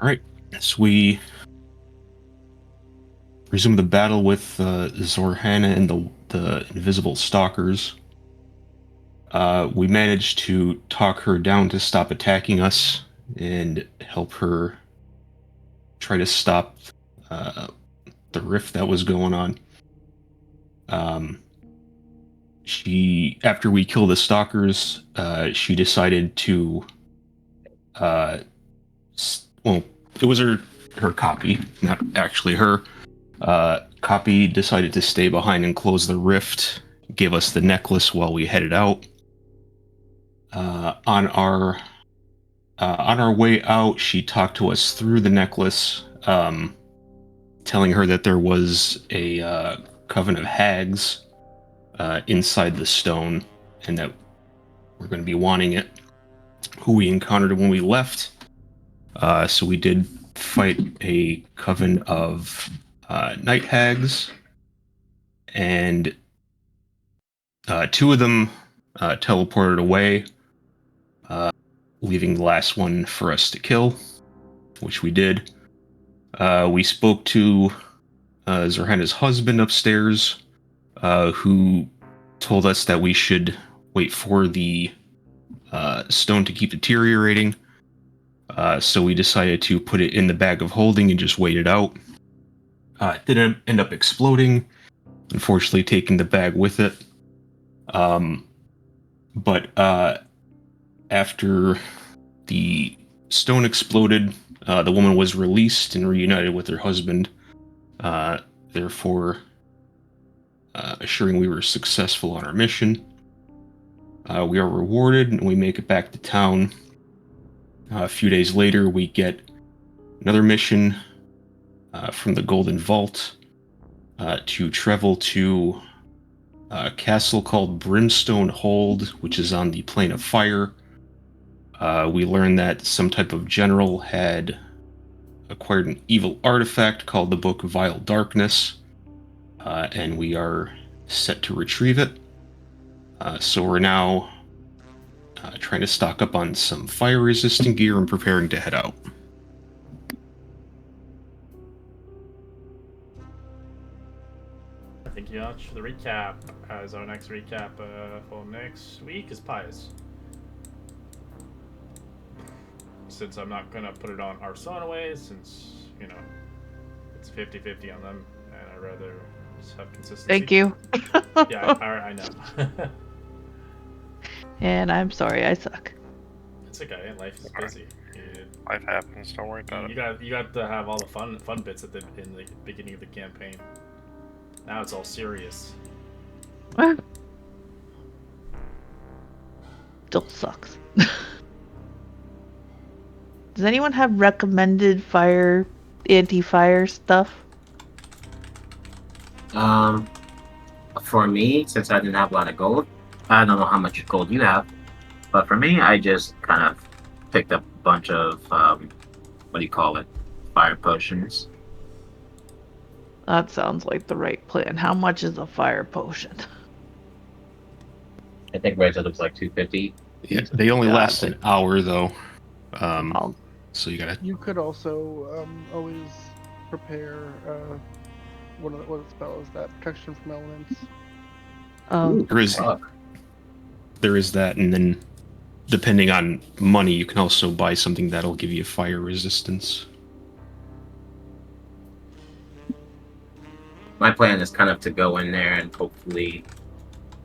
All right, so we resume the battle with Zorhana and the invisible stalkers. We managed to talk her down to stop attacking us and help her try to stop uh, the rift that was going on. After we killed the stalkers, she decided to, well, it was her copy, not actually her. Copy decided to stay behind and close the rift, give us the necklace while we headed out. On our way out, she talked to us through the necklace, telling her that there was a coven of hags inside the stone, and that we're going to be wanting it. Who we encountered when we left. So we did fight a coven of night hags, and two of them teleported away, leaving the last one for us to kill, which we did. We spoke to Zorhana's husband upstairs, who told us that we should wait for the stone to keep deteriorating. So we decided to put it in the bag of holding and just wait it out. It didn't end up exploding, unfortunately, taking the bag with it. But after the stone exploded, the woman was released and reunited with her husband, therefore assuring we were successful on our mission. We are rewarded and we make it back to town. A few days later, we get another mission from the Golden Vault to travel to a castle called Brimstone Hold, which is on the Plane of Fire. We learn that some type of general had acquired an evil artifact called the Book of Vile Darkness, and we are set to retrieve it. So we're now trying to stock up on some fire-resistant gear and preparing to head out. Thank you much for the recap. As our next recap for next week is Pious. Since I'm not going to put it on our Sonaway, since, it's 50-50 on them, and I'd rather just have consistency. Thank you. Yeah, I know. And I'm sorry, I suck. It's okay. Life is busy. Life happens. Don't worry about it. You got to have all the fun bits in the beginning of the campaign. Now it's all serious. Still sucks. Does anyone have recommended anti-fire stuff? For me, since I didn't have a lot of gold, I don't know how much gold you have, but for me, I just kind of picked up a bunch of, fire potions. That sounds like the right plan. How much is a fire potion? I think right now it looks like 250. Yeah, they only last an hour, though. I'll- So you gotta. You could also always prepare what spell is that? Protection from elements. Oh, There is that, and then depending on money, you can also buy something that'll give you fire resistance. My plan is kind of to go in there and hopefully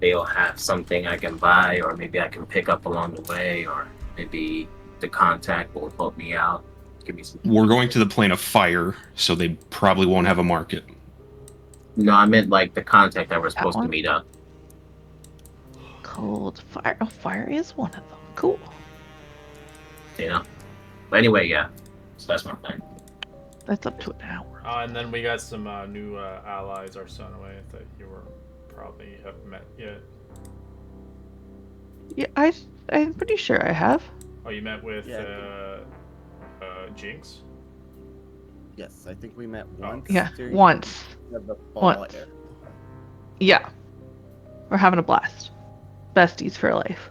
they'll have something I can buy, or maybe I can pick up along the way, or maybe the contact will help me out. Give me some. We're going to the Plane of Fire, so they probably won't have a market. No, I meant like the contact that we're supposed to one? meet up. cold fire. Oh, fire is one of them. Cool. But anyway, yeah. So that's my plan. That's up to an hour. And then we got some new allies, our Sonaway, that you were probably have met yet. Yeah, I'm pretty sure I have. Oh, you met with Jinx? Yes, I think we met once. Yeah, during once. the fall Once. era. Yeah, we're having a blast. Besties for life.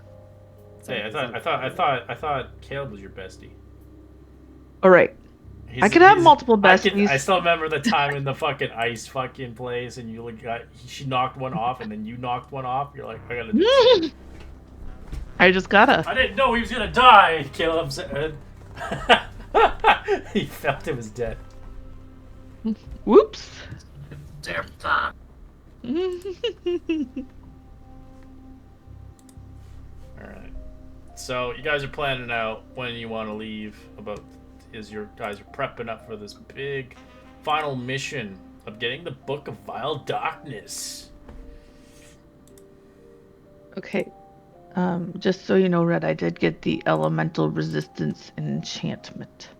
Hey, I thought Caleb was your bestie. All right. I could have multiple besties. I still remember the time in the fucking ice fucking place, and you like she knocked one off, and then you knocked one off. You're like, I gotta do something. I just gotta. I didn't know he was gonna die. Caleb said. He felt it was dead. Whoops. Every time. Alright. So you guys are planning out when you want to leave. You guys are prepping up for this big final mission of getting the Book of Vile Darkness. Okay. Just so you know, Red, I did get the elemental resistance enchantment.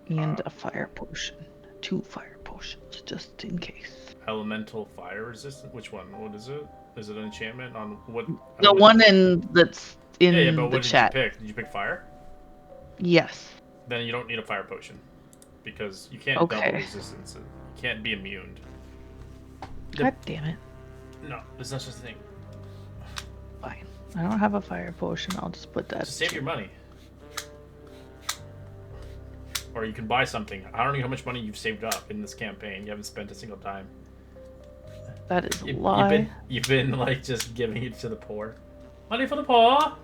And a fire potion. 2 fire potions, just in case. Elemental fire resistance? Which one? What is it? Is it an enchantment on what? The one that's in yeah, but the what chat. did you pick? Did you pick fire? Yes. Then you don't need a fire potion. Because you can't double resistance. You can't be immune. God damn it. No, there's no such thing. Fine. I don't have a fire potion. I'll just put that. Just save your money. Or you can buy something. I don't know how much money you've saved up in this campaign. You haven't spent a single time. That is a lie. You've been like just giving it to the poor. Money for the poor.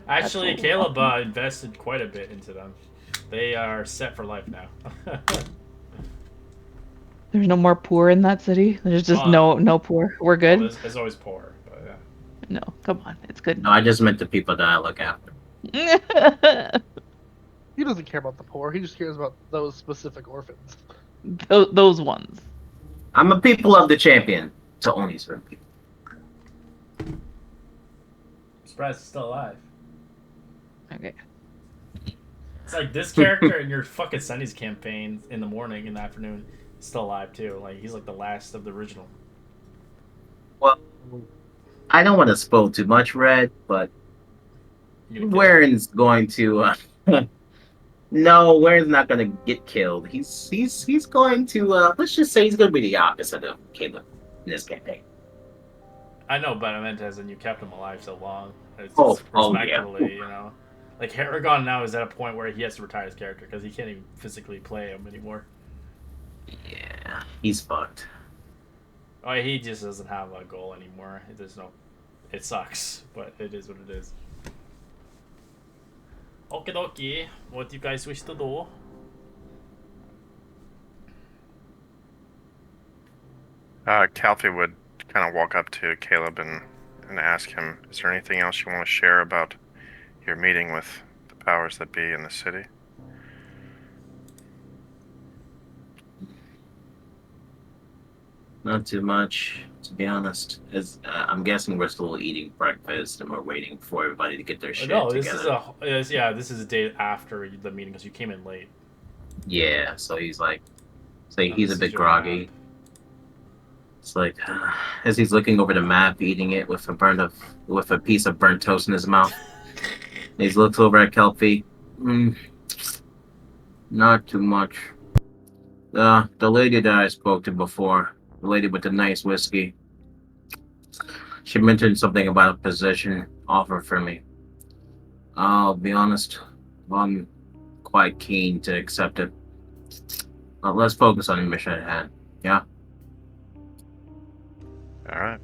Actually, Caleb invested quite a bit into them. They are set for life now. There's no more poor in that city. There's just no poor. We're good. Well, there's always poor, but yeah. No, come on, it's good. No, I just meant the people that I look after. He doesn't care about the poor. He just cares about those specific orphans. Those ones. I'm a people of the champion to only certain people. I'm surprised he's still alive. Okay. It's like this character in your fucking Sunny's campaign in the morning, in the afternoon, is still alive too. Like he's like the last of the original. Well, I don't want to spoil too much, Red, but Waren's going to. No, Waren's not going to get killed. He's going to. Let's just say he's going to be the opposite of Caleb in this campaign. I know, but I meant as in you kept him alive so long. It's Yeah. You know, like Aragon now is at a point where he has to retire his character because he can't even physically play him anymore. Yeah, he's fucked. Oh, he just doesn't have a goal anymore. It sucks, but it is what it is. Okie dokie, what do you guys wish to do? Calfee would kind of walk up to Caleb and ask him, is there anything else you want to share about your meeting with the powers that be in the city? Not too much, to be honest. I'm guessing we're still eating breakfast and we're waiting for everybody to get their shit together. This is a day after the meeting because you came in late. Yeah, so he's like, he's a bit groggy. It's like, as he's looking over the map, eating it with a piece of burnt toast in his mouth. He looks over at Kelpie. Not too much. The lady that I spoke to before, the lady with the nice whiskey, she mentioned something about a position offer for me. I'll be honest, I'm quite keen to accept it. Let's focus on the mission at hand, yeah? Alright.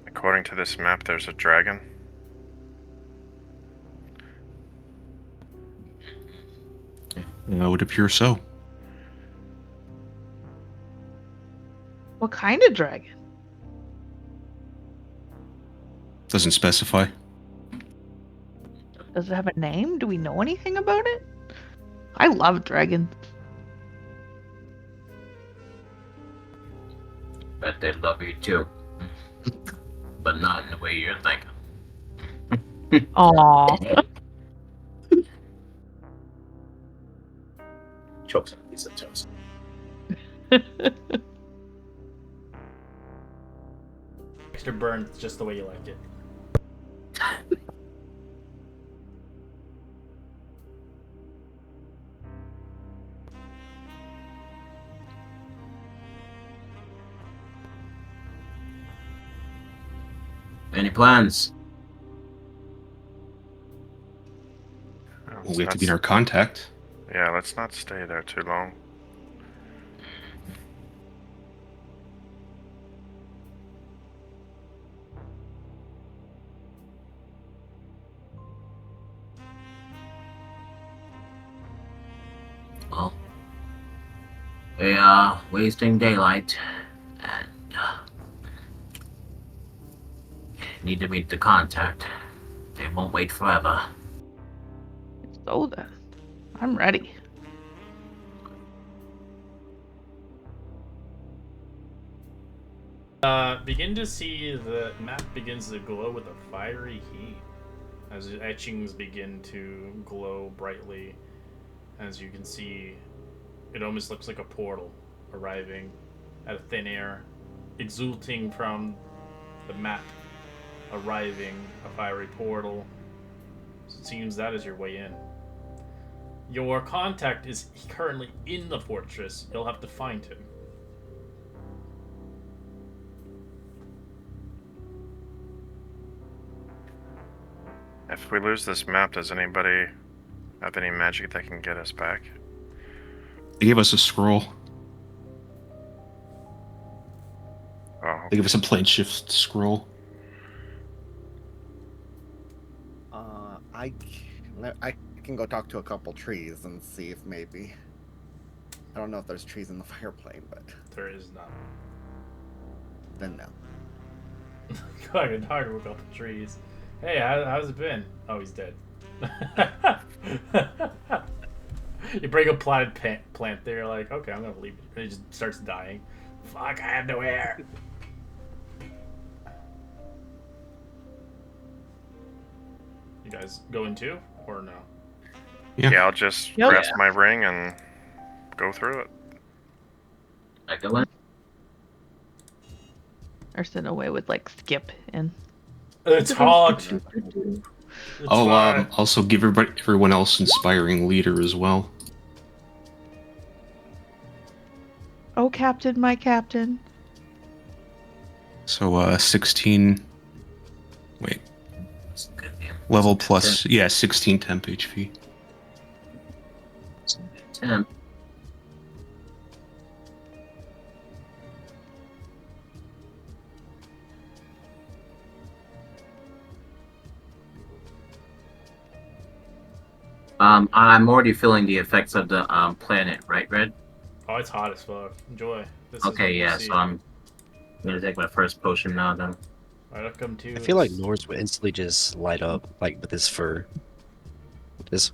According to this map, there's a dragon. It would appear so. What kind of dragon? Doesn't specify. Does it have a name? Do we know anything about it? I love dragons. Bet they love you too. But not in the way you're thinking. Aww. Chokes on a piece of toast. Extra burn, just the way you like it. Any plans? Well, we have to be in our contact. Yeah, let's not stay there too long. Well, we are wasting daylight and need to meet the contact. They won't wait forever. So then, I'm ready. Begin to see the map begins to glow with a fiery heat as the etchings begin to glow brightly. As you can see, it almost looks like a portal arriving out of thin air, exulting from the map, arriving a fiery portal. It seems that is your way in. Your contact is currently in the fortress. You'll have to find him. If we lose this map, does anybody have any magic that can get us back? They gave us a scroll. Oh, They gave us a plane shift scroll. I can go talk to a couple trees and see if maybe. I don't know if there's trees in the fire plane, but There is none. then no. I can talk to a couple trees. Hey, how's it been? Oh, he's dead. You bring a potted plant there, you're like, okay, I'm gonna leave it. And it just starts dying. Fuck, I have no hair. You guys going too, or no? yeah, I'll just Yep. grasp my ring and go through it. I go in. Or sitting away with like Skip and. It's hard. I'll also give everyone else inspiring leader as well. Oh, Captain, my Captain. So 16. Wait, level plus 16 temp HP. 10. I'm already feeling the effects of the planet, right, Red? Oh, it's hot as fuck. Enjoy. This Okay, yeah, so I'm gonna take my first potion now then. Alright, I'll come to. I feel like Nords would instantly just light up, like with his fur. This.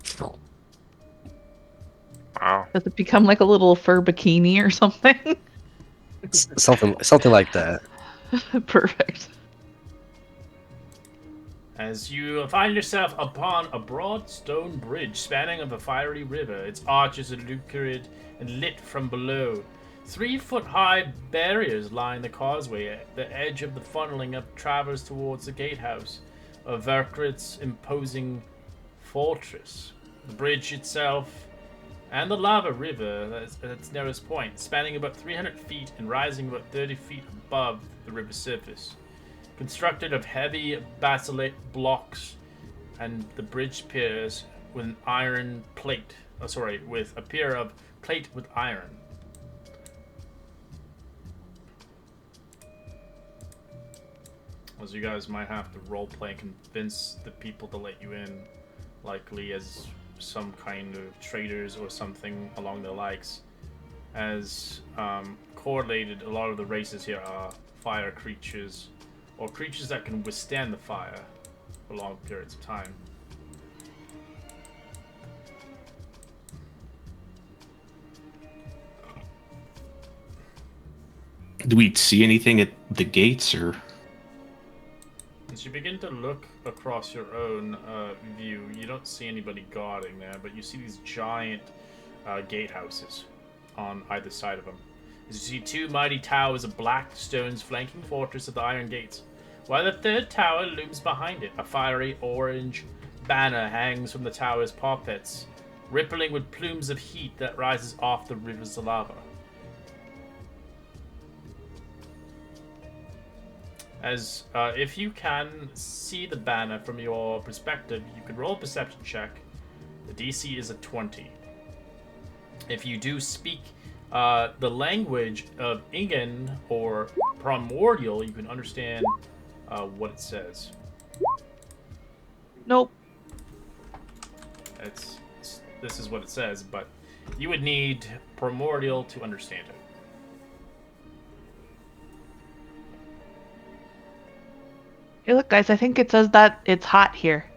Wow. Does it become like a little fur bikini or something? Something like that. Perfect. As you find yourself upon a broad stone bridge spanning of a fiery river, its arches are lurid and lit from below. 3-foot-high barriers line the causeway at the edge of the funneling up traverse towards the gatehouse of Verkrit's imposing fortress. The bridge itself and the lava river at its nearest point, spanning about 300 feet and rising about 30 feet above the river's surface. Constructed of heavy basalt blocks, and the bridge piers with an iron plate. With a pier of plate with iron. As you guys might have to roleplay and convince the people to let you in, likely as some kind of traders or something along the likes. As correlated, a lot of the races here are fire creatures, or creatures that can withstand the fire for long periods of time. Do we see anything at the gates, or? As you begin to look across your own view, you don't see anybody guarding there, but you see these giant gatehouses on either side of them. As you see 2 mighty towers of black stones flanking fortress of the iron gates, while the 3rd tower looms behind it. A fiery orange banner hangs from the tower's parapets, rippling with plumes of heat that rises off the river's lava. As if you can see the banner from your perspective, you can roll a perception check The DC is a 20. If you do speak the language of Ingen or Primordial, you can understand what it says. Nope. This is what it says, but you would need Primordial to understand it. Hey, look, guys, I think it says that it's hot here.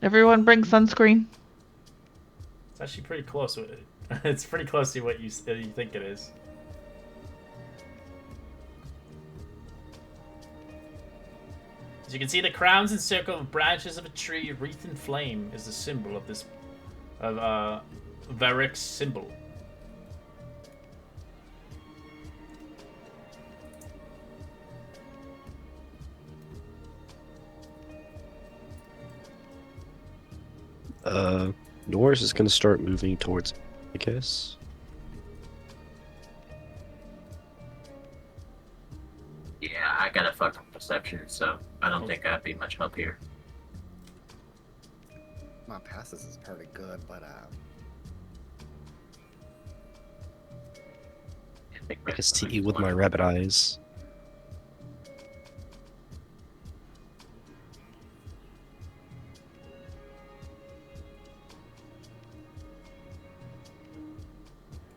Everyone bring sunscreen. It's actually pretty close. It's pretty close to what you think it is. As you can see, the crowns and circle of branches of a tree wreathed in flame is the symbol of this, Varric's symbol. Norris is gonna start moving towards, I guess. Yeah, I got a fucking perception, so I don't think I'd be much help here. My passes is pretty good, but I can see you with my rabbit eyes.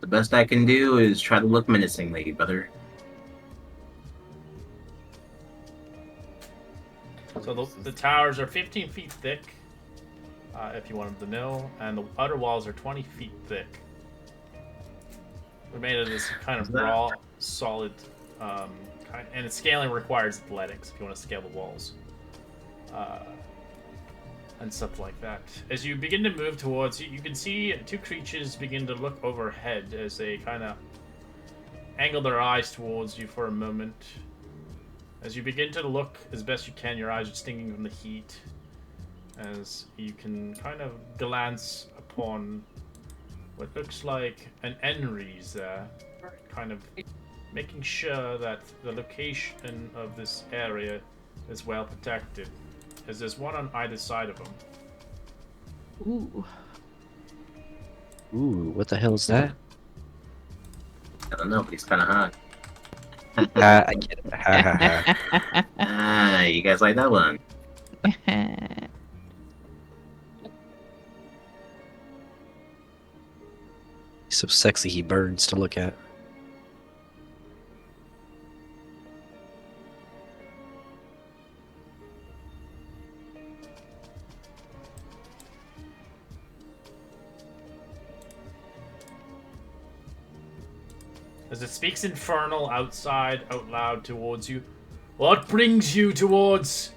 The best I can do is try to look menacingly, brother. So the towers are 15 feet thick, if you wanted to know, and the outer walls are 20 feet thick. They're made of this kind of raw, solid, and its scaling requires athletics if you want to scale the walls. And stuff like that. As you begin to move towards, you can see two creatures begin to look overhead as they kind of angle their eyes towards you for a moment. As you begin to look as best you can, your eyes are stinging from the heat. As you can kind of glance upon what looks like an Enries there, kind of making sure that the location of this area is well protected. As there's one on either side of them. Ooh. Ooh, what the hell is that? I don't know, but he's kind of hot. I get it. Ha ha ha. Ah, you guys like that one? He's so sexy he burns to look at. As it speaks infernal outside, out loud towards you. What brings you towards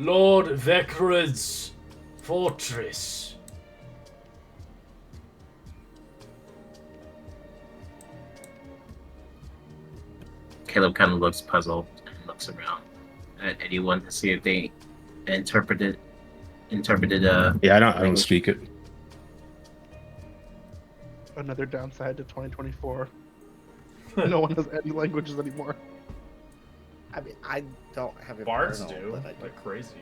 Lord Vekrad's fortress? Caleb kind of looks puzzled and looks around at anyone to see if they interpreted. Yeah, I don't speak it. Another downside to 2024. No one has any languages anymore. I mean, I don't have Bards Infernal, do. but I They're crazy.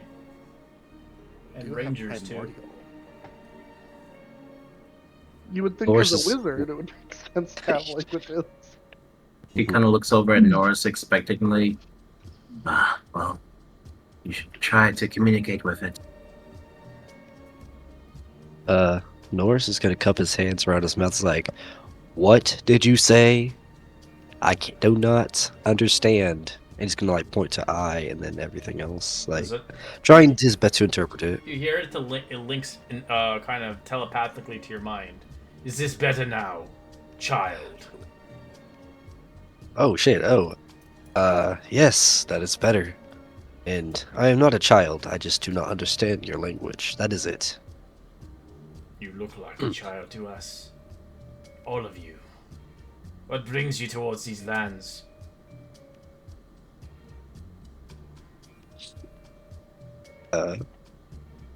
And do have Rangers too. Primordial. You would think Norse as is- a wizard it would make sense to have languages. He kind of looks over at Norris expectantly. Ah, well, you should try to communicate with it. Norris is gonna cup his hands around his mouth. He's like, "What did you say? Do not understand." And he's gonna like point to I and then everything else, like Is it? trying his best to interpret it. You hear it, it links kind of telepathically to your mind. Is this better now, child? Oh shit! Oh, yes, that is better. And I am not a child. I just do not understand your language. That is it. You look like a child to us. All of you. What brings you towards these lands?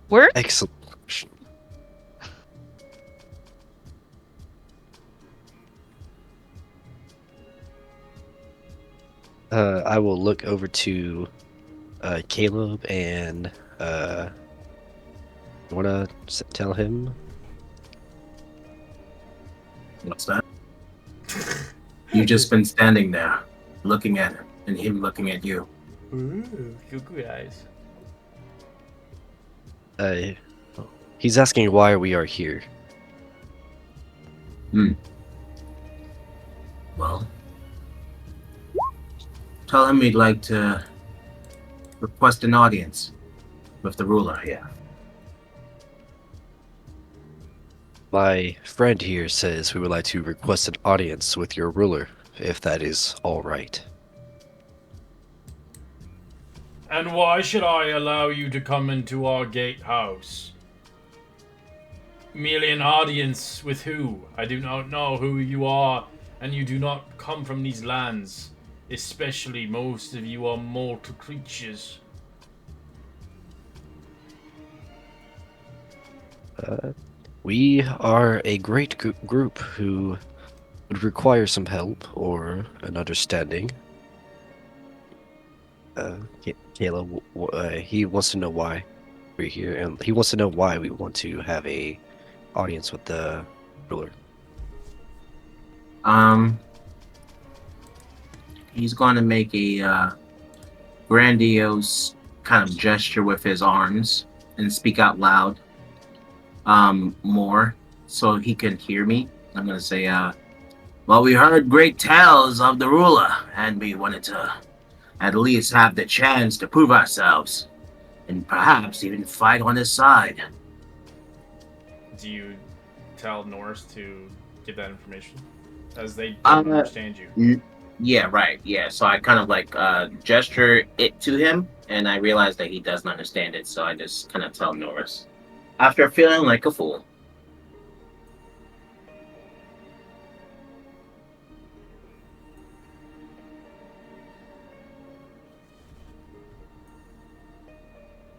Word? Excellent question. I will look over to Caleb and You wanna tell him? What's that? You just been standing there, looking at him, and him looking at you. Ooh, cuckoo eyes. He's asking why we are here. Well, tell him we'd like to request an audience with the ruler here. My friend here says we would like to request an audience with your ruler, if that is all right. And why should I allow you to come into our gatehouse? Merely an audience with who? I do not know who you are, and you do not come from these lands. Especially most of you are mortal creatures. We are a great group who would require some help or an understanding. Kayla, he wants to know why we're here, and he wants to know why we want to have a audience with the ruler. He's going to make a grandiose kind of gesture with his arms and speak out loud more so he can hear me. I'm going to say, well, we heard great tales of the ruler, and we wanted to at least have the chance to prove ourselves and perhaps even fight on his side. Do you tell Norse to give that information? As they don't understand you. Yeah, right. Yeah, so I kind of like gesture it to him, and I realize that he doesn't understand it, so I just kind of tell Norris. After feeling like a fool.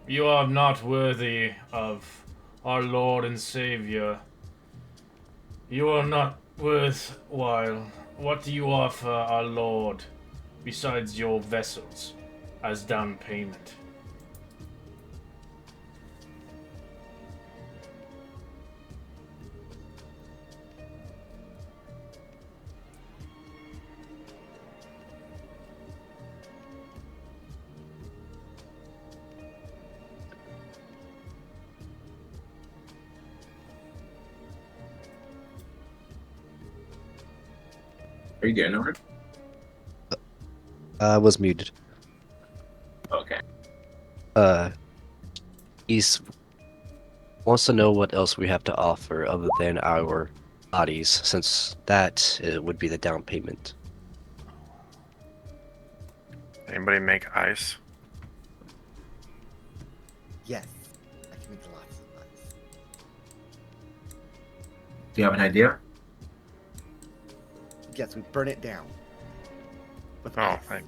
You are not worthy of our Lord and Savior. You are not worthwhile. What do you offer our Lord besides your vessels as down payment? Are you getting over it? I was muted. Okay. He's wants to know what else we have to offer other than our bodies, since that would be the down payment. Anybody make ice? Yes, I can make lots of ice. Do you have an idea? Yes, we burn it down. With Oh, ice. thank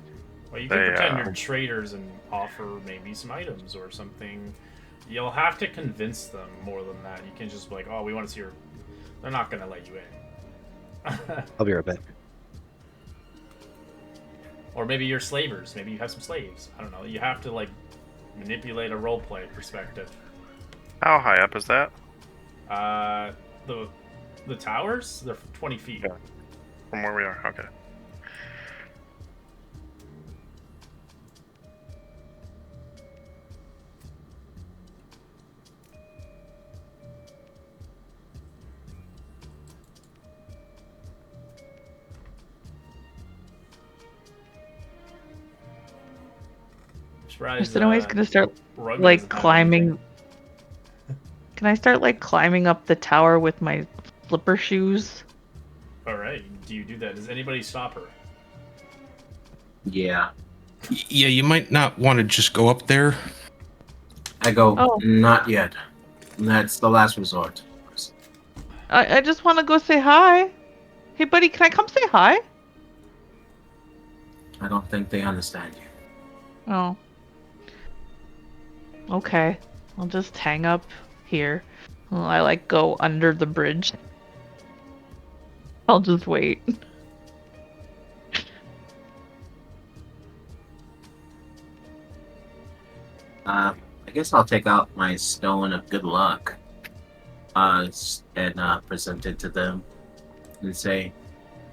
Well, you can They, pretend you're traders and offer maybe some items or something. You'll have to convince them more than that. You can just be like, oh, we want to see your... They're not going to let you in. I'll be right back. Or maybe you're slavers. Maybe you have some slaves. I don't know. You have to, like, manipulate a roleplay perspective. How high up is that? The towers? They're 20 feet. Yeah. From where we are, okay. Surprised, So I'm always gonna start Rug like doesn't have climbing. anything. Can I start like climbing up the tower with my flipper shoes? Alright, do you do that? Does anybody stop her? Yeah. Yeah, you might not want to just go up there. I go, Oh. not yet. That's the last resort. I just want to go say hi. Hey, buddy, can I come say hi? I don't think they understand you. Oh. Okay. I'll just hang up here. Well, I like go under the bridge. I'll just wait. I guess I'll take out my stone of good luck, and present it to them, and say,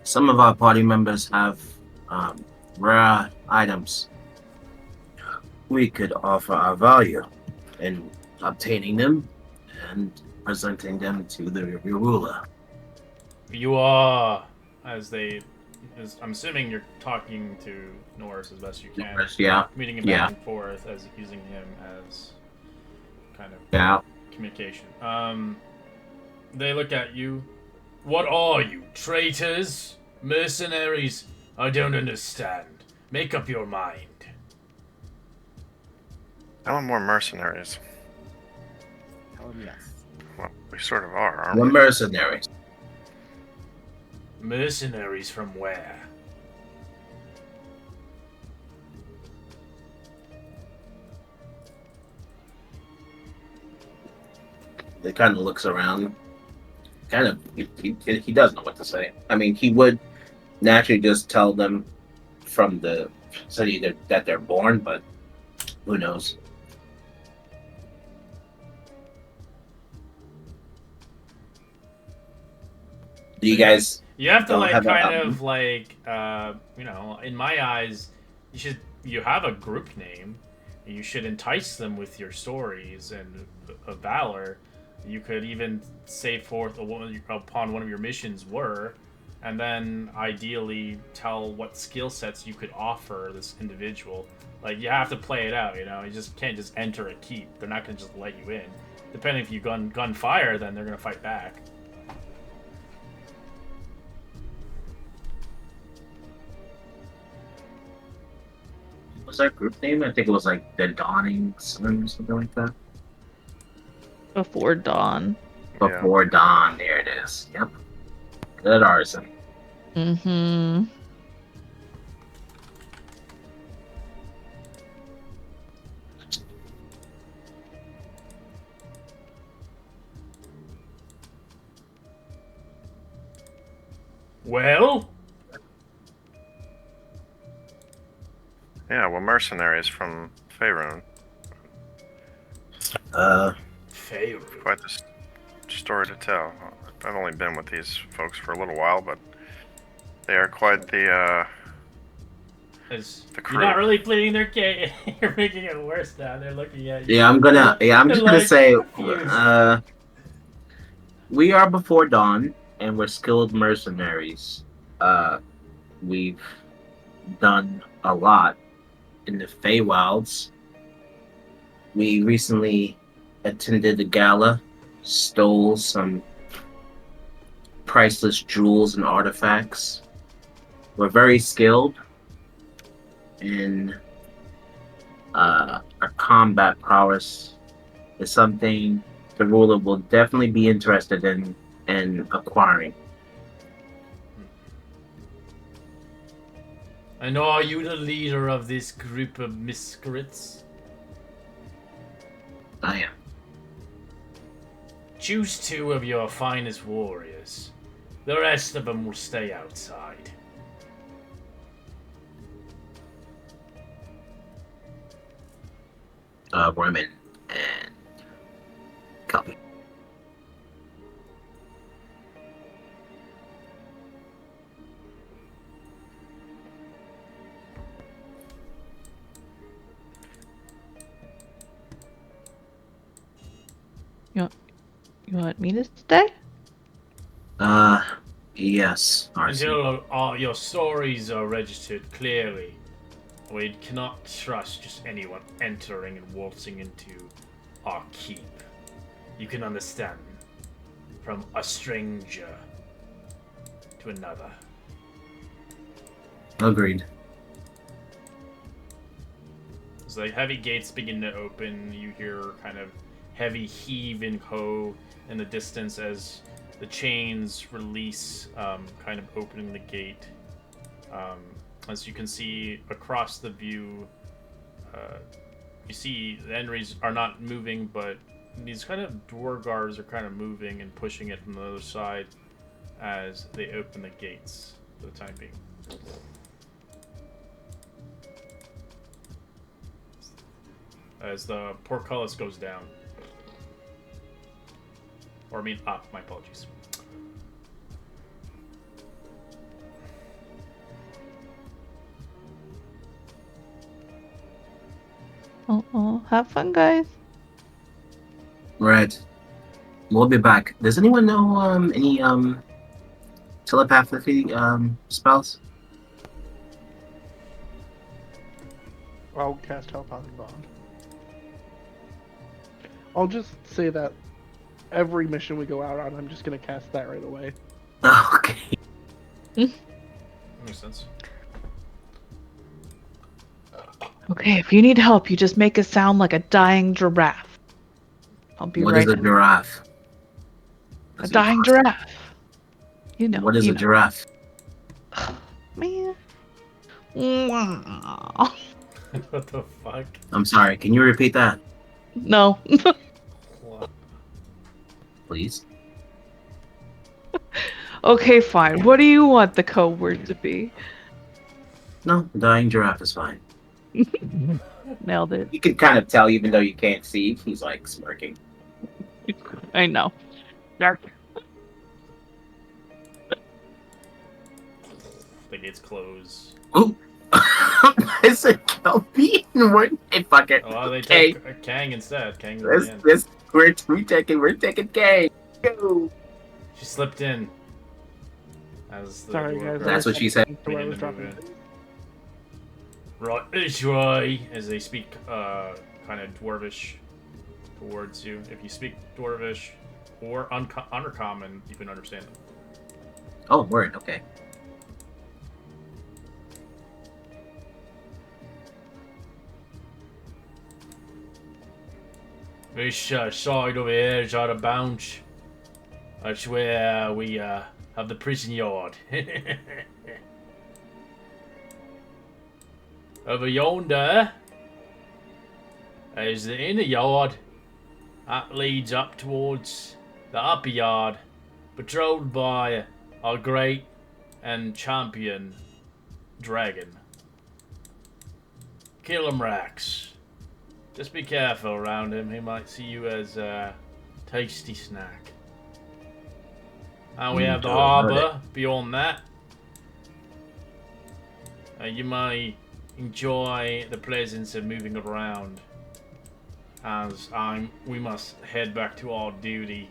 some of our party members have rare items. We could offer our value in obtaining them and presenting them to the ruler. You are, I'm assuming you're talking to Norris as best you can. Yeah, Meeting him yeah, back and forth as using him as kind of yeah. communication. They look at you. What are you, traitors? Mercenaries? I don't understand. Make up your mind. I want more mercenaries. Tell him yes. Well, we sort of are, aren't We're we? mercenaries. Mercenaries from where? He kind of looks around. Kind of, he doesn't know what to say. I mean, he would naturally just tell them from the city that they're born, but who knows? Do you guys You have to don't like have kind a of like in my eyes, you have a group name. You should entice them with your stories and of valor. You could even say forth upon one of your missions were, and then ideally tell what skill sets you could offer this individual. Like you have to play it out, you just can't just enter a keep. They're not gonna just let you in. Depending if you gun fire, then they're gonna fight back. was that group name? I think it was like the Daunting or something like that. Before dawn. Yeah. Before dawn, there it is. Yep. Good arson. Mm-hmm. Well, Yeah, well, mercenaries from Faerun. Favorite. Quite the story to tell. I've only been with these folks for a little while, but they are quite the crew. You're not really pleading their case. You're making it worse now. They're looking at you. Yeah, I'm just gonna like, say, confused. we are before dawn, and we're skilled mercenaries. We've done a lot in the Feywilds. We recently attended the gala, stole some priceless jewels and artifacts. We're very skilled in our combat prowess is something the ruler will definitely be interested in acquiring. And are you the leader of this group of miscreants? I am. Choose 2 of your finest warriors. The rest of them will stay outside. Roman and Copy. You want me to stay? Yes, Arson. Until all your stories are registered clearly, we cannot trust just anyone entering and waltzing into our keep. You can understand. From a stranger to another. Agreed. As the heavy gates begin to open, you hear kind of heavy heave and ho in the distance as the chains release, kind of opening the gate. As you can see across the view, you see the Enries are not moving, but these kind of Dwargars are kind of moving and pushing it from the other side as they open the gates for the time being. as the portcullis goes down. Or I mean up, my apologies. Have fun, guys. Right. We'll be back. Does anyone know any telepathy spells? I'll cast telepathic bond. I'll just say that every mission we go out on, I'm just gonna cast that right away. Okay. Makes sense. Okay, if you need help, you just make a sound like a dying giraffe. I'll be What right is a in. giraffe? A dying giraffe. You know. What is you a know. giraffe? Man. What the fuck? I'm sorry. Can you repeat that, No. What? please? Okay, fine. What do you want the code word to be? No, dying giraffe is fine. Nailed it. You can kind of tell, even though you can't see. He's like smirking. I know. The gates close. Ooh. It's a Kelpie. Hey, fuck it. Oh, they Okay. took Kang instead. Kang's at This, the end. this, we're taking K. Go. She slipped in. As the Sorry, door guys. closed. That's what she said. To where I was Beginning to move dropping. in. Right, it's right. As they speak, kind of dwarvish towards you. If you speak dwarvish or uncommon, you can understand them. Oh, word. Okay. This side over here is out of bounds. That's where we have the prison yard. Over yonder is the inner yard. That leads up towards the upper yard, patrolled by our great and champion dragon. Kill him, Rax. Just be careful around him. He might see you as a tasty snack. And we have the harbour beyond that. You may enjoy the pleasance of moving around, as we must head back to our duty.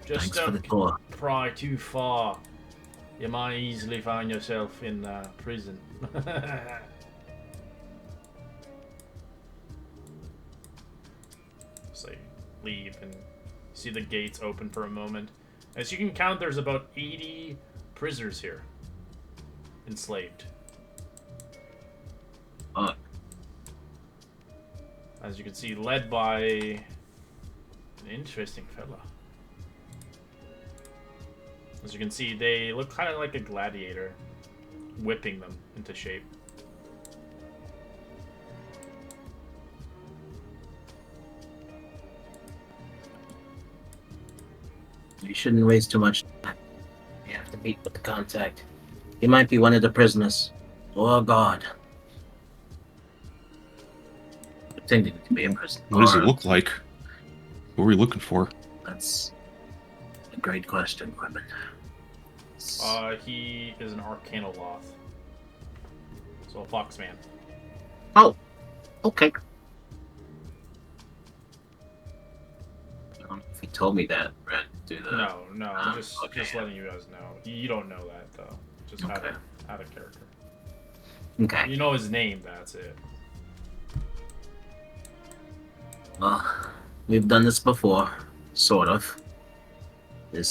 Just Thanks for the don't tour. pry too far. You might easily find yourself in prison. So you leave and see the gates open for a moment. As you can count, there's about 80 prisoners here. Enslaved. As you can see, led by an interesting fella. As you can see, they look kind of like a gladiator, whipping them into shape. You shouldn't waste too much time. You have to meet with the contact. He might be one of the prisoners. Oh, God. Pretending to be in prison. What does he Or- look like? What were we looking for? That's a great question, Quentin. He is an Arcanoloth. So a Foxman. Oh, okay. If you told me that, Brett, do the... No, just letting you guys know. You don't know that though. Just Okay. how the character. Okay. You know his name. That's it. Well, we've done this before, sort of. This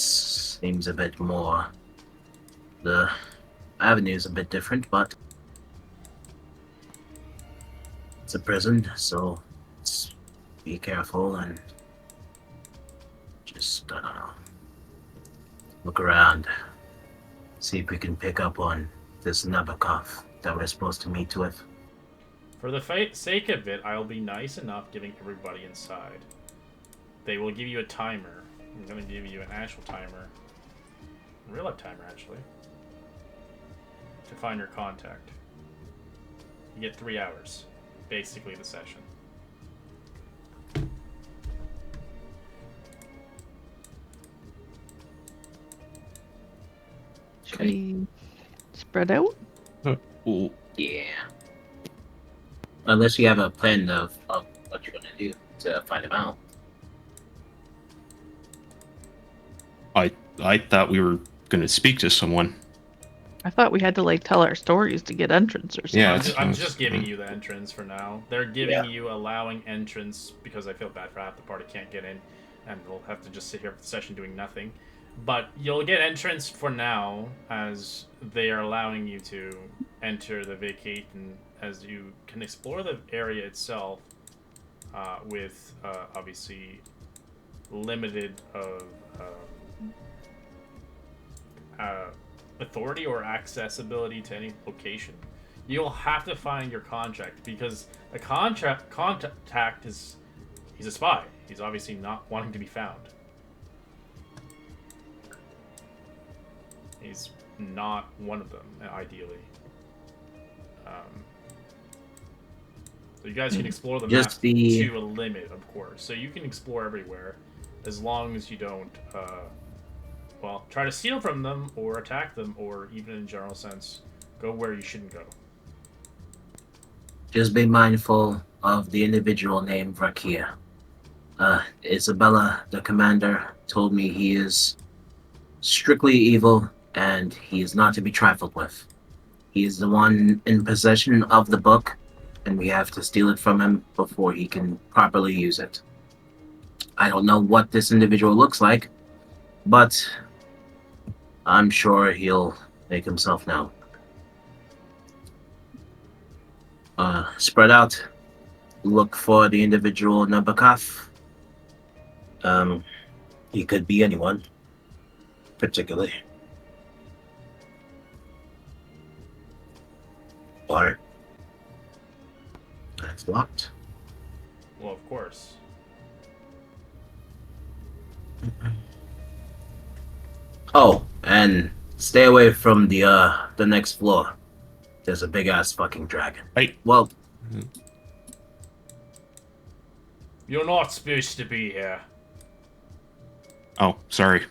seems a bit more... The avenue's a bit different, but... It's a prison, so... Let's be careful and... Just, I don't know... Look around. See if we can pick up on this Nabokov that we're supposed to meet with. For the sake of it, I'll be nice enough giving everybody inside. They will give you a timer. I'm going to give you an actual timer. A real-life timer, actually. To find your contact. You get 3 hours, basically the session. Should we spread out? Well, Yeah. Unless you have a plan of what you're gonna do to find him out. I thought we were going to speak to someone. I thought we had to like tell our stories to get entrance or something. Yeah, I'm it's- just giving you the entrance for now. They're giving you allowing entrance because I feel bad for half the party can't get in, and we'll have to just sit here for the session doing nothing. But you'll get entrance for now, as they are allowing you to enter the vacate, and as you can explore the area itself with obviously limited of authority or accessibility to any location. You'll have to find your contract because a contact is he's a spy. He's obviously not wanting to be found. He's not one of them, ideally. So you guys can explore the map to a limit, of course. So you can explore everywhere, as long as you don't, well, try to steal from them or attack them, or even in general sense, go where you shouldn't go. Just be mindful of the individual named Vrakia. Isabella, the commander, told me he is strictly evil and he is not to be trifled with. He is the one in possession of the book, and we have to steal it from him before he can properly use it. I don't know what this individual looks like, but I'm sure he'll make himself known. Spread out. Look for the individual Nabokov. He could be anyone, particularly. Or that's locked. Well, of course. Oh, and stay away from the next floor. There's a big ass fucking dragon. Hey. Well, You're not supposed to be here. Oh, sorry.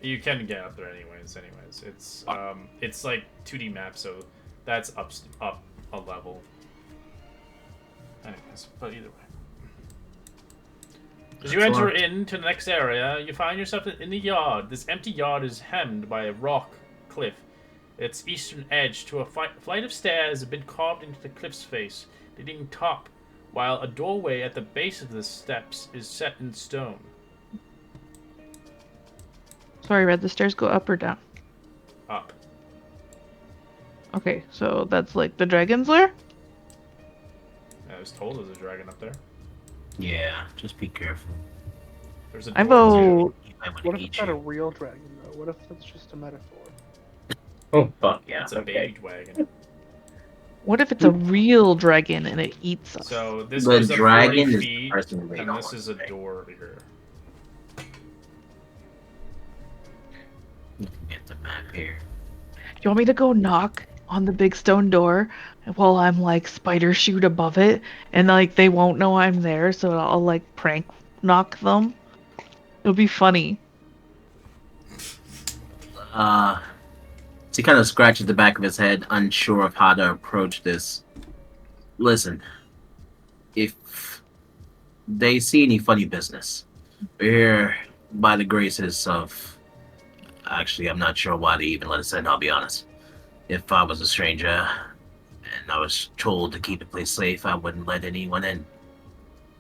You can get up there anyways. It's like 2D map, so that's up a level. Anyways, but either way. As you enter into the next area, you find yourself in the yard. This empty yard is hemmed by a rock cliff. Its eastern edge to a flight of stairs have been carved into the cliff's face, leading top, while a doorway at the base of the steps is set in stone. Sorry, Red, the stairs go up or down? Up. Okay, so that's like the dragon's lair? I was told there's a dragon up there. yeah, just be careful. There's a I door too. vote. He might want What to if eat it's not a you. real dragon, though? What if it's just a metaphor? Oh fuck yeah! It's a baby dragon. What if it's a real dragon and it eats us? So this The goes up 40 dragon is the feet, person we and don't this want is a to door here. Get the map here. Do you want me to go knock on the big stone door while I'm like spider shoot above it, and like they won't know I'm there, so I'll like prank knock them? It'll be funny. So he kind of scratches the back of his head, unsure of how to approach this. Listen, if they see any funny business, we're here by the graces of. Actually, I'm not sure why they even let us in, I'll be honest. If I was a stranger and I was told to keep the place safe, I wouldn't let anyone in.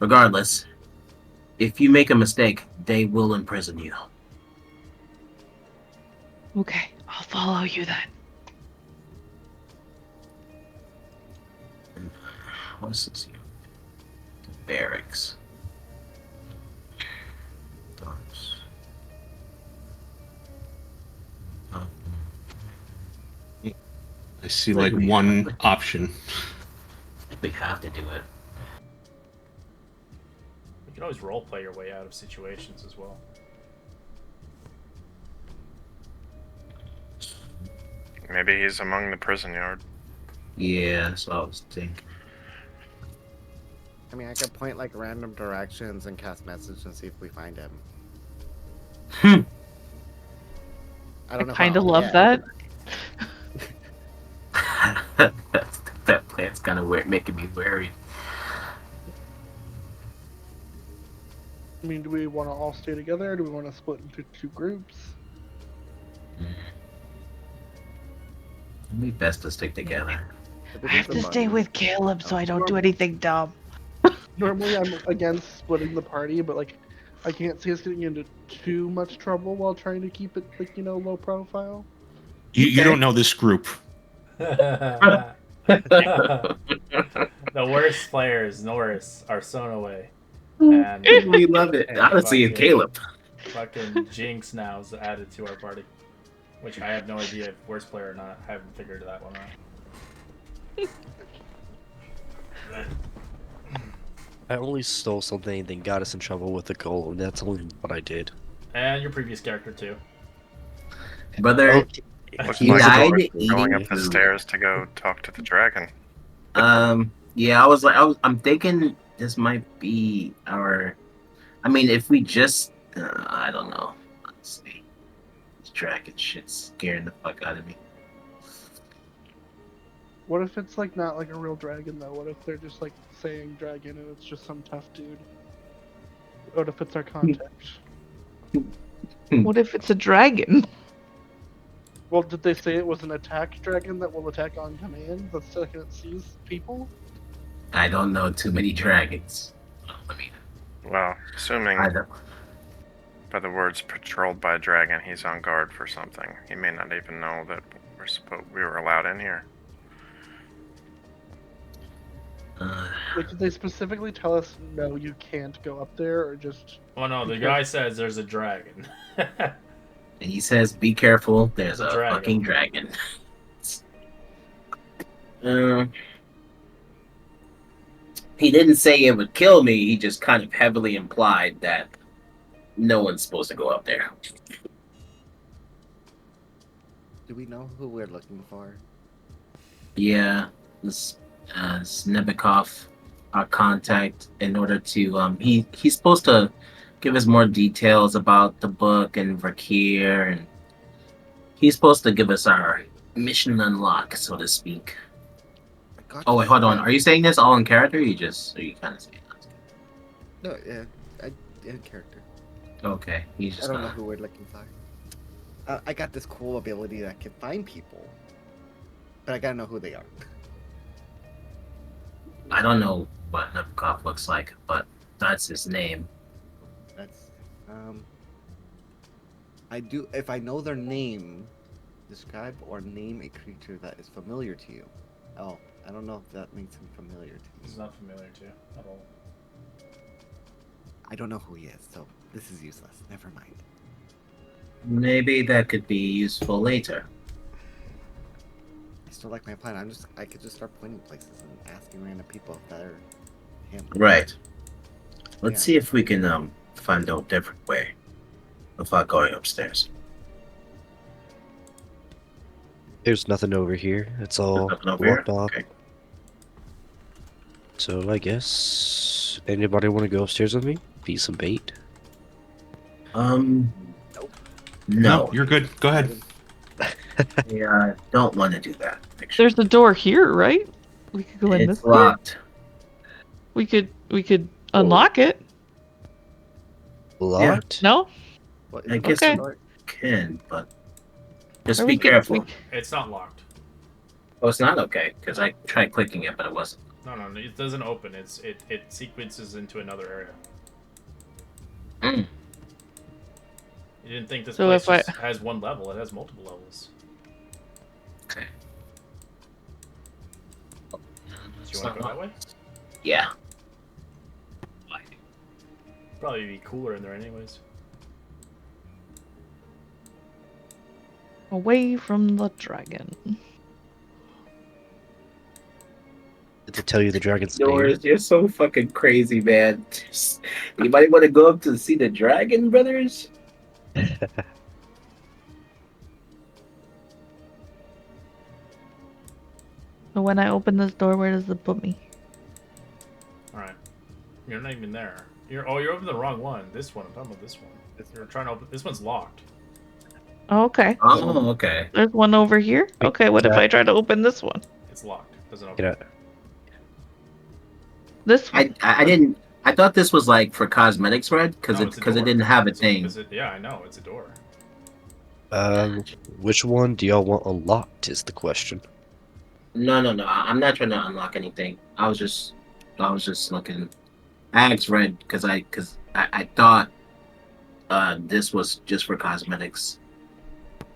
Regardless, if you make a mistake, they will imprison you. Okay, I'll follow you then. What's this here? The barracks. Doors. I see like one option. We have to do it. You can always roleplay your way out of situations as well. Maybe he's among the prison yard. Yeah, that's what I was thinking. I mean, I could point like random directions and cast message and see if we find him. Hmm. I don't know kind of how love yet. that. That plan's kind of weird, making me wary. I mean, do we want to all stay together? Or do we want to split into 2 groups? It'd be best to stick together. If we I do have some to stay money- with Caleb so I don't do Normal- anything dumb. Normally, I'm against splitting the party, but like, I can't see us getting into too much trouble while trying to keep it like low profile. You don't know this group. The worst players, Norris, are Sonaway, and We love it. And Honestly, and fucking- Caleb. fucking Jinx now is added to our party, which I have no idea if worst player or not. I haven't figured that one out. I only stole something that got us in trouble with the goal, and that's only what I did. And your previous character too. Brother, Okay. Looks he like died we're eating going up the food. stairs to go talk to the dragon. Yeah, I'm thinking this might be our. I mean, if we just, I don't know. Let's see. This dragon shit's scaring the fuck out of me. What if it's like not like a real dragon though? What if they're just like saying dragon and it's just some tough dude? What if it's our contact? What if it's a dragon? Well, did they say it was an attack dragon that will attack on command the second it sees people? I don't know too many dragons. I mean, Well, assuming I don't. by the words patrolled by a dragon, he's on guard for something. He may not even know that we were allowed in here. Like, did they specifically tell us no, you can't go up there, or just? Oh no, the guy says there's a dragon. And he says, "Be careful. There's It's a a dragon. fucking dragon." He didn't say it would kill me. He just kind of heavily implied that no one's supposed to go up there. Do we know who we're looking for? Yeah, this Nebikov, our contact, in order to he's supposed to give us more details about the book and Verkeer, and he's supposed to give us our mission unlock, so to speak. I got Oh wait, this hold on. guy. Are you saying this all in character? Or are you kind of saying that? No, yeah, in character. Okay, he's I just don't know not. who we're looking for. I got this cool ability that can find people, but I gotta know who they are. I don't know what Nebikov looks like, but that's his name. That's I do if I know their name, describe or name a creature that is familiar to you. Oh, I don't know if that makes him familiar to He's you. not familiar to you at all. I don't know who he is, so this is useless. Never mind. Maybe that could be useful later. I still like my plan. I could just start pointing places and asking random people if they're him. Right. Let's Yeah. see if we can find a different way without going upstairs. There's nothing over here. It's all Nothing over here? blocked off. Okay. So I guess anybody want to go upstairs with me? Be some bait. No. No, you're good. Go ahead. I don't want to do that. Actually. There's a door here, right? We could go in this It's door. locked. We could unlock it. Locked? No? What, I guess Okay. we can, but just Or be we could- careful. It's not locked. Oh, it's not okay because I tried clicking it, but it wasn't. No, it doesn't open. It sequences into another area. Mm. You didn't think this So place if I- just has one level? It has multiple levels. Okay. Do you want to go that way? Yeah. Probably be cooler in there anyways. Away from the dragon. To tell you the dragon's name. Doris, you're so fucking crazy, man. Anybody want to go up to see the dragon, brothers? But when I open this door, where does it put me? All right. You're not even there. You're opening the wrong one. This one. I'm talking about this one. You're trying to open. This one's locked. Oh, okay. Oh, okay. There's one over here. Wait, Okay, what can if I try to open this one? It's locked. Doesn't open. Get out. This one. I didn't. I thought this was like for cosmetics, Red, because No, it's a it door. didn't have a It's thing. yeah, I know. It's a door. Which one do y'all want unlocked? Is the question. No. I'm not trying to unlock anything. I was just looking. I asked Red because I thought this was just for cosmetics,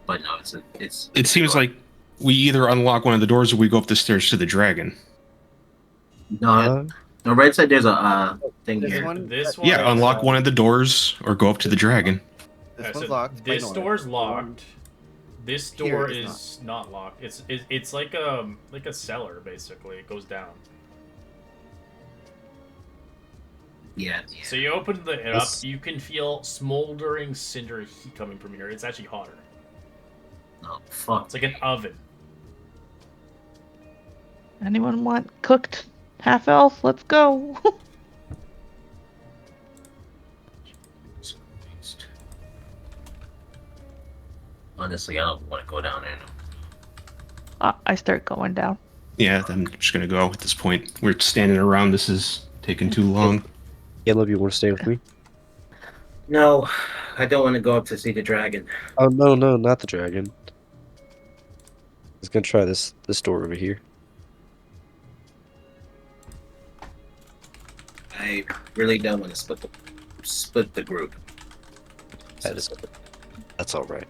but no, it's. It seems like we either unlock one of the doors or we go up the stairs to the dragon. No, no. Red said there's a thing This here. one? This one. Yeah, unlock one of the doors or go up to the dragon. This Okay, one's so locked. I This know it. door's locked. This Here door it is not locked. It's like a cellar basically. It goes down. Yeah. So you open it up. This- You can feel smoldering cinder heat coming from here. It's actually hotter. Oh fuck. It's like an oven. Anyone want cooked half elf? Let's go. Honestly, I don't want to go down there. I start going down. Yeah, I'm just gonna go at this point. We're standing around. This is taking too long. Caleb, you want to stay with me? No, I don't want to go up to see the dragon. Oh no, not the dragon. I was gonna try this door over here. I really don't want to split the group. That's all right.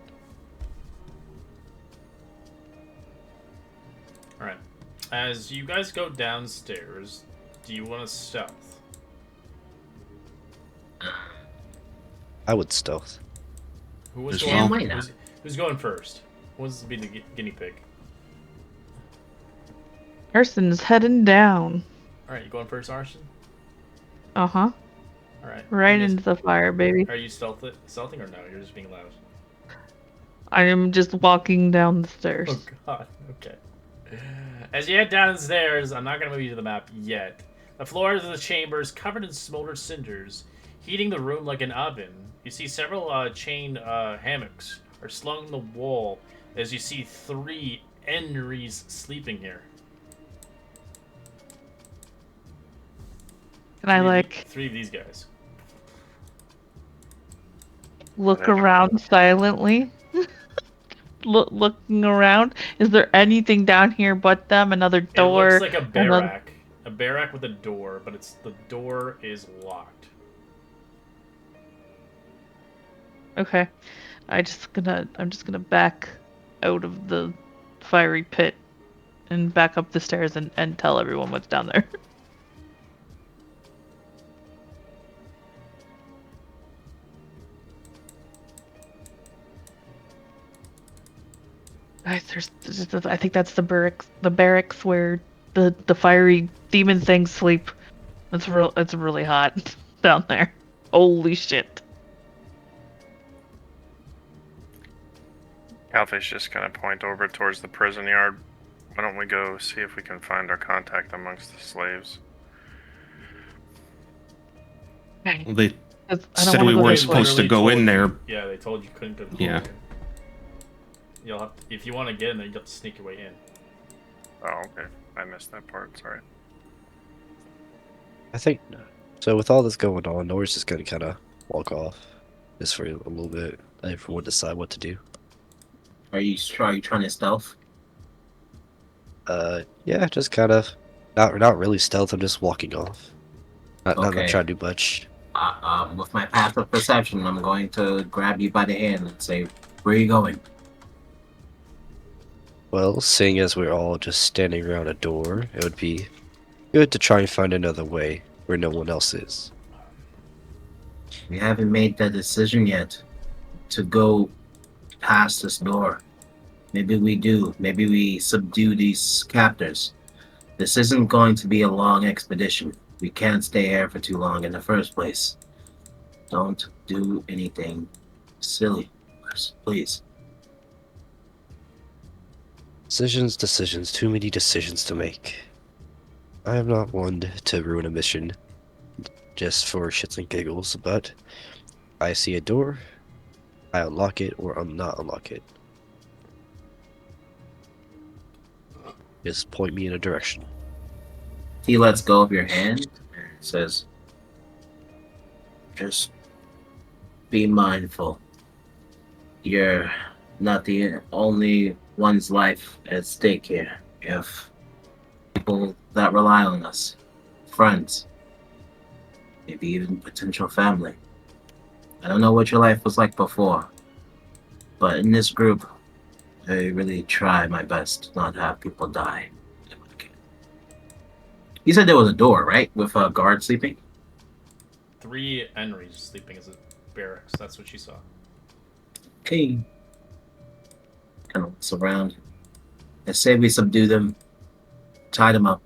All right. As you guys go downstairs, do you want to stealth? I would stealth. Who was Just going? why not? Who's going first? Who wants to be the guinea pig? Arson's heading down. All right, you going first, Arson? Uh-huh. All right. Right You guys- into the fire, baby. Are you stealthing or no? You're just being loud. I am just walking down the stairs. Oh god. Okay. As you head downstairs, I'm not gonna move you to the map yet. The floors of the chamber is covered in smoldered cinders, heating the room like an oven. You see several chain hammocks are slung on the wall as you see 3 Enries sleeping here. Can I, Three of like, 3 of these guys. look around silently? Looking around? Is there anything down here but them? Another door? It looks like a another- barrack. A barrack with a door, but the door is locked. Okay. I'm just gonna back out of the fiery pit and back up the stairs and tell everyone what's down there. Guys, I think that's the barracks where the fiery demon things sleep. It's really hot down there. Holy shit. Alphys just kind of point over towards the prison yard. Why don't we go see if we can find our contact amongst the slaves? Okay. Well, they 'Cause I don't said wanna we go weren't this way. supposed to go in there. Yeah, they told you couldn't go. Yeah. You'll have to, if you want to get in there, you have to sneak your way in. Oh, okay. I missed that part. Sorry. I think so. With all this going on, Norris is gonna kind of walk off just for a little bit. Let everyone decide what to do. Are you trying to stealth? Yeah, just kind of not really stealth. I'm just walking off. Not Okay. trying to do much. With my passive perception, I'm going to grab you by the hand and say, "Where are you going?" Well, seeing as we're all just standing around a door, it would be good to try and find another way where no one else is. We haven't made that decision yet to go past this door. Maybe we do. Maybe we subdue these captors. This isn't going to be a long expedition. We can't stay here for too long in the first place. Don't do anything silly, please. Decisions, decisions, too many decisions to make. I am not one to ruin a mission just for shits and giggles, but I see a door, I unlock it or not unlock it. Just point me in a direction. He lets go of your hand and says, just be mindful. You're not the only one's life at stake here. You have people that rely on us, friends, maybe even potential family. I don't know what your life was like before, but in this group, I really try my best to not have people die. You said there was a door, right? With a guard sleeping? 3 Henrys sleeping as a barracks. That's what she saw. Okay. Kind of looks around. I say we subdue them, tie them up,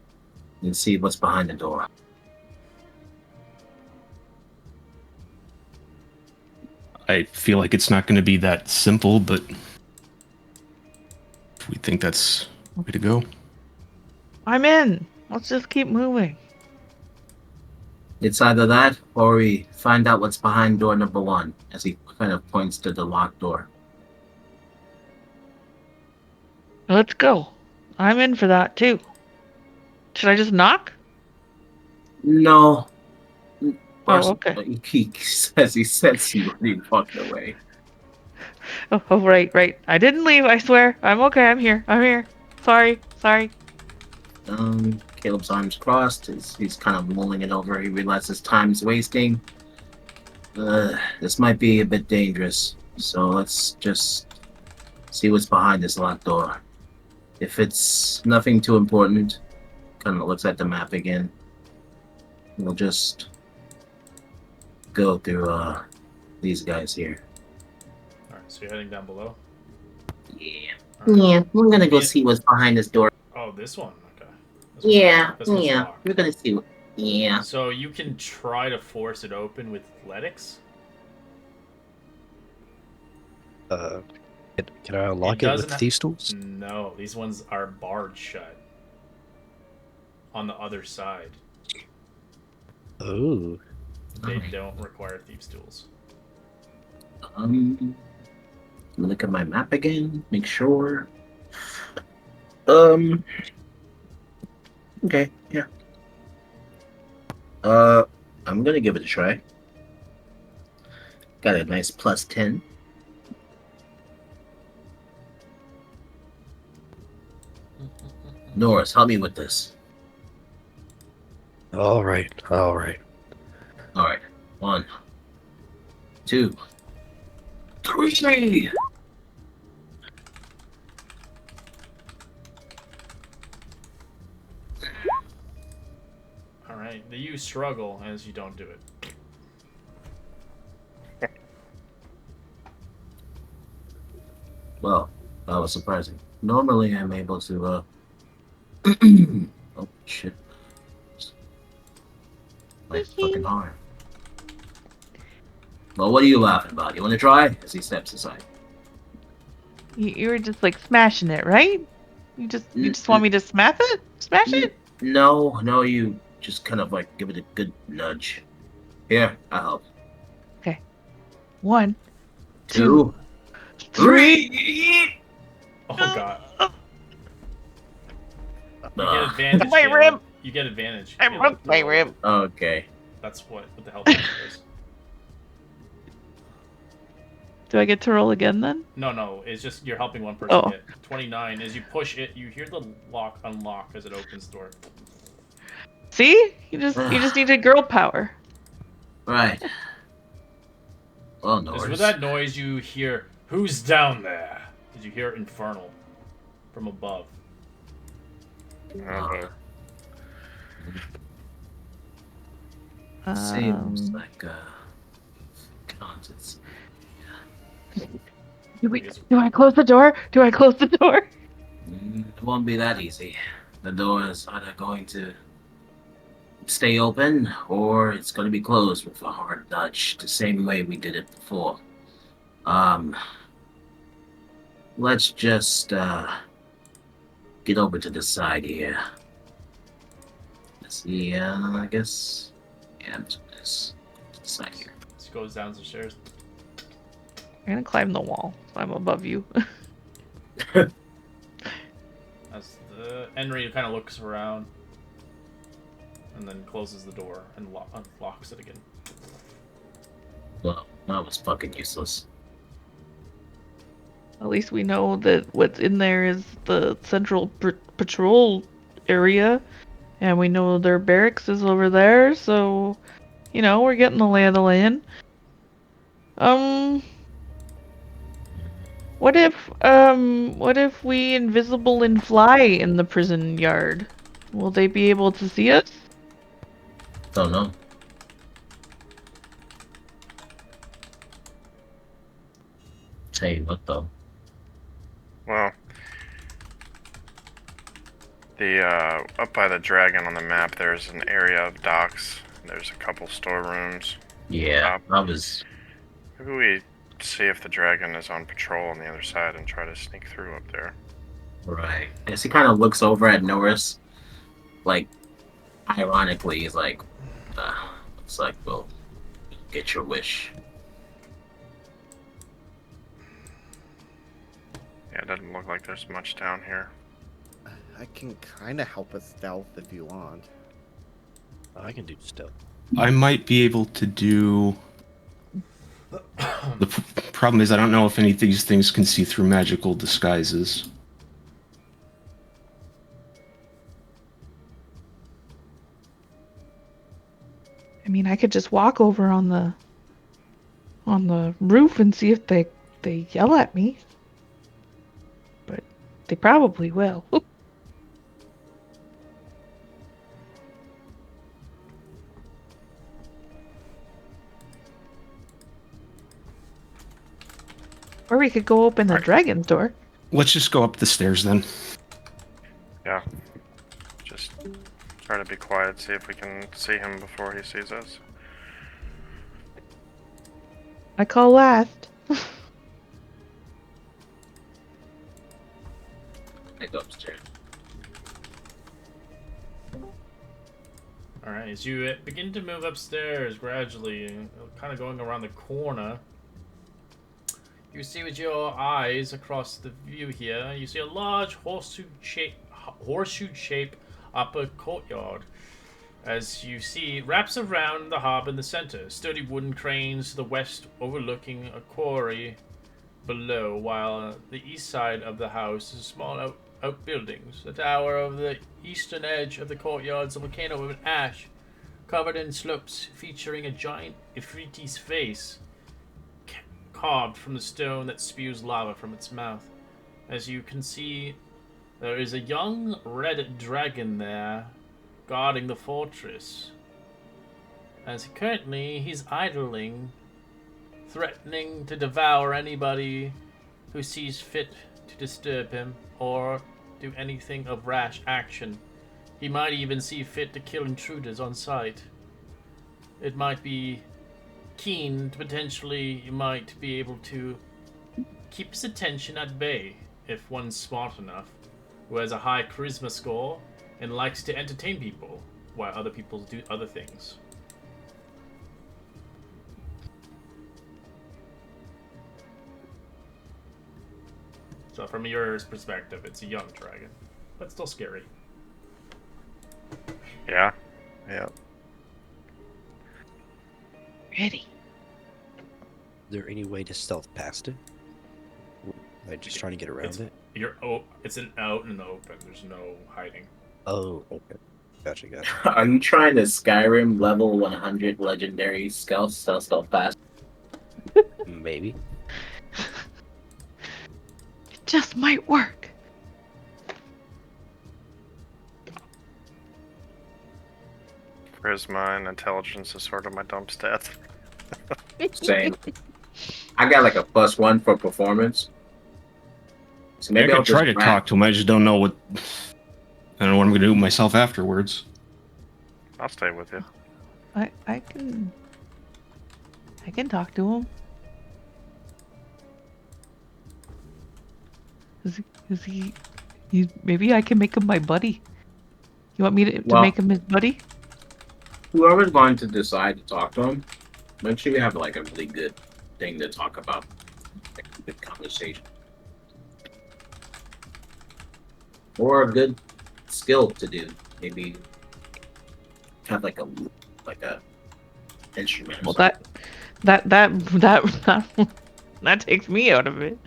and see what's behind the door. I feel like it's not going to be that simple, but if we think that's the way to go. I'm in. Let's just keep moving. It's either that or we find out what's behind door number 1 as he kind of points to the locked door. Let's go. I'm in for that too. Should I just knock? No. Oh, okay. He says he sends you when he walked away. Oh, right. I didn't leave, I swear. I'm okay. I'm here. Sorry. Caleb's arms crossed. He's kind of mulling it over. He realizes time's wasting. This might be a bit dangerous. So let's just see what's behind this locked door. If it's nothing too important, kind of looks at the map again. We'll just go through these guys here. Alright, so you're heading down below? Yeah. Alright. Yeah, we're gonna go see what's behind this door. Oh, this one? Okay. This one's locked. We're gonna see what. Yeah. So you can try to force it open with athletics. Can I unlock it with thieves' tools? No, these ones are barred shut. On the other side. Oh. They don't require thieves' tools. Look at my map again. Make sure. Okay. Yeah. I'm gonna give it a try. Got a nice plus 10. Norris, help me with this. All right. All right. 1, 2, 3. Alright, you struggle as you don't do it. Well, that was surprising. Normally, I'm able to, oh, shit. My fucking arm. Well, what are you laughing about? You want to try? As he steps aside. You were just like smashing it, right? You just want me to smash it? Smash it? No, you just kind of like give it a good nudge. Here, I'll help. Okay. 1, 2, 3. Oh god. You get advantage. My Caleb. rib! You get advantage. I Caleb. broke my rib. Okay. That's what the help is. Do I get to roll again then? No, it's just you're helping one person Oh. get 29. As you push it, you hear the lock unlock as it opens the door. See? You just need a girl power. Right. Well, As Norris. with that noise, you hear, "Who's down there?" As you hear Infernal from above. Seems like conscience. Do I close the door? It won't be that easy. The door is either going to stay open or it's going to be closed with a hard nudge, the same way we did it before. Let's just get over to this side here. Let's see, I guess. Yeah, this side here. She goes down the stairs. I'm gonna climb the wall. I'm above you. As the Henry kind of looks around and then closes the door and unlocks it again. Well, that was fucking useless. At least we know that what's in there is the central patrol area, and we know their barracks is over there. So, you know, we're getting the lay of the land. What if we invisible and fly in the prison yard? Will they be able to see us? Don't know. Tell you what, though. Well, up by the dragon on the map, there's an area of docks. There's a couple storerooms. Yeah, I was. Maybe we see if the dragon is on patrol on the other side and try to sneak through up there. Right. As he kind of looks over at Norris, like, ironically, he's like, looks like we'll get your wish. Yeah, it doesn't look like there's much down here. I can kind of help with stealth if you want. I can do stealth. I might be able to do. The problem is I don't know if any of these things can see through magical disguises. I mean, I could just walk over on the roof and see if they yell at me. But they probably will. Or we could go open the dragon's door. Let's just go up the stairs then. Yeah. Just try to be quiet, see if we can see him before he sees us. I call last. I go upstairs. Alright, as you begin to move upstairs gradually, kind of going around the corner, you see with your eyes across the view here, you see a large horseshoe shape upper courtyard. As you see, wraps around the harbor in the center, sturdy wooden cranes to the west overlooking a quarry below, while the east side of the house is small outbuildings. The tower of the eastern edge of the courtyard is a volcano of ash, covered in slopes featuring a giant Ifriti's face, carved from the stone that spews lava from its mouth. As you can see, there is a young red dragon there, guarding the fortress. As currently, he's idling, threatening to devour anybody who sees fit to disturb him or do anything of rash action. He might even see fit to kill intruders on sight. It might be keen to potentially, you might be able to keep his attention at bay if one's smart enough, who has a high charisma score and likes to entertain people while other people do other things. So from your perspective, it's a young dragon, but still scary. Yeah. Yeah. Ready. Is there any way to stealth past it? Am I just trying to get around it? It's out in the open. There's no hiding. Oh, okay. Gotcha. Are you trying to Skyrim level 100 legendary stealth fast? Maybe. It just might work. Charisma and intelligence is sort of my dump stats. Same. I got like a +1 for performance. So I maybe could I'll try just to talk to him. I just don't know what. I don't know what I'm going to do with myself afterwards. I'll stay with you. I can talk to him. Is Maybe I can make him my buddy. You want me to Well- make him his buddy? Whoever's going to decide to talk to him, make sure you have like a really good thing to talk about, like a good conversation, or a good skill to do. Maybe have like a instrument. Or Well, something. that takes me out of it.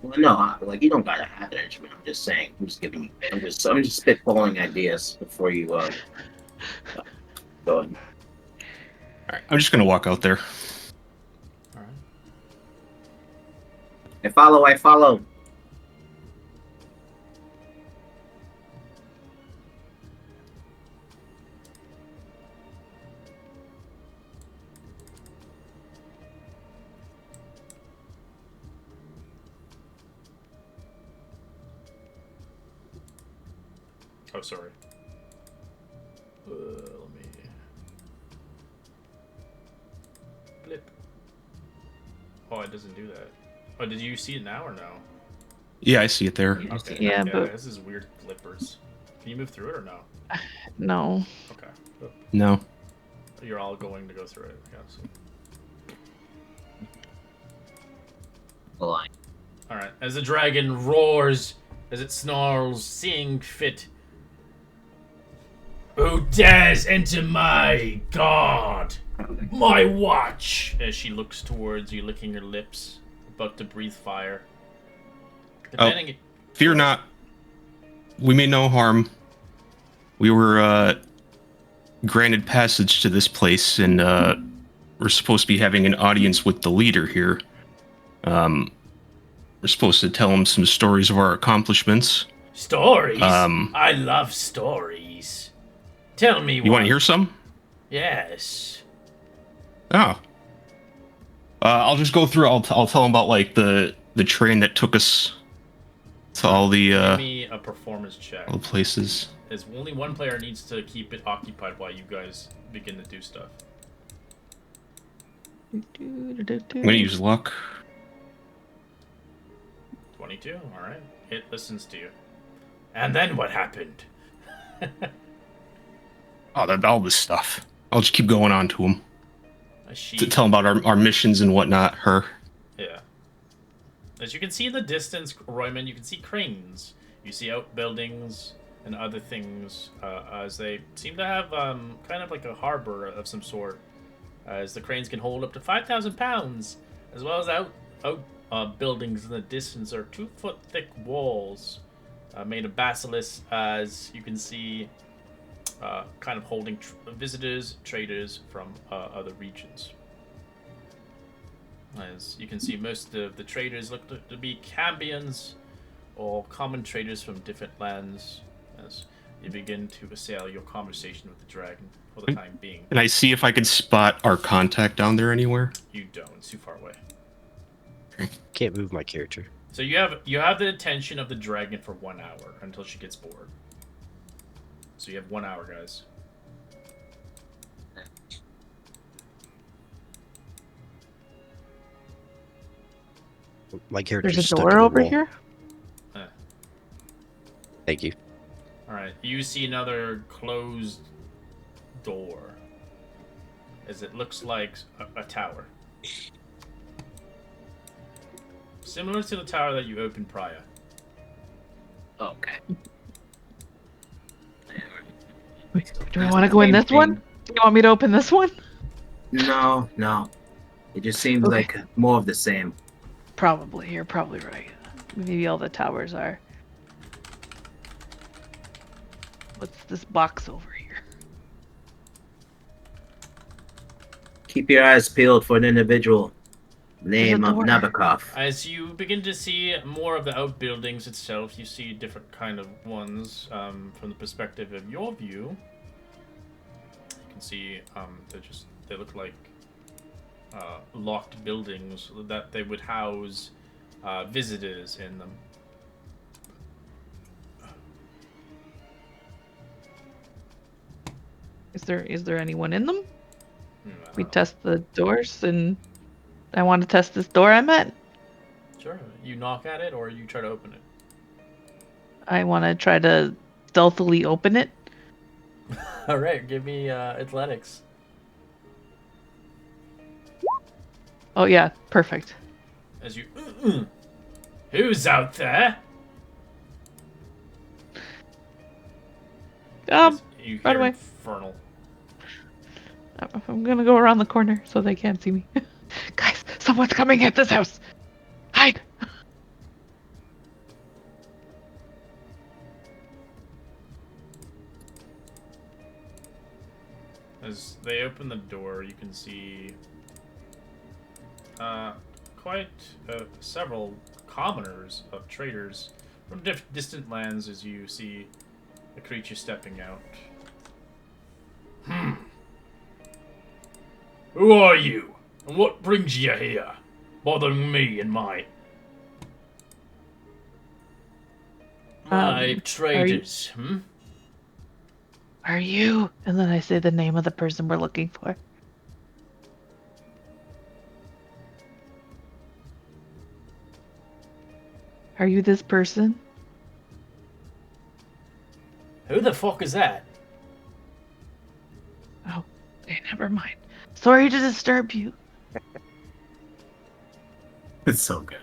Well, no, like you don't gotta have an instrument. I'm just saying. I'm just giving. I'm just spitballing ideas before you go ahead. All right, I'm just gonna walk out there. All right. I follow. I follow. Oh, sorry. Let me. Blip. Oh, it doesn't do that. Oh, did you see it now or no? Yeah, I see it there. Okay. Yeah, but This is weird flippers. Can you move through it or no? no. Okay. Oh, No. you're all going to go through it. Yeah. So. Line. All right. As the dragon roars, as it snarls, seeing fit. Who dares enter my god? My watch! As she looks towards you, licking her lips, about to breathe fire. Depending. Fear not. We mean no harm. We were granted passage to this place, and we're supposed to be having an audience with the leader here. We're supposed to tell him some stories of our accomplishments. Stories? I love stories. Tell me You want to hear some? Yes. Oh. I'll just go through. I'll tell him about like the train that took us to all the Give me a performance check. all the places. As only one player needs to keep it occupied while you guys begin to do stuff. I'm gonna use luck. 22. All right. It listens to you. And then what happened? Oh, all this stuff. I'll just keep going on to him She. to tell him about our missions and whatnot. Her. Yeah. As you can see in the distance, Royman, you can see cranes. You see outbuildings and other things as they seem to have kind of like a harbor of some sort. As the cranes can hold up to 5,000 pounds, as well as buildings in the distance are 2-foot thick walls made of basilisks, as you can see, kind of holding visitors, traders from other regions. As you can see, most of the traders look to be Cambians or common traders from different lands. As you begin to assail your conversation with the dragon for the time being. And I see if I can spot our contact down there anywhere. You don't; it's too far away. Can't move my character. So you have the attention of the dragon for 1 hour until she gets bored. So you have 1 hour, guys. My character's There's a stuck in door the over wall. here. Thank you. All right, you see another closed door, as it looks like a tower, similar to the tower that you opened prior. Okay. Do I want to go in this one? Do you want me to open this one? No. It just seems Okay. like more of the same. Probably. You're probably right. Maybe all the towers are. What's this box over here? Keep your eyes peeled for an individual. Name of door. Nabokov. As you begin to see more of the outbuildings itself, you see different kind of ones from the perspective of your view. You can see they look like locked buildings that they would house visitors in them. Is there anyone in them? I We don't know. test the doors, and I want to test this door I'm at. Sure. You knock at it or you try to open it. I want to try to stealthily open it. All right, give me athletics. Oh yeah, perfect. As you, who's out there? As you Run hear away. infernal. I'm gonna go around the corner so they can't see me. Guys, someone's coming at this house. Hide. As they open the door, you can see quite several commoners of traders from distant lands as you see the creature stepping out. Who are you? And what brings you here? Bothering me and my traders, Are you? And then I say the name of the person we're looking for. Are you this person? Who the fuck is that? Oh, okay, never mind. Sorry to disturb you. It's so good.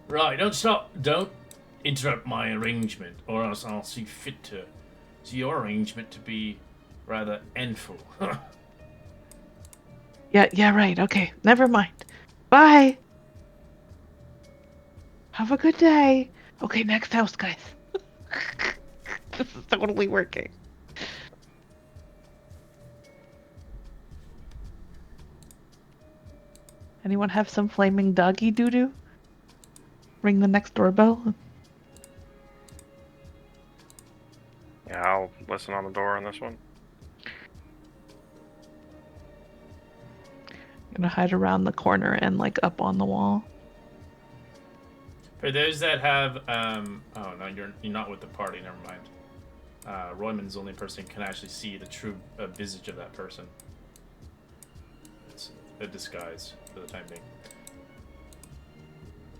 Right, don't interrupt my arrangement, or else I'll see fit to see your arrangement to be rather endful. Yeah, right. Okay, never mind. Bye. Have a good day. Okay, next house, guys. This is totally working. Anyone have some flaming doggy doo-doo? Ring the next doorbell. Yeah, I'll listen on the door on this one. Gonna hide around the corner and like up on the wall. For those that have, oh no, you're not with the party. Never mind. Royman's the only person who can actually see the true visage of that person. It's a disguise for the time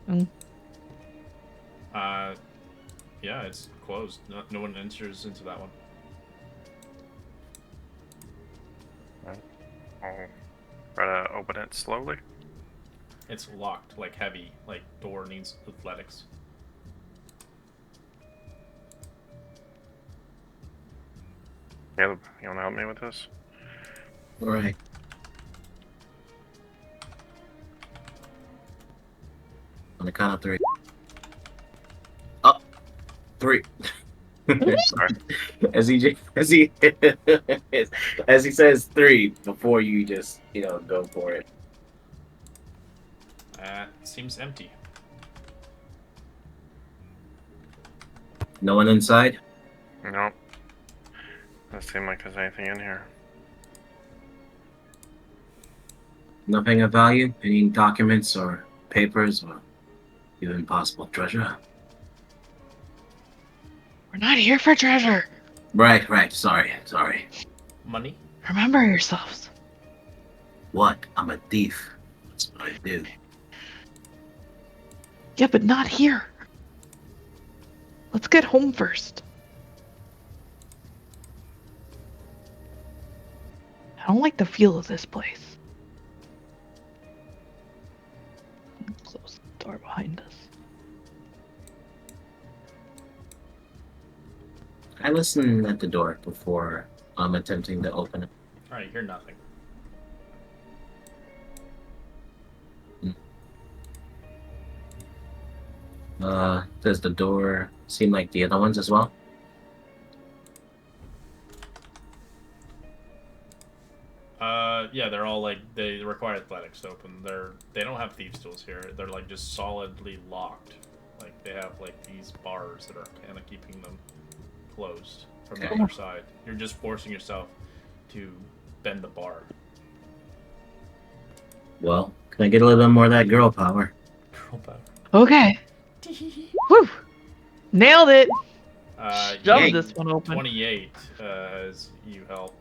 being. Yeah, it's closed. No one enters into that one. I'll try to open it slowly. It's locked, like heavy, like door needs athletics. Caleb, you want to help me with this? All right. On the count of three. Up. 3. Sorry. as he as he says 3 before you just go for it. Seems empty. No one inside. Nope. Doesn't seem like there's anything in here. Nothing of value. Any documents or papers or even possible treasure. We're not here for treasure. Right. Sorry. Money? Remember yourselves. What? I'm a thief. That's what I do. Yeah, but not here. Let's get home first. I don't like the feel of this place. Close the door behind us. I listen at the door before I'm attempting to open it. Alright, you hear nothing. Does the door seem like the other ones as well? Yeah, they're all like they require athletics to open. They don't have thieves tools here. They're like just solidly locked. Like they have like these bars that are kind of keeping them closed from the other side. You're just forcing yourself to bend the bar. Well, can I get a little bit more of that girl power? Okay. Woo! Nailed it. Shove You- this one open. 28 as you help.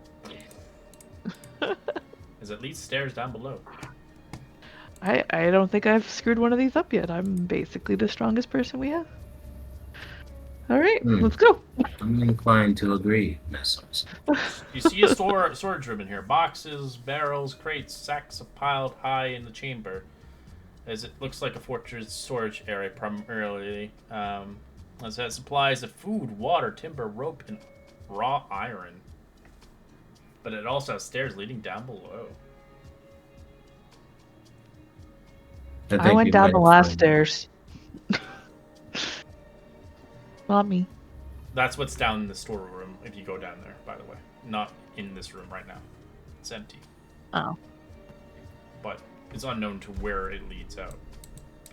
There's at least stairs down below. I don't think I've screwed one of these up yet. I'm basically the strongest person we have. All right, let's go. I'm inclined to agree, Miss Olsen. You see a storage room in here. Boxes, barrels, crates, sacks are piled high in the chamber. As it looks like a fortress storage area primarily. As it has supplies of food, water, timber, rope, and raw iron. But it also has stairs leading down below. I think went we down might the have last found- stairs. Not me. That's what's down in the storeroom if you go down there, by the way. Not in this room right now. It's empty. Oh. But it's unknown to where it leads out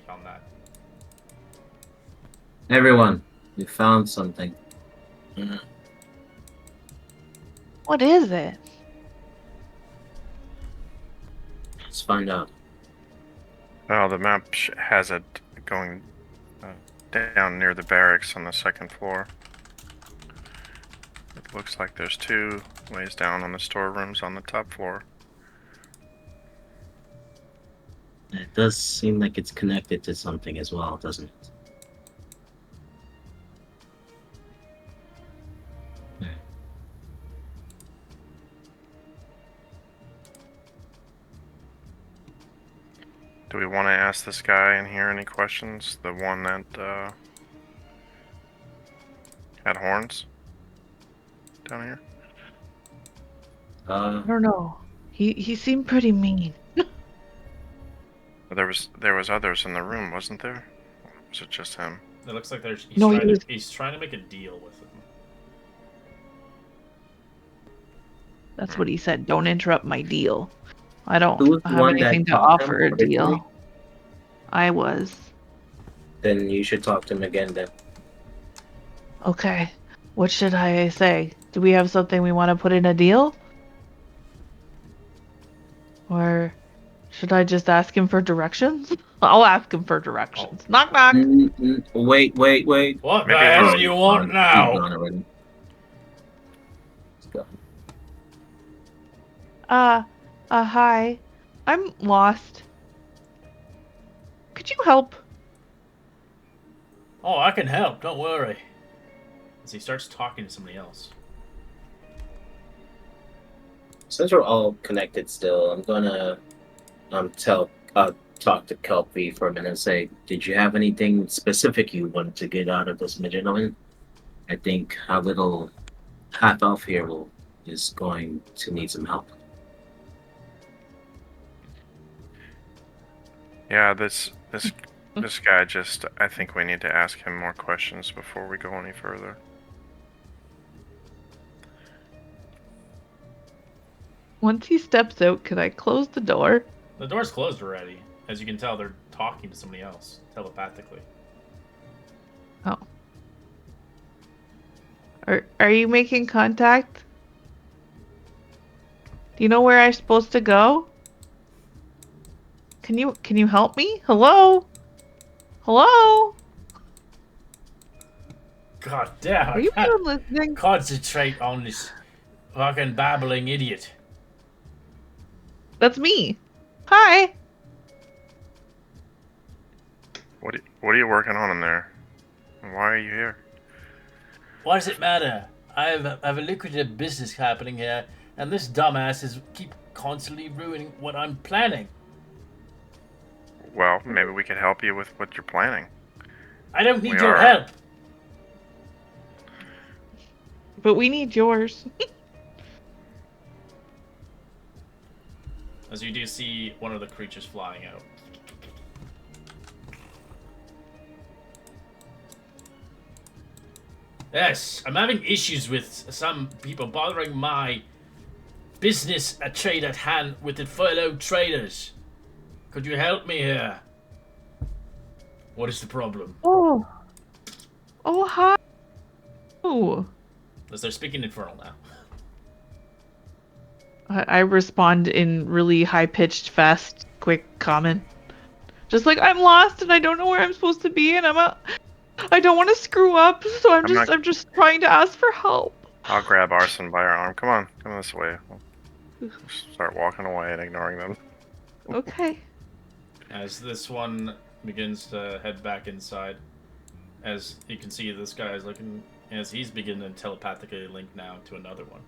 beyond that. Everyone, we found something. What is it? Let's find out. Well, the map has it going down near the barracks on the second floor. It looks like there's 2 ways down on the storerooms on the top floor. It does seem like it's connected to something as well, doesn't it? Do we want to ask this guy in here any questions? The one that had horns down here? I don't know. He seemed pretty mean. There was others in the room, wasn't there? Or was it just him? It looks like he's No, he's trying to make a deal with him. That's what he said. Don't interrupt my deal. I Who was don't the have one that anything to talked to him offer a originally? deal. I was. Then you should talk to him again then. Okay. What should I say? Do we have something we want to put in a deal? Or should I just ask him for directions? I'll ask him for directions. Knock knock. Wait. What Maybe the hell we'll- do you want He's now? gone already. Let's go. Hi. I'm lost. Could you help? Oh, I can help. Don't worry. As he starts talking to somebody else. Since we're all connected still, I'm gonna talk to Kelpie for a minute and say, did you have anything specific you wanted to get out of this gentleman? I think our little half elf here is going to need some help. Yeah, this guy just. I think we need to ask him more questions before we go any further. Once he steps out, could I close the door? The door's closed already. As you can tell, they're talking to somebody else telepathically. Oh. Are you making contact? Do you know where I'm supposed to go? Can you help me? Hello? Hello? God damn! Are you I can't even listening? concentrate on this fucking babbling idiot. That's me. Hi. What are you working on in there? And why are you here? Why does it matter? I have a lucrative business happening here, and this dumbass is keep constantly ruining what I'm planning. Well, maybe we can help you with what you're planning. I don't need We your are- help. But we need yours. As you do see one of the creatures flying out. Yes, I'm having issues with some people bothering my business at trade at hand with the fellow traders. Could you help me here? What is the problem? Oh. Oh, hi. Oh. As they're speaking Infernal now. I respond in really high-pitched, fast, quick comment. Just like, I'm lost and I don't know where I'm supposed to be and I don't want to screw up, so I'm just trying to ask for help. I'll grab Arson by our arm. Come this way. We'll start walking away and ignoring them. Okay. As this one begins to head back inside, as you can see, this guy is looking as he's beginning to telepathically link now to another one.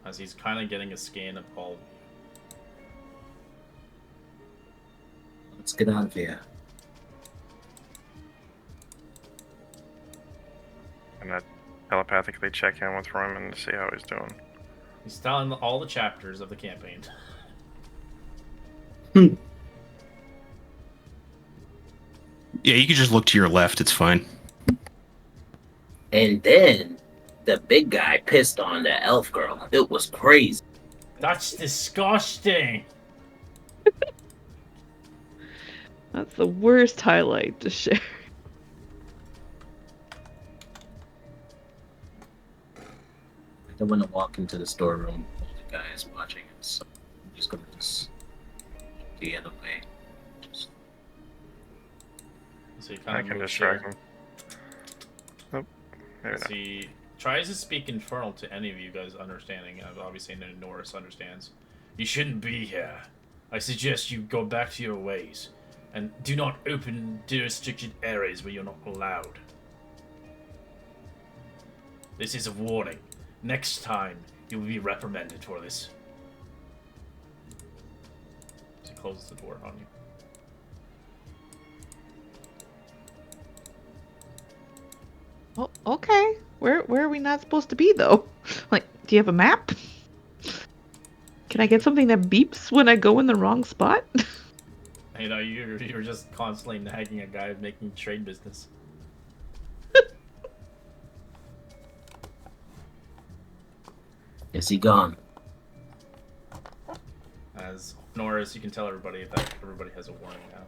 As he's kind of getting a scan of all. Let's get out of here. And I telepathically check in with Roman to see how he's doing. He's telling all the chapters of the campaign. Yeah, you can just look to your left. It's fine. And then the big guy pissed on the elf girl. It was crazy. That's disgusting. That's the worst highlight to share. I don't want to walk into the storeroom while the guy is watching it, so I'm just gonna just look the other way. So he I kind can of distract him. Nope. Maybe as not. he tries to speak Infernal to any of you guys understanding. Obviously, Norris understands. You shouldn't be here. I suggest you go back to your ways, and do not open the restricted areas where you're not allowed. This is a warning. Next time, you will be reprimanded for this. So he closes the door on you. Oh, okay. Where are we not supposed to be though? Like, do you have a map? Can I get something that beeps when I go in the wrong spot? You know, you're just constantly nagging a guy making trade business. Is he gone? As Norris, you can tell everybody that everybody has a warning now.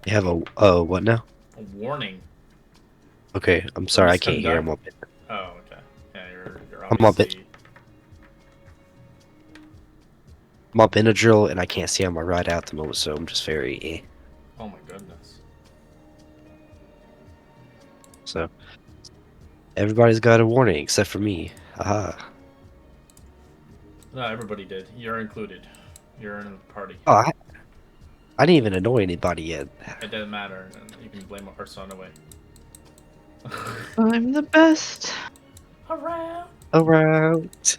You have a what now? A warning. Okay, I'm sorry, I From can't hear. I'm up. Oh, okay. Yeah, you're I'm up obviously. I'm up in a drill and I can't see on my right at the moment, so I'm just very Oh my goodness. So everybody's got a warning except for me. Aha. No, everybody did. You're included. You're in the party. Oh, I didn't even annoy anybody yet. It doesn't matter. You can blame our son away. I'm the best. Around.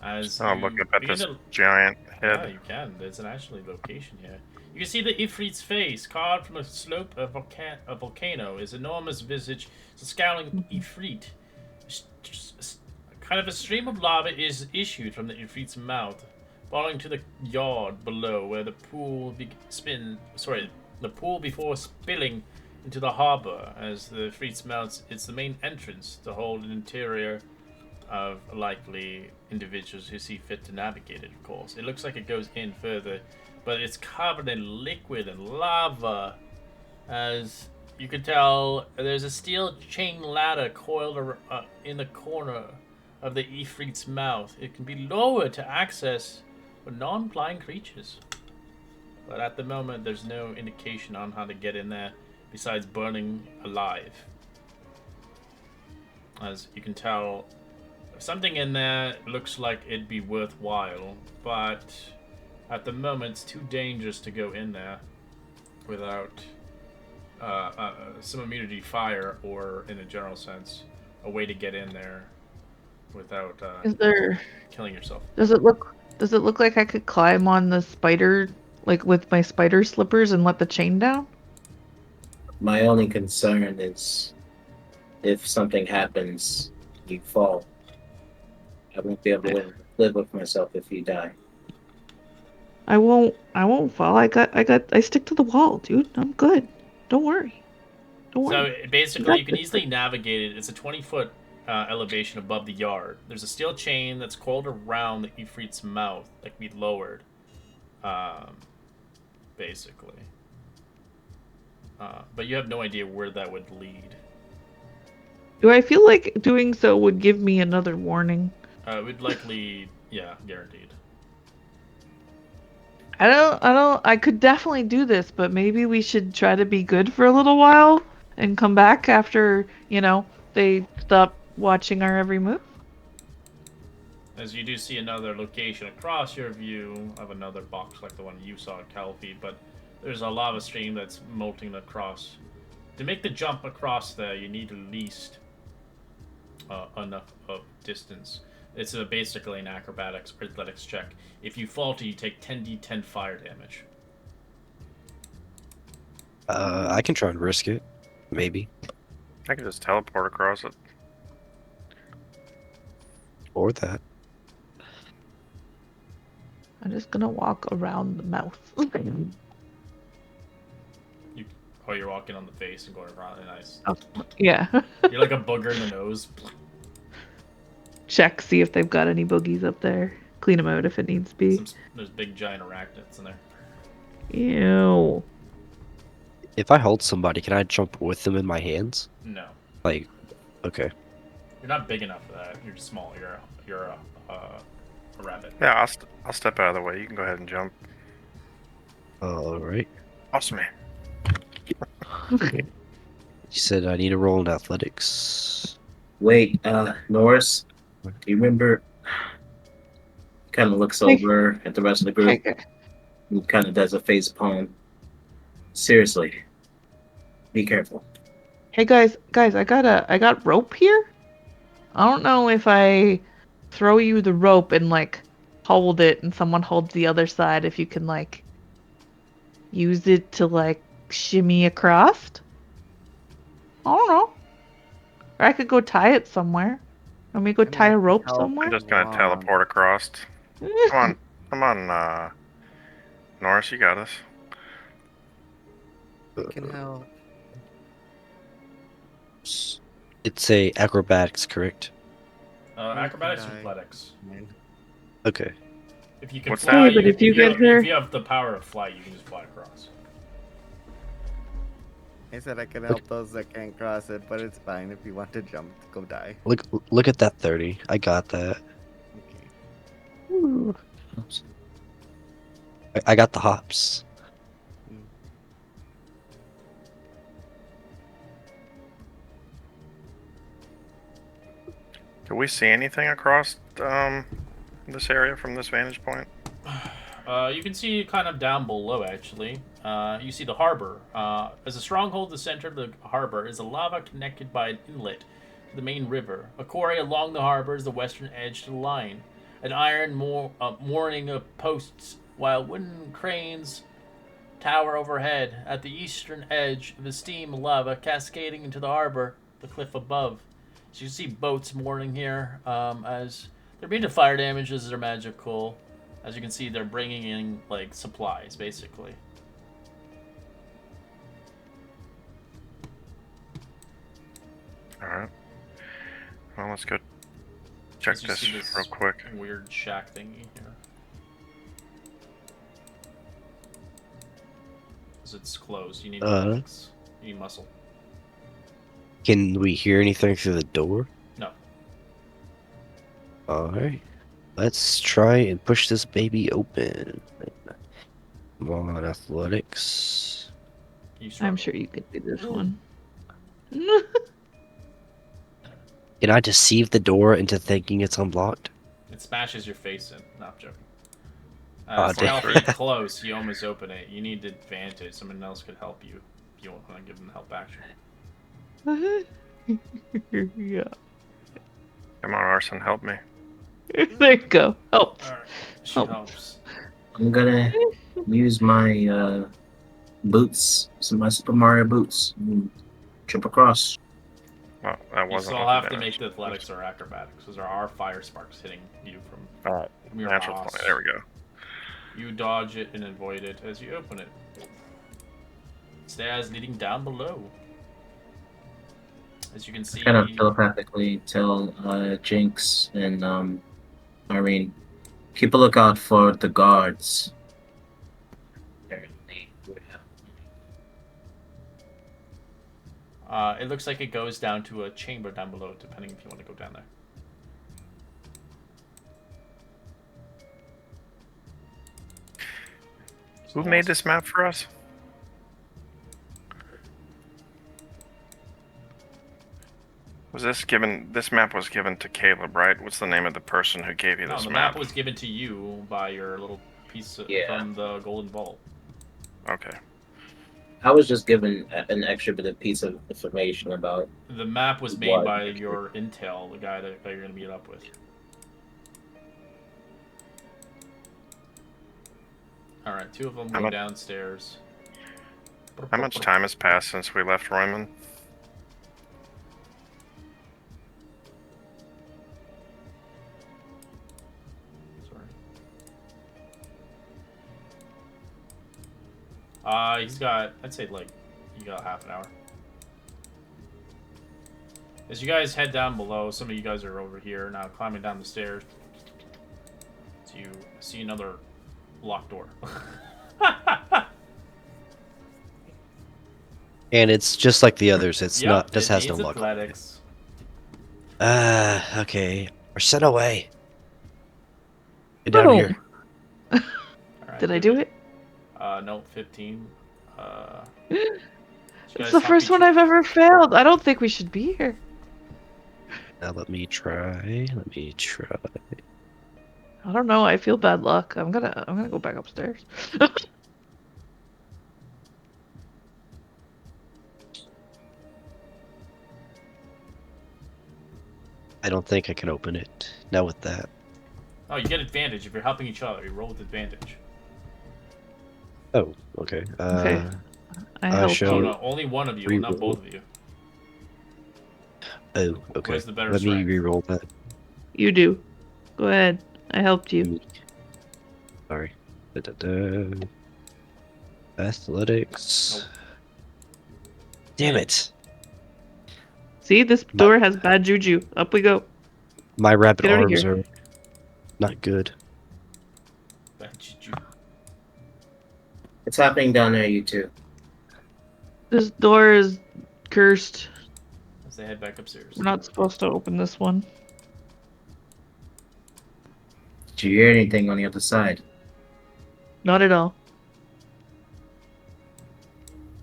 As Oh, I'm you looking up at begin this to- giant Yeah, head. you can. There's an actually location here. You can see the Ifrit's face, carved from a slope of a volcano. His enormous visage is a scowling Ifrit. Kind of a stream of lava is issued from the Ifrit's mouth, falling to the yard below, where the pool the pool before spilling into the harbor. As the Ifrit's mouth, it's the main entrance to hold an interior of likely individuals who see fit to navigate it, of course. It looks like it goes in further, but it's covered in liquid and lava. As you can tell, there's a steel chain ladder coiled in the corner of the Ifrit's mouth. It can be lowered to access for non-flying creatures. But at the moment, there's no indication on how to get in there besides burning alive. As you can tell, something in there looks like it'd be worthwhile, but at the moment it's too dangerous to go in there without some immunity to fire, or in a general sense, a way to get in there without Is there? killing yourself. Does it look like I could climb on the spider, like with my spider slippers, and let the chain down? My only concern is if something happens, you fall. I won't be able to live with myself if you die. I won't fall. I stick to the wall, dude. I'm good. Don't worry. Don't So worry. basically, you can easily navigate it. It's a 20-foot elevation above the yard. There's a steel chain that's coiled around the Ifrit's mouth that can be lowered, basically. But you have no idea where that would lead. Do I feel like doing so would give me another warning? It would likely, yeah, guaranteed. I could definitely do this, but maybe we should try to be good for a little while and come back after, they stop watching our every move. as you do see another location across your view of another box like the one you saw at Calfee, but there's a lava stream that's molting across. To make the jump across there, you need at least enough of distance. It's basically an acrobatics or athletics check. If you falter, you take 10d10 fire damage. I can try and risk it. Maybe. I can just teleport across it. Or that. I'm just gonna walk around the mouth. You're walking on the face and going around. Nice. Oh, yeah. You're like a booger in the nose. Check, see if they've got any boogies up there. Clean them out if it needs to be. There's big giant arachnids in there. Ew. If I hold somebody, can I jump with them in my hands? No. Like, okay. You're not big enough for that. You're small. You're a rabbit. Yeah, I'll step out of the way. You can go ahead and jump. Alright. Awesome, man. You said I need to roll in athletics. Wait, Norris, do you remember? Kind of looks over at the rest of the group and kind of does a face palm. Seriously, be careful. Hey guys, I got rope here. I don't know if I throw you the rope and like hold it and someone holds the other side, if you can like use it to like shimmy across. I don't know. Or I could go tie it somewhere. Let me go tie a rope help. somewhere. I'm just gonna teleport across. Come on, Norris, you got us. I can help. It's a acrobatics, correct? Acrobatics or Die. athletics. Okay. If you can What's fly, that? But if you get her- if you have the power to fly, you can just fly across. I said I can help those that can't cross it, but it's fine if you want to jump, go die. Look at that 30. I got that. Okay. Ooh. I got the hops. Do we see anything across this area from this vantage point? You can see kind of down below, actually. You see the harbor. As a stronghold, the center of the harbor is a lava connected by an inlet to the main river. A quarry along the harbor is the western edge to the line. An iron mooring of posts, while wooden cranes tower overhead. At the eastern edge, the steam lava cascading into the harbor, the cliff above. So you see boats mooring here, as they're being to fire damage as they're magical. As you can see, they're bringing in, like, supplies, basically. Alright. Well, let's go check As you this see this real quick. weird shack thingy here. Because it's closed. You need athletics. You need muscle. Can we hear anything through the door? No. Alright. Let's try and push this baby open. Come on, athletics. I'm sure you could do this one. Can I deceive the door into thinking it's unlocked? It smashes your face in. Not joking. Aw, It's damn. healthy close. You almost open it. You need advantage. Someone else could help you. If you want to give them help action. Yeah. Come on, Arson, help me. There you go. Help. Alright. She Oh. helps. I'm gonna use my boots, my Super Mario boots, and jump across. Well, that You wasn't still enough have to damage. make the athletics or acrobatics, because there are fire sparks hitting you Alright, from your natural boss. 20. There we go. You dodge it and avoid it as you open it. Stairs leading down below. As you can see, Kind of telepathically tell Jinx and Irene, keep a lookout for the guards. it looks like it goes down to a chamber down below, depending if you want to go down there. Who made this map for us? Was this given? This map was given to Caleb, right? What's the name of the person who gave you No, this the map was given to you by your little piece Yeah. from the Golden Vault. Okay. I was just given an extra bit of piece of information about. The map was made What? by your intel, the guy that you're gonna meet up with. All right, 2 of them go downstairs. How much time has passed since we left Royman? Sorry. He's got, I'd say like, you got half an hour. As you guys head down below, some of you guys are over here now climbing down the stairs. So you see another locked door. And it's just like the others. It's Yep, not. Just it has no needs luck. athletics. Okay. We're sent away. Get down here. All right, Did I give do it? No, 15. It's the first one I've ever failed. I don't think we should be here. Now let me try. Let me try. I don't know. I feel bad luck. I'm gonna go back upstairs. I don't think I can open it. Now with that. Oh, you get advantage if you're helping each other. You roll with advantage. Oh, okay. Okay. I I helped shall- No, you. no, only one of you, not both of you. Oh, okay. Where's the better Let me strength? re-roll that. You do. Go ahead. I helped you. Sorry. Da-da-da. Athletics. Nope. Damn it. See, this door has bad juju. Up we go. My rapid Get out of arms here. are not good. It's happening down there, you two. This door is cursed. As they head back upstairs. We're not supposed to open this one. Did you hear anything on the other side? Not at all.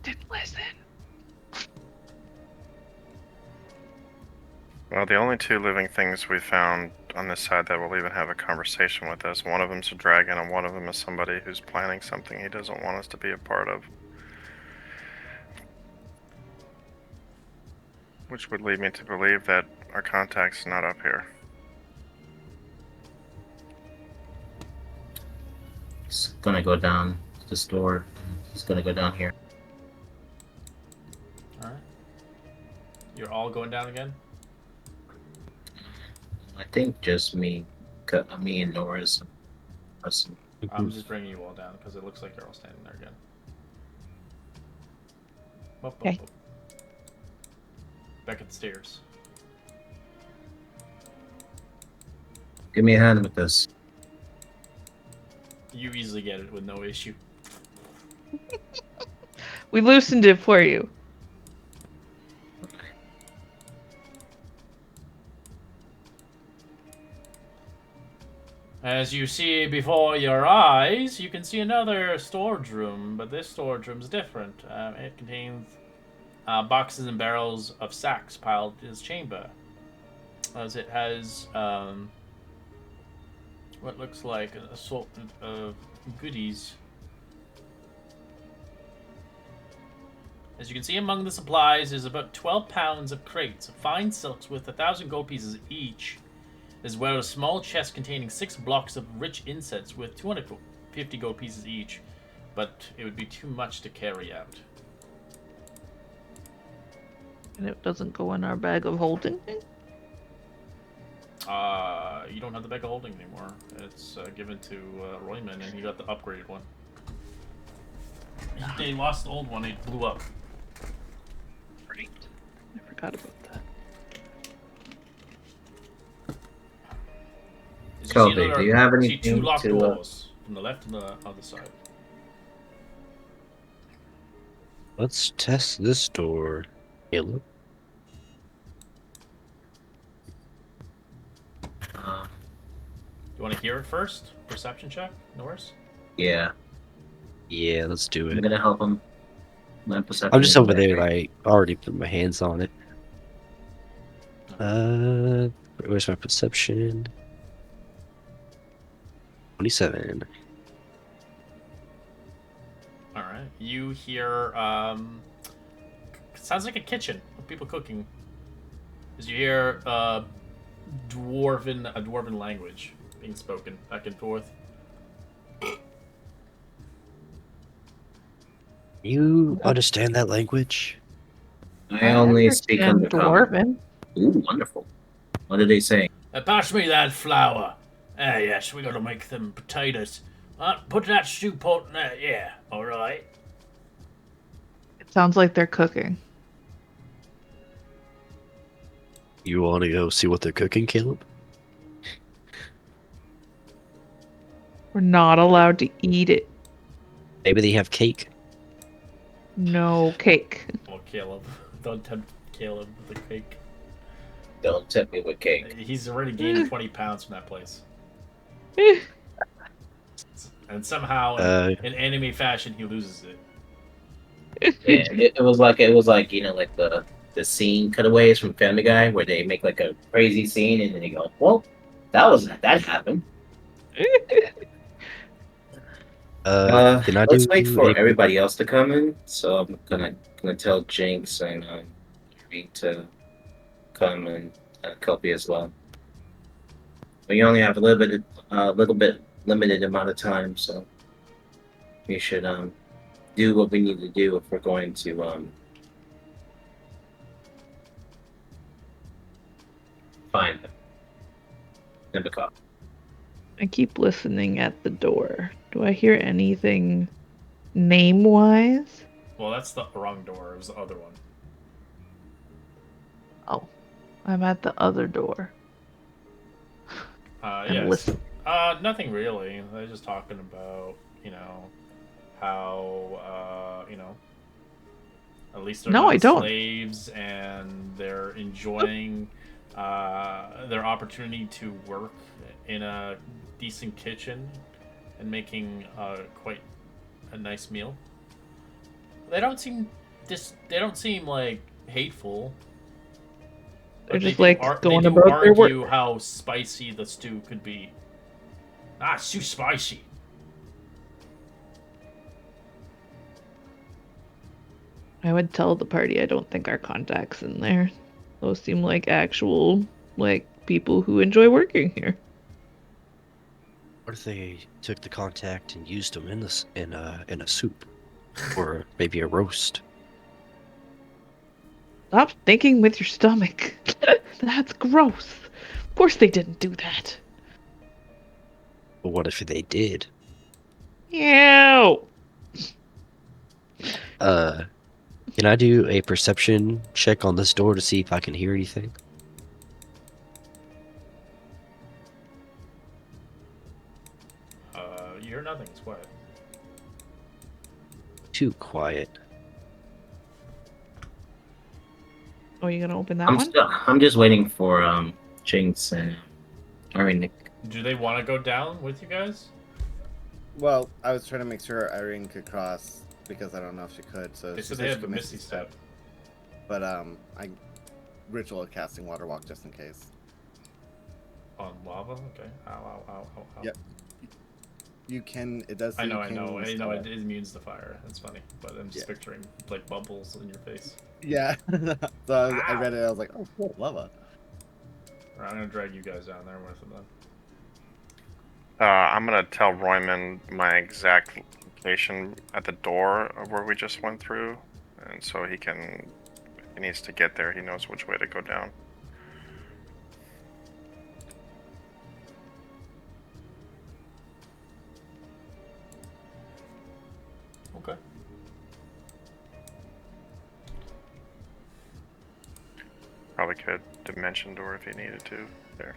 Didn't listen. Well, the only 2 living things we found on this side that will even have a conversation with us, one of them's a dragon and one of them is somebody who's planning something he doesn't want us to be a part of. Which would lead me to believe that our contact's not up here. He's gonna go down this door. He's gonna go down here. Alright. You're all going down again? I think just me and Norris. I'm just bringing you all down because it looks like you're all standing there again. Okay. Back at the stairs. Give me a hand with this. You easily get it with no issue. We loosened it for you. As you see before your eyes, you can see another storage room, but this storage room is different. It contains boxes and barrels of sacks piled in its chamber. As it has what looks like an assortment of goodies. As you can see, among the supplies is about 12 pounds of crates of fine silks with 1,000 gold pieces each, as well as a small chest containing 6 blocks of rich insets with 250 gold pieces each, but it would be too much to carry out. And it doesn't go in our bag of holding. You don't have the bag of holding anymore. It's given to Royman, and he got the upgraded one. They lost the old one, it blew up. Right. I forgot about that. As Kobe, see do you have see 2 anything locked to, doors from the left and the other side. Let's test this door. Caleb. You want to hear it first? Perception check, Norris? Yeah, Yeah, let's do I'm it. gonna help him. My perception I'm just is over very there, great. like, already put my hands on it. Where's my perception? 27. All right. You hear sounds like a kitchen with people cooking. As you hear a dwarven language being spoken back and forth. You understand that language? I only speak understand undercommon. Dwarven. Ooh, wonderful. What are they saying? Pass me that flour. Ah, yes, we gotta make them potatoes. Put that stew pot in there. Yeah, all right. It sounds like they're cooking. You want to go see what they're cooking, Caleb? We're not allowed to eat it. Maybe they have cake. No cake. Oh, Caleb. Don't tempt Caleb with the cake. Don't tempt me with cake. He's already gained 20 pounds from that place. And somehow, in anime fashion, he loses it. Yeah, it was like you know, like the scene cutaways from Family Guy where they make like a crazy scene and then they go, well, that happened. Can I Let's do wait for a- everybody else to come in. So I'm gonna tell Jinx and Reed to come and Kelpie as well. We only have a little bit limited amount of time, so we should do what we need to do if we're going to find them. Nibikov. I keep listening at the door. Do I hear anything name-wise? Well, that's the wrong door. It was the other one. Oh, I'm at the other door. Yes. Listen. Nothing really. They're just talking about, you know, how, you know, at least they're No, not I don't. slaves and they're enjoying their opportunity to work in a decent kitchen and making quite a nice meal. They don't seem like hateful. They're But just they like do going they do about their work. argue how spicy the stew could be. Ah, it's too spicy. I would tell the party I don't think our contact's in there. Those seem like actual, like, people who enjoy working here. What if they took the contact and used them in a soup, or maybe a roast? Stop thinking with your stomach. That's gross. Of course they didn't do that. But what if they did? Ew. Can I do a perception check on this door to see if I can hear anything? You hear nothing. It's quiet. Too quiet. Oh, you gonna open that one? I'm just waiting for Jinx and Nick. Do they want to go down with you guys? Well, I was trying to make sure Irene could cross because I don't know if she could. So They she said said they she have the could Misty Step. But I ritual of casting water walk just in case. On lava? Okay. Ow, ow, ow, ow, ow. Yep. You can. It does. Say I know, you I can know. use It immune to fire. That's funny. But I'm just picturing, like, bubbles in your face. Yeah. So I read it. I was like, oh, cool, lava. Alright, I'm gonna drag you guys down there with them then. I'm gonna tell Royman my exact location at the door of where we just went through, and so he can, if he needs to get there, he knows which way to go down. Okay. Probably could dimension door if he needed to. There.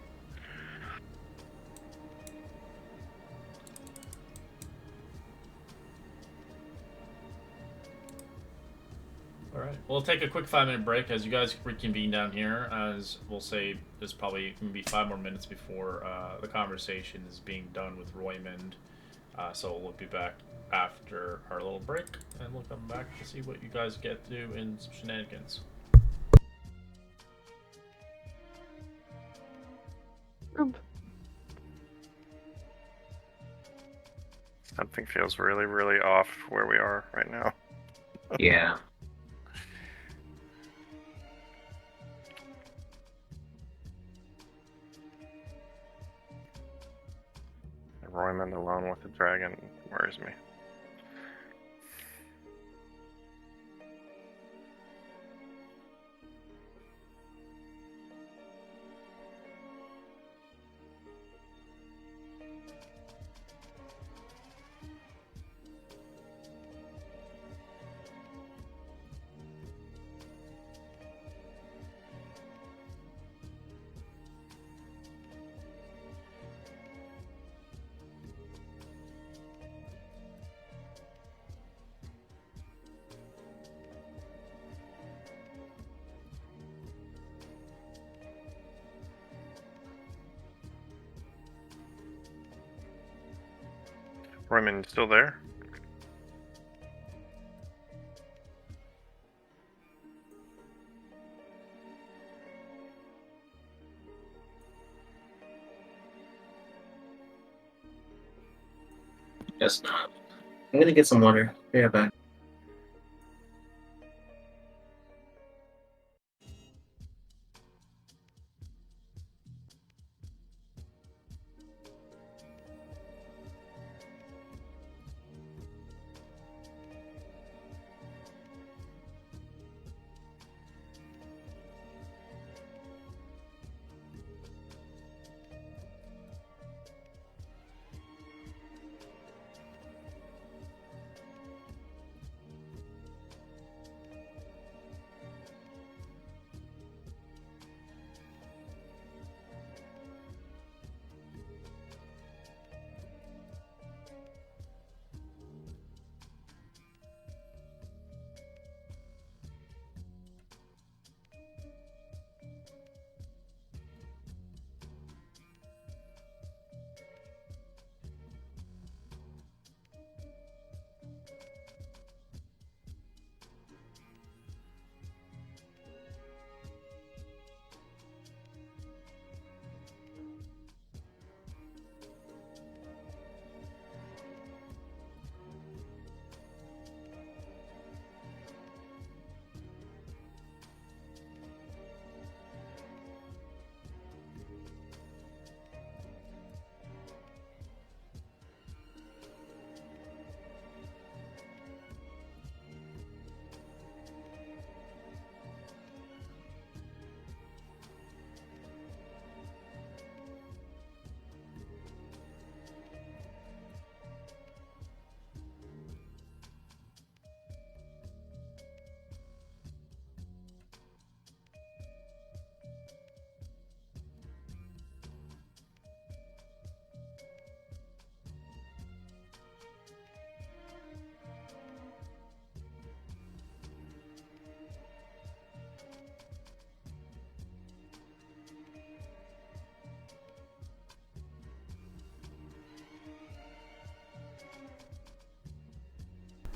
Alright. We'll take a quick 5-minute break as you guys reconvene down here. As we'll say, there's probably maybe 5 more minutes before the conversation is being done with Roymond. So we'll be back after our little break, and we'll come back to see what you guys get to do in some shenanigans. Something feels really, really off where we are right now. Yeah. Roymond alone with the dragon worries me. Roymond, still there? Guess not. I'm gonna get some water. Be right back.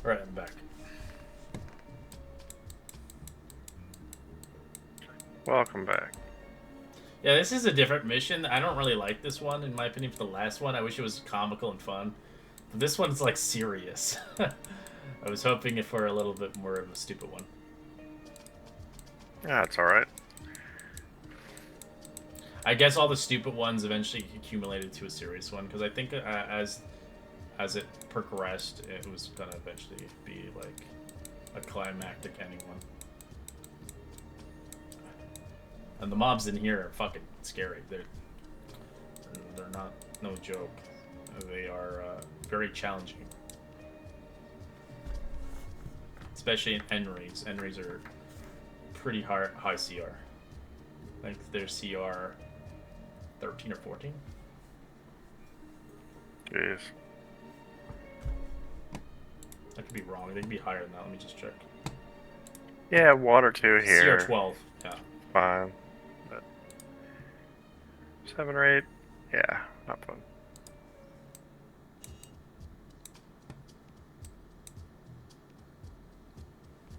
Alright, I'm back. Welcome back. Yeah, this is a different mission. I don't really like this one, in my opinion, for the last one. I wish it was comical and fun. But this one's, like, serious. I was hoping for a little bit more of a stupid one. Yeah, it's alright. I guess all the stupid ones eventually accumulated to a serious one, because I think as it progressed, it was gonna eventually be like a climactic ending one. And the mobs in here are fucking scary. They're not no joke. They are very challenging, especially in Enrays. Enrays are pretty high CR. I think they're CR 13 or 14. Jeez. I could be wrong. They could be higher than that. Let me just check. Yeah, water too here. CR 12. Yeah. Fine. But 7 or 8, yeah, not fun.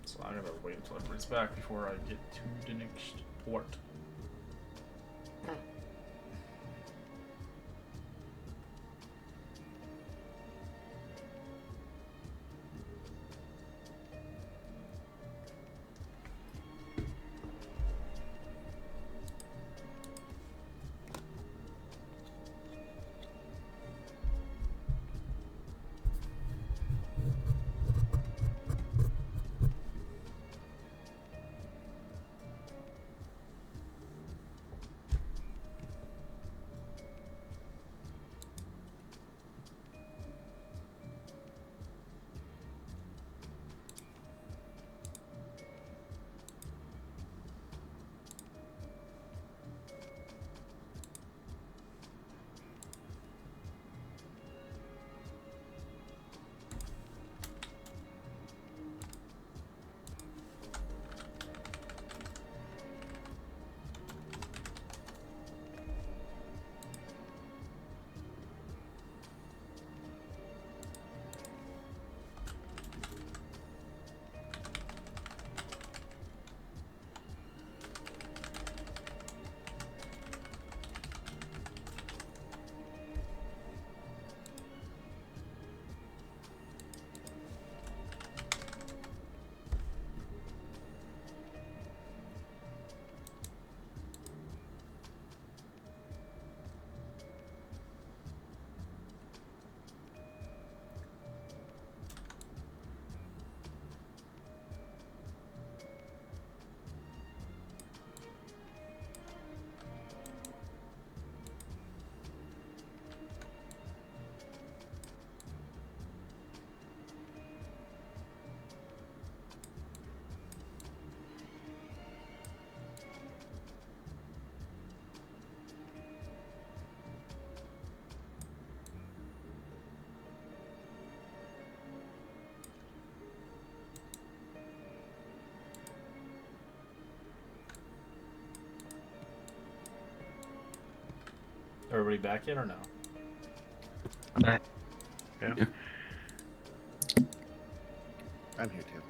So I'm gonna wait until everybody's back before I get to the next port. Everybody back yet or no? Back. I'm here too.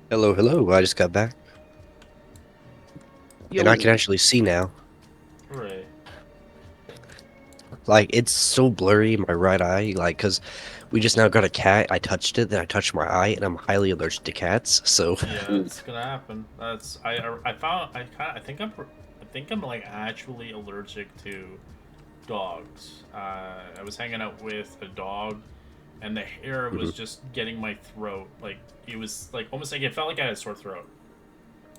Hello, hello. I just got back. And I can actually see now. Right. Like, it's so blurry in my right eye, like, because we just now got a cat. I touched it, then I touched my eye, and I'm highly allergic to cats, so... Yeah, it's gonna happen. That's I think I'm like actually allergic to dogs. I was hanging out with a dog, and the hair was just getting my throat. Like it was like almost like it felt like I had a sore throat.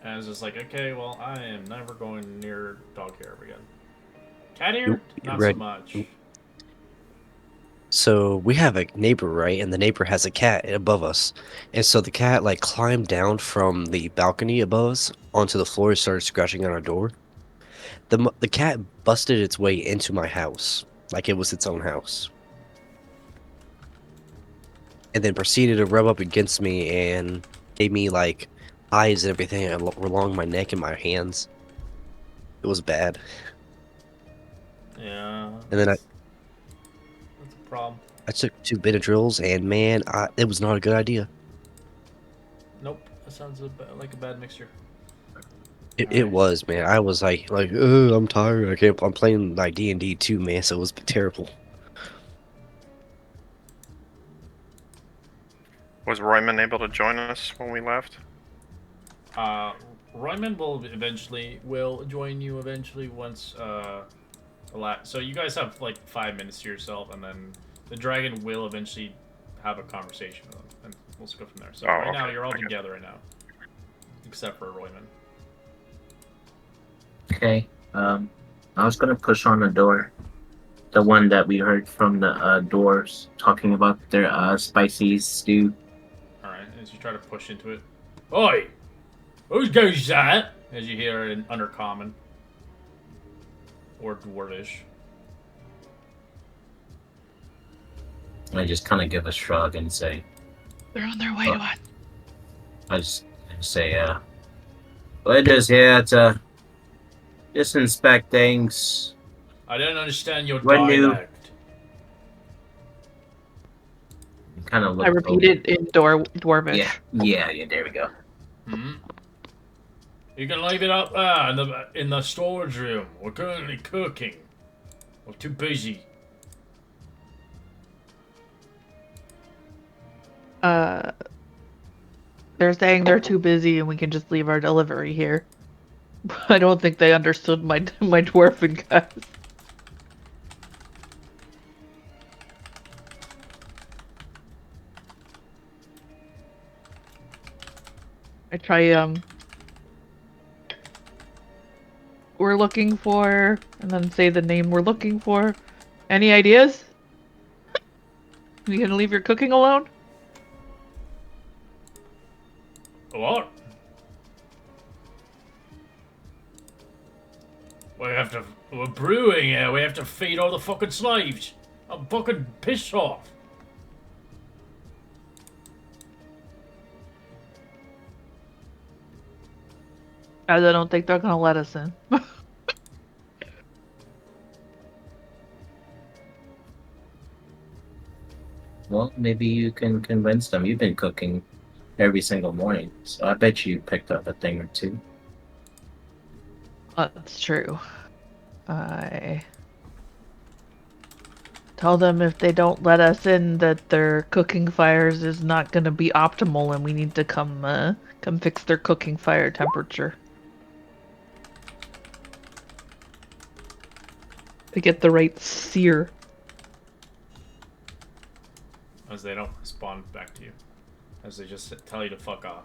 And I was just like, okay, well, I am never going near dog hair again. Cat hair, not so Right. much. So we have a neighbor, right? And the neighbor has a cat above us. And so the cat like climbed down from the balcony above us onto the floor and started scratching on our door. The cat busted its way into my house like it was its own house. And then proceeded to rub up against me and gave me like eyes and everything along my neck and my hands. It was bad. Yeah. And then that's a problem. I took 2 Benadryls and man, it was not a good idea. Nope. That sounds like a bad mixture. It Alright. was, man. I was like, I'm tired. I can't. I'm playing like D&D too, man. So it was terrible. Was Royman able to join us when we left? Royman will join you eventually once so you guys have like 5 minutes to yourself, and then the dragon will eventually have a conversation with him, and we'll just go from there. So right now you're all together right now, except for Royman. Okay. I was gonna push on the door, the one that we heard from the dwarves talking about their spicy stew. All right, as you try to push into it, oi, whose goes that? As you hear it in Undercommon or Dwarvish. I just kind of give a shrug and say, They're on their way to us. I just say, we're just here to just inspect things. I don't understand your We're new. dialect. Kind of look. I repeat it in Dwarvish. Yeah. There we go. Hmm. You can leave it up in the storage room. We're currently cooking. We're too busy. They're saying they're too busy and we can just leave our delivery here. I don't think they understood my dwarven guys. I try we're looking for, and then say the name we're looking for. Any ideas? You gonna leave your cooking alone? What? We're brewing here. We have to feed all the fucking slaves. I'm fucking pissed off. As I don't think they're gonna let us in. Well, maybe you can convince them. You've been cooking every single morning, so I bet you picked up a thing or two. That's true. I tell them if they don't let us in that their cooking fires is not gonna be optimal and we need to come fix their cooking fire temperature. To get the right sear. As they don't respond back to you. As they just tell you to fuck off.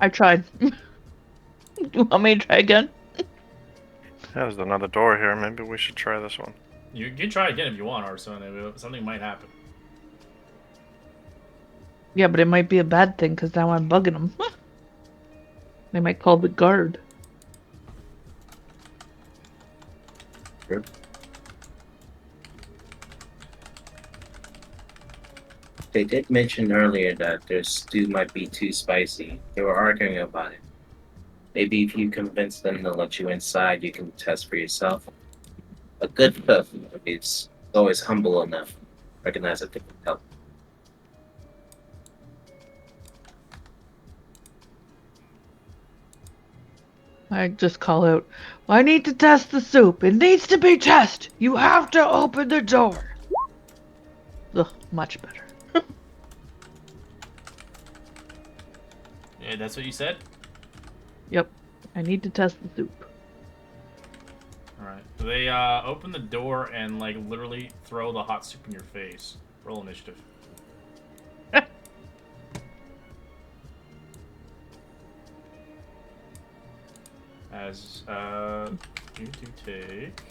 I tried. You want me to try again? There's another door here. Maybe we should try this one. You can try again if you want, or something might happen. Yeah, but it might be a bad thing because now I'm bugging them. They might call the guard. They did mention earlier that their stew might be too spicy. They were arguing about it. Maybe if you convince them to let you inside, you can test for yourself. A good cook is always humble enough to recognize that they can help. I just call out, I need to test the soup. It needs to be tested. You have to open the door. Ugh, much better. Yeah, that's what you said? Yep. I need to test the soup. Alright. They open the door and like literally throw the hot soup in your face. Roll initiative. As you do take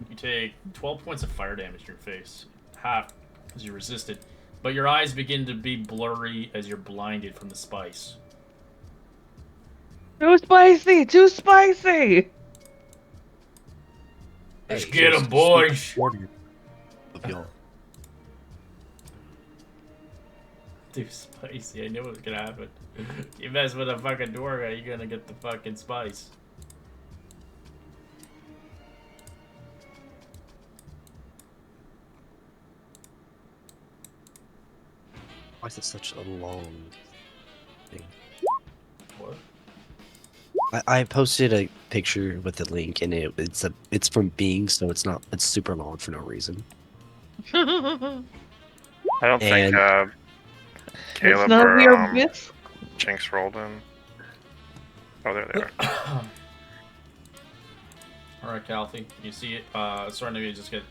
you take 12 points of fire damage to your face. Half as you resist it. But your eyes begin to be blurry as you're blinded from the spice. Too spicy! Too spicy! Let's get 'em, boys! Of y'all. Too spicy. I knew it was gonna happen. You mess with a fucking dwarf, you're gonna get the fucking spice. Why is it such a long thing? What? I posted a picture with the link, and it's from Bing, so it's super long for no reason. I don't think And- Caleb It's none of or your bits. Jinx rolled in. Oh, there they are. Alright, Calfee. You see it starting to just get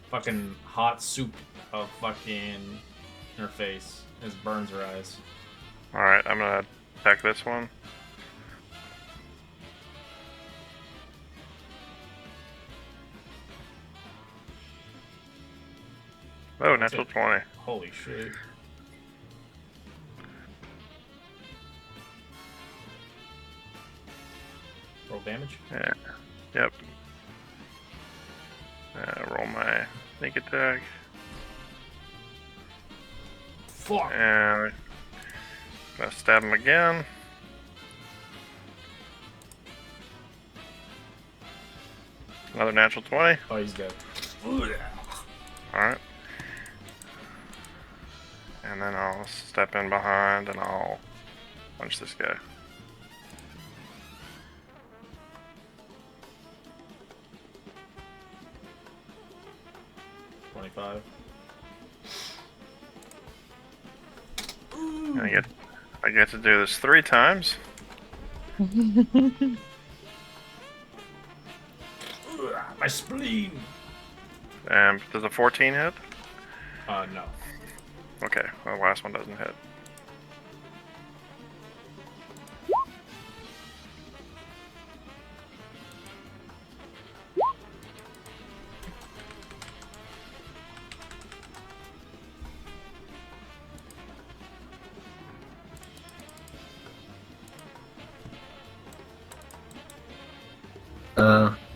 fucking hot soup of fucking in her face. It burns her eyes. Alright, I'm gonna attack this one. Oh, natural 20. Holy shit. Roll damage? Yeah. Yep. Roll my sneak attack. Fuck! And gonna stab him again. Another natural 20. Oh, he's dead. Alright. And then I'll step in behind and I'll punch this guy. $25. And I get to do this 3 times. My spleen! And does a 14 hit? No. Okay, well, the last one doesn't hit.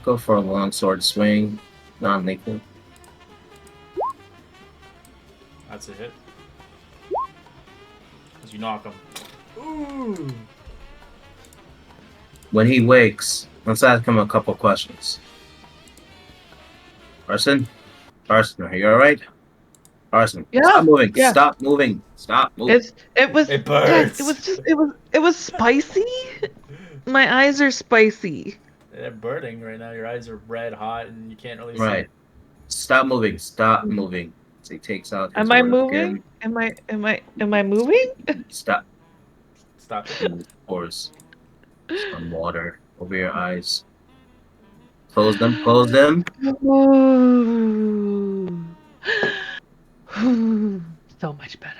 Go for a long sword swing, non-lethal. That's a hit. As you knock him. Ooh! When he wakes, let's ask him a couple questions. Arson? Arson, are you alright? Arson, Yeah, stop moving, yeah. stop moving, stop moving. It was It guys, burns. it was spicy. My eyes are spicy. They're burning right now. Your eyes are red hot and you can't really see. Right. Stop moving, stop moving. So he takes out his Am I one moving? Am I moving? Stop. Stop it. And pours some water over your eyes. Close them, close them. So much better.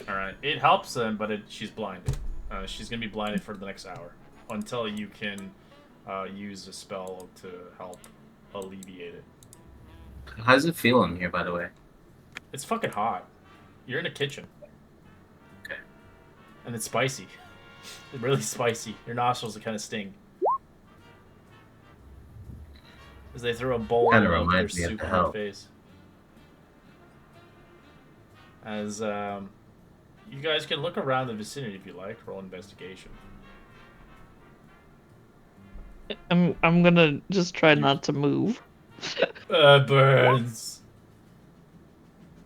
Alright. It helps them, but she's blinded. She's going to be blinded for the next hour. Until you can use a spell to help alleviate it. How's it feel in here, by the way? It's fucking hot. You're in a kitchen. Okay. And it's spicy. It's really spicy. Your nostrils are kind of sting. As they throw a bowl Kinda of their reminds me of soup the in your help. face. As you guys can look around the vicinity if you like. Roll investigation. I'm gonna just try not to move. Birds.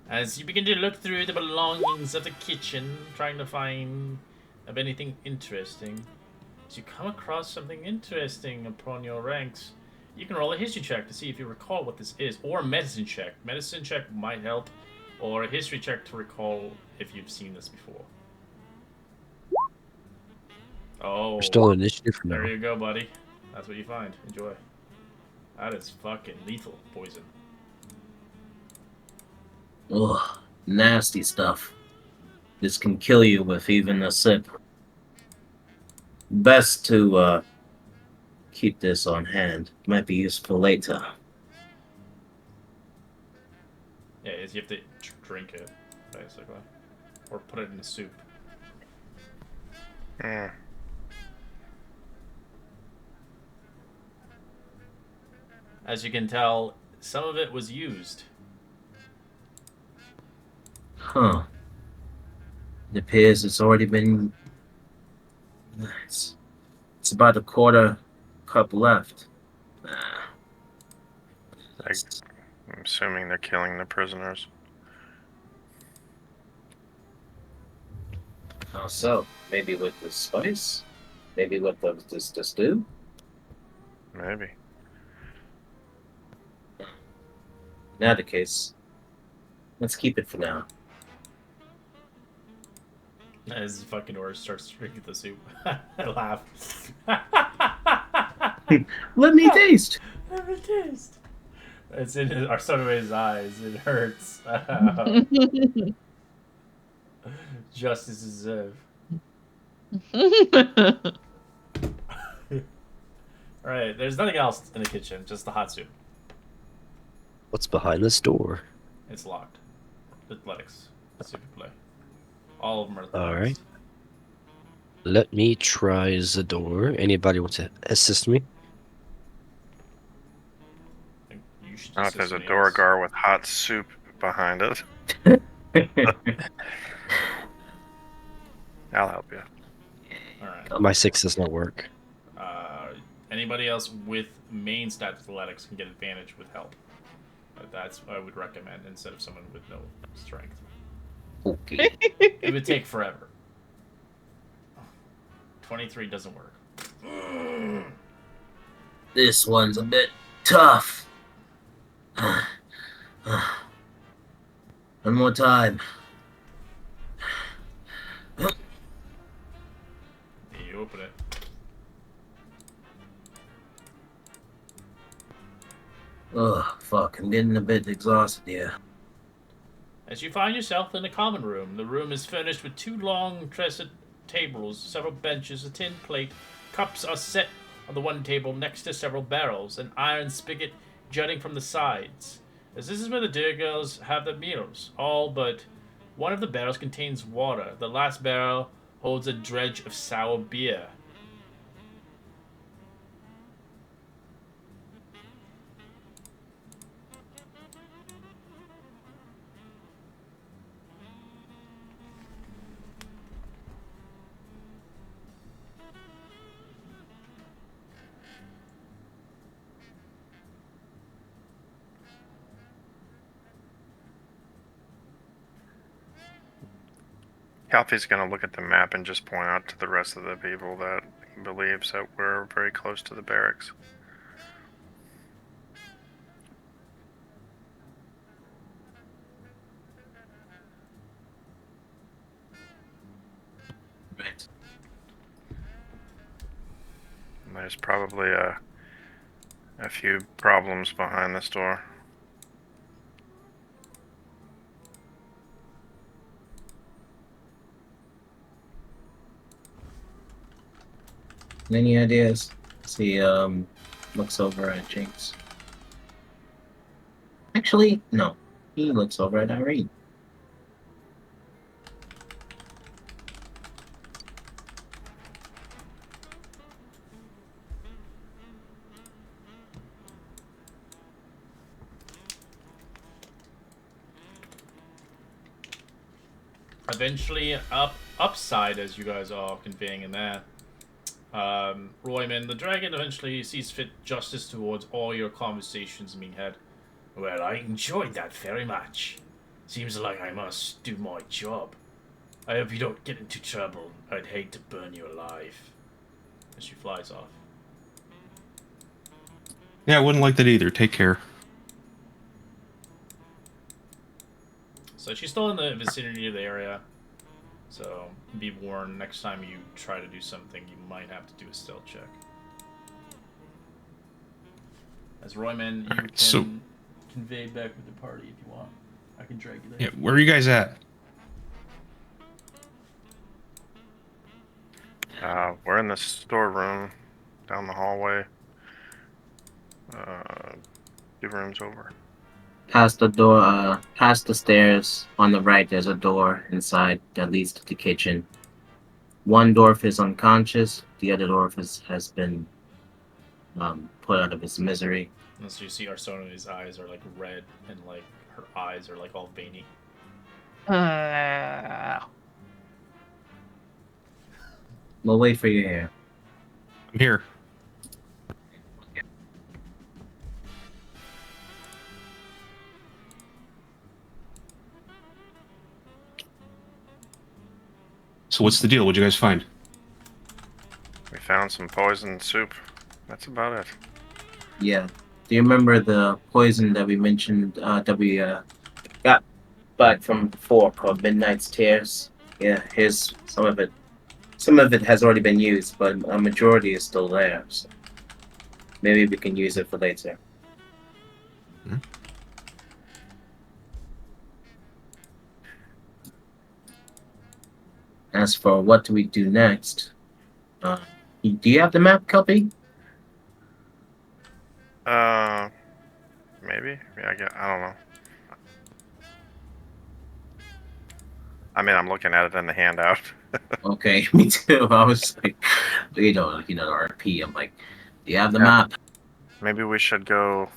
As you begin to look through the belongings of the kitchen, trying to find of anything interesting, as you come across something interesting upon your ranks, you can roll a history check to see if you recall what this is, or a medicine check. Medicine check might help, or a history check to recall if you've seen this before. Oh, We're still on initiative for there now. you go, buddy. That's what you find. Enjoy. That is fucking lethal poison. Ugh, nasty stuff. This can kill you with even a sip. Best to keep this on hand. Might be useful later. Yeah, is you have to drink it, basically, or put it in a soup. Hmm. As you can tell, some of it was used. Huh. It appears it's already been. It's about a quarter cup left. Ah, I'm assuming they're killing the prisoners. how so? Maybe with the spice? Maybe with the stew? Maybe. In that case, let's keep it for now. As fucking Oris starts drinking the soup. I laugh. Let me taste! Let me taste. It's in his, or sort of his eyes. It hurts. Justice deserved. Alright, there's nothing else in the kitchen, just the hot soup. What's behind this door? It's locked. Athletics. Super play. All of them are athletics. All right. Let me try the door. Anybody want to assist me? I think you should Not if there's a assist me, yes. Dorogar with hot soup behind it. I'll help you. Alright. My 6 does not work. Anybody else with main stat athletics can get advantage with help. That's what I would recommend instead of someone with no strength. Okay. It would take forever. 23 doesn't work. This one's a bit tough. One more time. You open it. Ugh, fuck, I'm getting a bit exhausted here. As you find yourself in a common room, the room is furnished with 2 long tressed tables, several benches, a tin plate. Cups are set on the one table next to several barrels, an iron spigot jutting from the sides. As this is where the dear girls have their meals, all but one of the barrels contains water. The last barrel holds a dredge of sour beer. Calfee's gonna look at the map and just point out to the rest of the people that he believes that we're very close to the barracks. Right. And there's probably a few problems behind this door. Any ideas? He looks over at Jinx. Actually, no. He looks over at Irene. Eventually, upside as you guys are conveying in there. Royman, the dragon eventually sees fit justice towards all your conversations being had. Well, I enjoyed that very much. Seems like I must do my job. I hope you don't get into trouble. I'd hate to burn you alive. And she flies off. Yeah, I wouldn't like that either. Take care. So she's still in the vicinity of the area. So be warned, next time you try to do something, you might have to do a stealth check. As Royman, you Alright, can so- convey back with the party if you want. I can drag you there. Yeah, where are you guys at? We're in the storeroom down the hallway. 2 rooms over. Past the door, past the stairs, on the right, there's a door inside that leads to the kitchen. One dwarf is unconscious. The other dwarf has been put out of his misery. And so you see Arsona's eyes are like red, and like her eyes are like all veiny. We'll wait for you here. I'm here. So what's the deal? What'd you guys find? We found some poisoned soup. That's about it. Yeah. Do you remember the poison that we mentioned that we got back from before called Midnight's Tears? Yeah, here's some of it. Some of it has already been used, but a majority is still there. So maybe we can use it for later. Hmm. As for what do we do next, do you have the map copy? Maybe. I don't know. I mean, I'm looking at it in the handout. Okay, me too. I was like, the RP. I'm like, do you have the map? Maybe we should go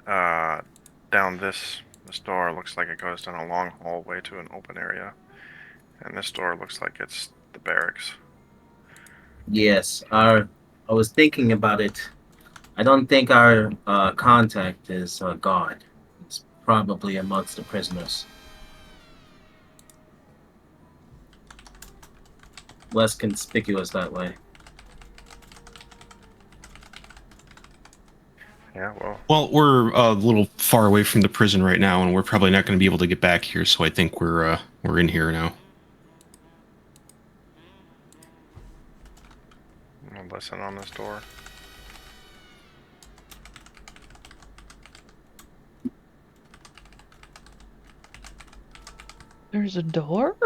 down this door. Looks like it goes down a long hallway to an open area, and this door looks like it's the barracks. Yes, I was thinking about it. I don't think our contact is a guard. It's probably amongst the prisoners. Less conspicuous that way. Yeah, well, Well, we're a little far away from the prison right now, and we're probably not going to be able to get back here. So I think we're in here now. we'll listen on this door. There's a door?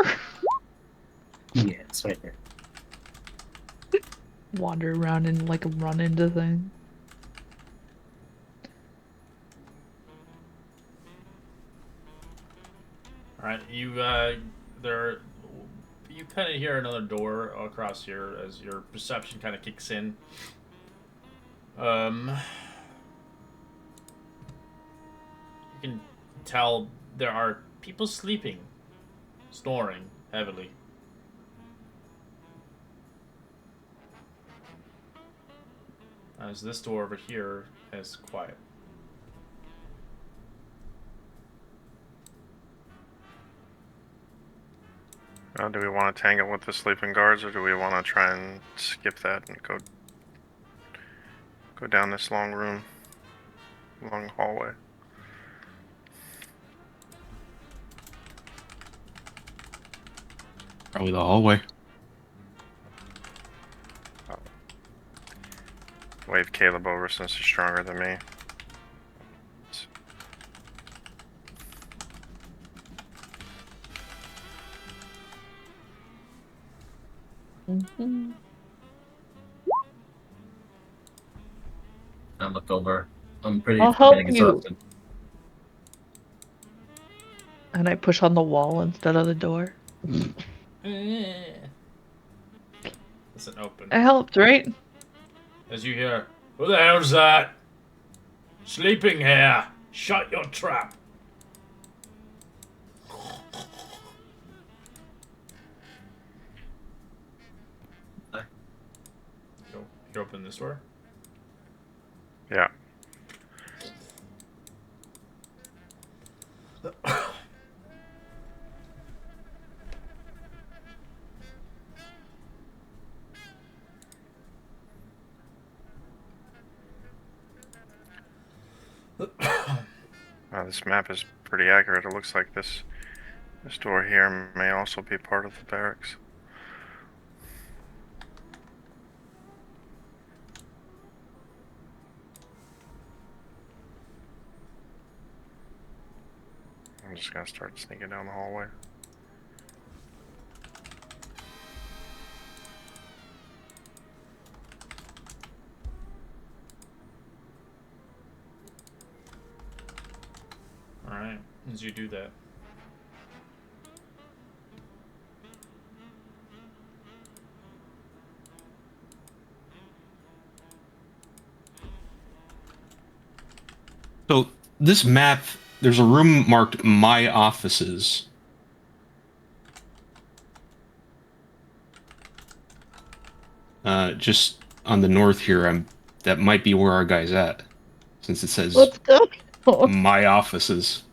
Yeah, it's right there. Wander around and like run into things. All right, you kind of hear another door across here as your perception kind of kicks in. You can tell there are people sleeping, snoring heavily. As this door over here is quiet. Do we want to tangle with the sleeping guards, or do we want to try and skip that and go down this long room, long hallway? Probably the hallway. Wave Caleb over since he's stronger than me. Mm-hmm. I look over. I'm pretty I'll help getting you. exhausted. And I push on the wall instead of the door. Doesn't open. I helped, right? As you hear, who the hell's that? Sleeping here. Shut your trap. open this door? Yeah. This map is pretty accurate. It looks like this door here may also be part of the barracks. I'm just gonna start sneaking down the hallway. Alright, as you do that. So this map, there's a room marked "My Offices." Just on the north here. That might be where our guy's at, since it says Let's go. "My Offices."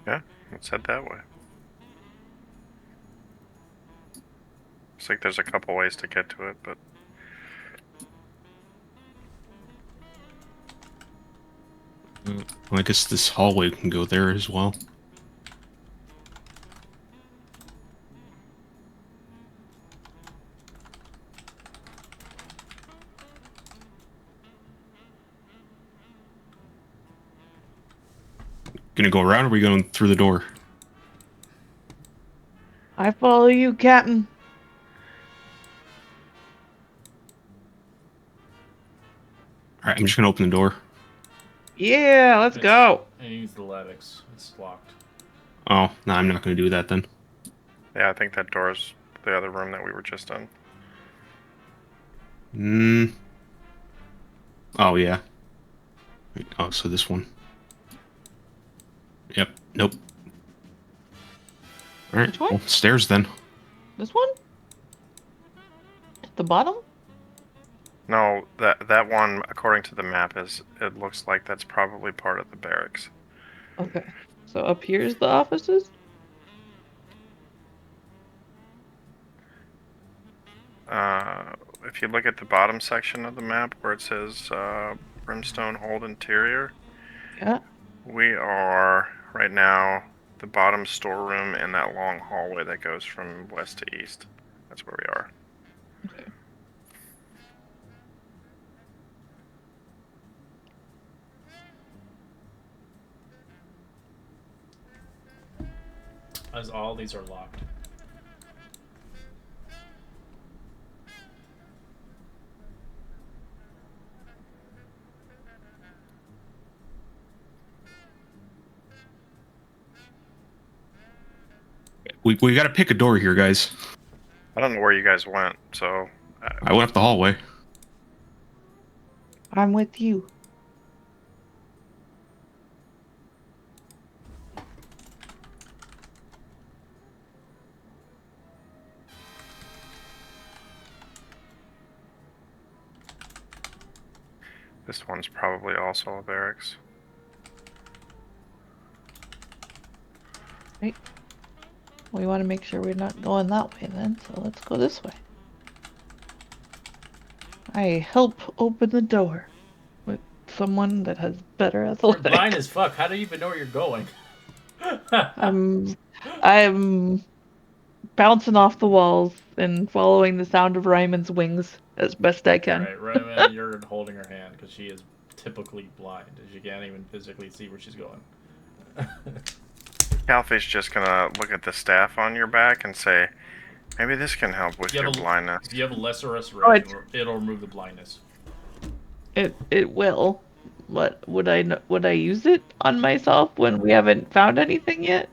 Yeah, let's head that way. Looks like there's a couple ways to get to it, but Well, I guess this hallway can go there as well. Gonna go around, or are we going through the door? I follow you, Captain. Alright, I'm just gonna open the door. Yeah, let's go. And use the Levix. It's locked. Oh, no, I'm not gonna do that then. yeah, I think that door's the other room that we were just in. Oh, yeah. Wait, oh, so this one. Yep, nope. Alright, Which one? well, stairs then. This one? At the bottom? No, that one, according to the map, it looks like that's probably part of the barracks. Okay. So up here's the offices? If you look at the bottom section of the map where it says Brimstone Hold Interior, Yeah. we are right now the bottom storeroom in that long hallway that goes from west to east. That's where we are. Okay. As all these are locked. We gotta pick a door here, guys. I don't know where you guys went, so I went up the hallway. I'm with you. this one's probably also a barracks. Right. We want to make sure we're not going that way then, so let's go this way. I help open the door with someone that has better You're athletics. blind as fuck. How do you even know where you're going? I'm bouncing off the walls and following the sound of Ryman's wings as best I can. Alright, Ryman, you're holding her hand because she is typically blind. She can't even physically see where she's going. Calfee's just gonna look at the staff on your back and say, maybe this can help with your blindness. If you have a lesser restoration, it'll remove the blindness. It will. What would I use it on myself when we haven't found anything yet?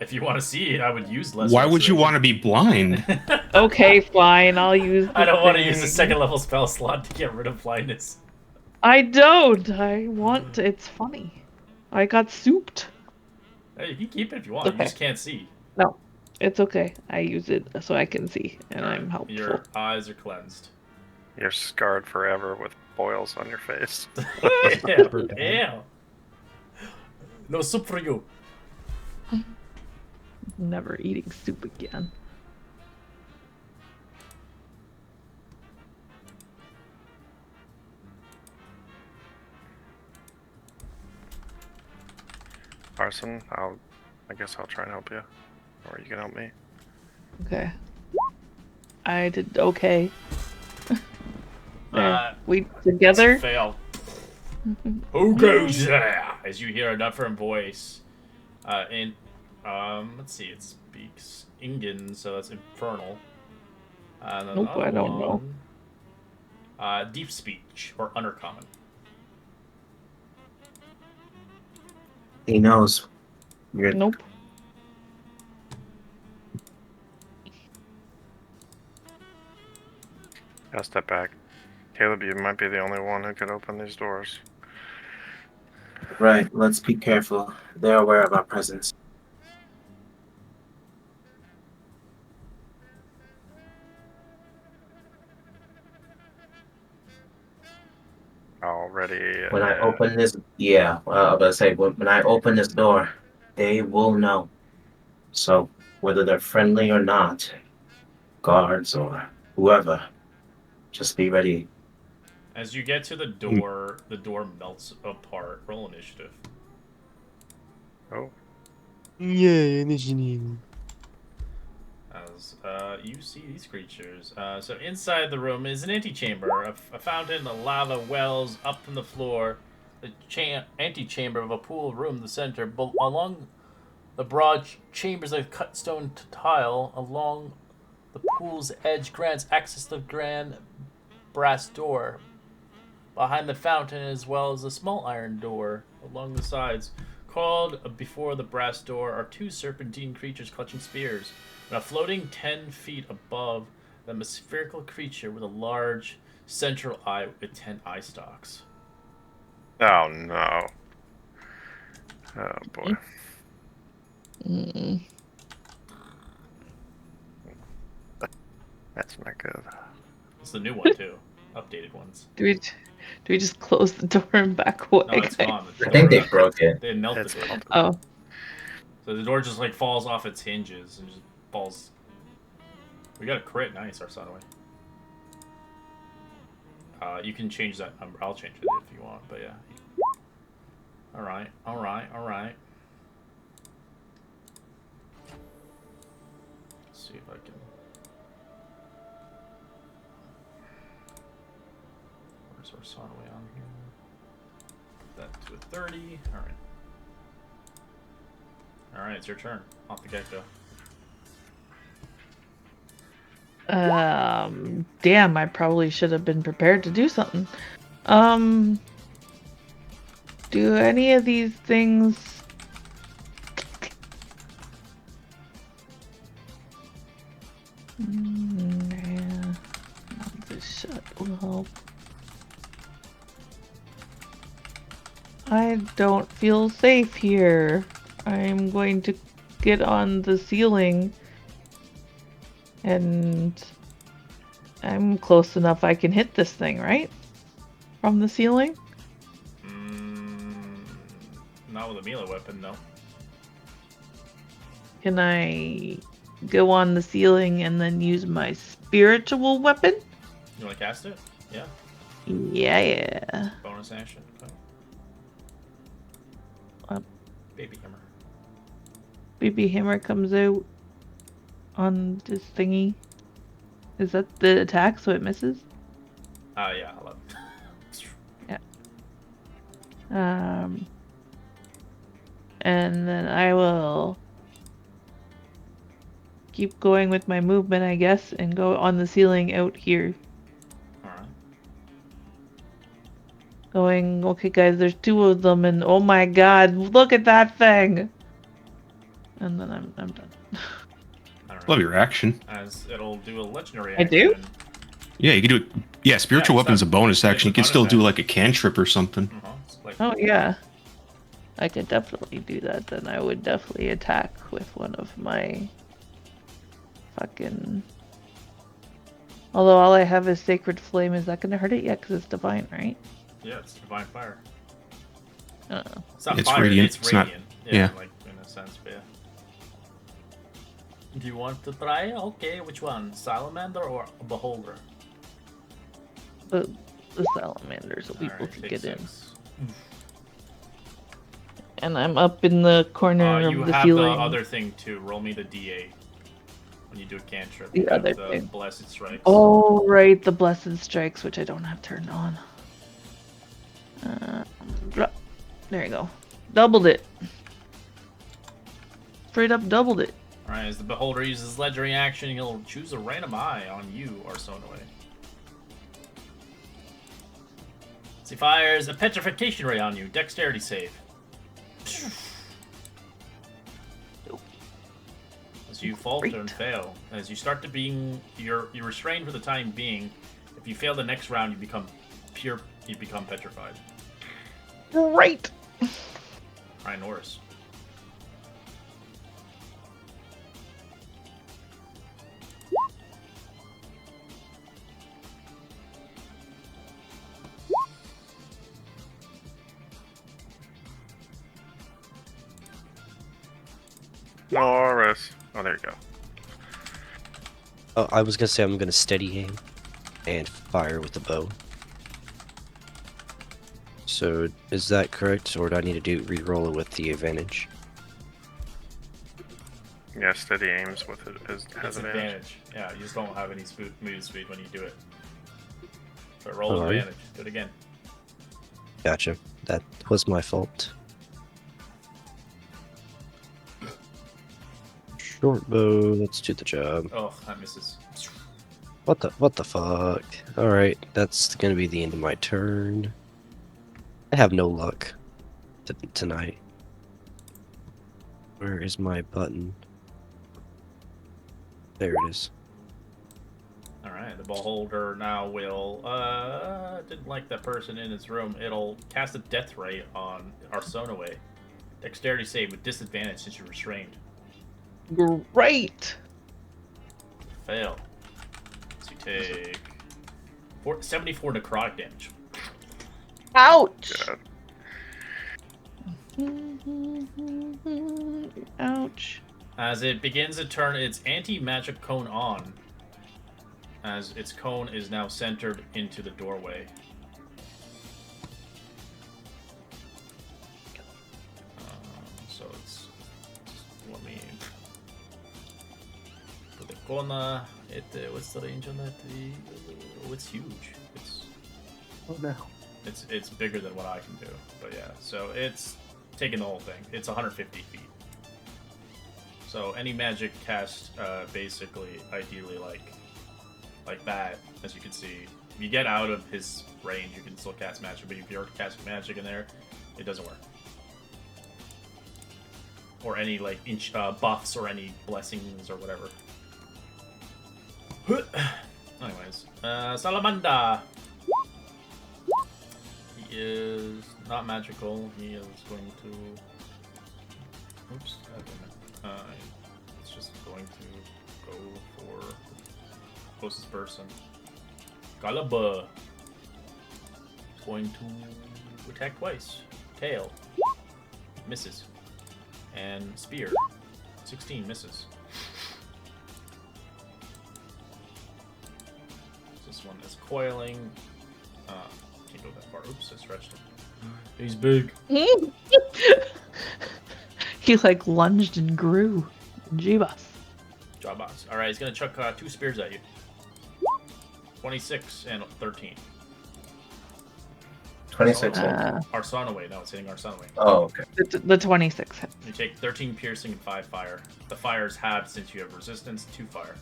If you want to see it, I would use lesser. Why would you want to be blind? Okay, fine. I'll use. I don't want to use the the second level spell slot to get rid of blindness. I don't. I want. It's funny. I got souped. Hey, you can keep it if you want. You Okay. just can't see. No. It's okay. I use it so I can see, and I'm helpful. Your eyes are cleansed. You're scarred forever with boils on your face. Yeah. Ew. No soup for you. Never eating soup again. Arson, I guess I'll try and help you. Or you can help me. Okay. I did okay. There. We together? Fail. Who goes there? As you hear a different voice. Let's see, it speaks Ingen, so that's infernal. And then Nope, I don't know. Deep speech or undercommon. He knows. You're Nope. I'll step back. Caleb, you might be the only one who can open these doors. right. Let's be careful. They're aware of our presence. Already. When I open this, yeah, well, I was gonna say when I open this door, they will know. So whether they're friendly or not, guards or whoever, just be ready. As you get to the door melts apart. Roll initiative. Oh, Yeah, initiative. As you see these creatures. So inside the room is an antechamber, a fountain, a lava wells up from the floor, the antechamber of a pool room in the center. Along the broad chambers of cut stone tile, along the pool's edge grants access to the grand brass door. Behind the fountain, as well as a small iron door along the sides. Called before the brass door are two serpentine creatures clutching spears. And a floating 10 feet above them, a spherical creature with a large central eye with 10 eye stalks. oh no. Oh boy. Mm. That's not good. It's the new one, too. Updated ones. Do we just close the door and back away? No, it's gone. I think they broke it. They melted It's it. melted. Oh. So the door just like falls off its hinges and just falls. We got a crit. Nice, Arsanway. You can change that number. I'll change it if you want, but yeah. Alright. Let's see if I can. Where's Arsanway on here? That to a 30. Alright. Alright, it's your turn. Off the get-go. Damn, I probably should have been prepared to do something. Do any of these things... yeah. This shut will help. I don't feel safe here. I'm going to get on the ceiling. And I'm close enough I can hit this thing, right? From the ceiling? Not with a melee weapon, no. Can I go on the ceiling and then use my spiritual weapon? You want to cast it? Yeah. Yeah. Bonus action. Okay. Baby hammer. Baby hammer comes out on this thingy. Is that the attack so it misses? Yeah, 11. Yeah. And then I will keep going with my movement, I guess, and go on the ceiling out here. Alright. Going, okay guys, there's two of them, and oh my god, look at that thing! And then I'm done. Love your action. As it'll do a legendary I action. do? Yeah, you can do it. Yeah, spiritual Yeah, it's weapon's a not- bonus it's action. a You can bonus still do action. like a cantrip or something. It's like, Oh yeah. I could definitely do that, then I would definitely attack with one of my fucking. Although all I have is Sacred Flame, is that gonna hurt it yet? Because it's divine, right? Yeah, it's divine fire. Uh, It's not It's fire, radiant, it's it's not- radiant. yeah. Like in a sense, but yeah. Do you want to try? Okay, which one? Salamander or Beholder? the salamanders will be able Alright, to take get in. 6. And I'm up in the corner You of the have ceiling. the other thing too. Roll me the D8 when you do a cantrip. The You have other the thing. Blessed Strikes. Oh, right, the Blessed Strikes, which I don't have turned on. There you go. Doubled it. Straight up doubled it. Alright, as the Beholder uses legendary action, he'll choose a random eye on you, Arsonue. As he fires a petrification ray on you, dexterity save. As you falter and fail, as you start to being, you're restrained for the time being. If you fail the next round, you become petrified. Right. Alright, Norris. Norris. Oh, there you go. Oh, I was gonna say I'm gonna steady aim and fire with the bow. So is that correct, or do I need to re-roll it with the advantage? Yeah, steady aims with it has It's advantage. advantage. Yeah, you just don't have any move speed when you do it. So roll with Alright. advantage. Do it again. Gotcha. That was my fault. Short bow. Let's do the job. Oh, that misses. What the fuck? Alright, that's gonna be the end of my turn. I have no luck tonight. Where is my button? There it is. Alright, the Beholder now will, didn't like that person in his room. It'll cast a death ray on Arsonue. Dexterity save with disadvantage since you're restrained. Great. Fail. So you take 74 necrotic damage. Ouch. God. Ouch. As it begins to turn its anti-magic cone on, as its cone is now centered into the doorway. So it's let me put the corner. What's the range on that? Oh, it's huge. Oh no. It's bigger than what I can do. But yeah, so it's taking the whole thing. It's 150 feet. So any magic cast, basically, ideally like that, as you can see. If you get out of his range, you can still cast magic, but if you're casting magic in there, it doesn't work. Or any like buffs or any blessings or whatever. Anyways, Salamander. He is not magical. He is going to. Oops. It's just going to go for closest person. Galaba. Is going to attack twice. Tail. Misses. And spear. 16 misses. This one is coiling. Can't go that far. Oops, I stretched him. He's big. He like lunged and grew. Jeebus. Jawbox. Alright, he's gonna chuck 2 spears at you. 26 and 13. 26. Arsonue. No, it's hitting Arsonue. Oh, okay. The 26 hit. You take 13 piercing and 5 fire. The fires halved since you have resistance. 2 fire.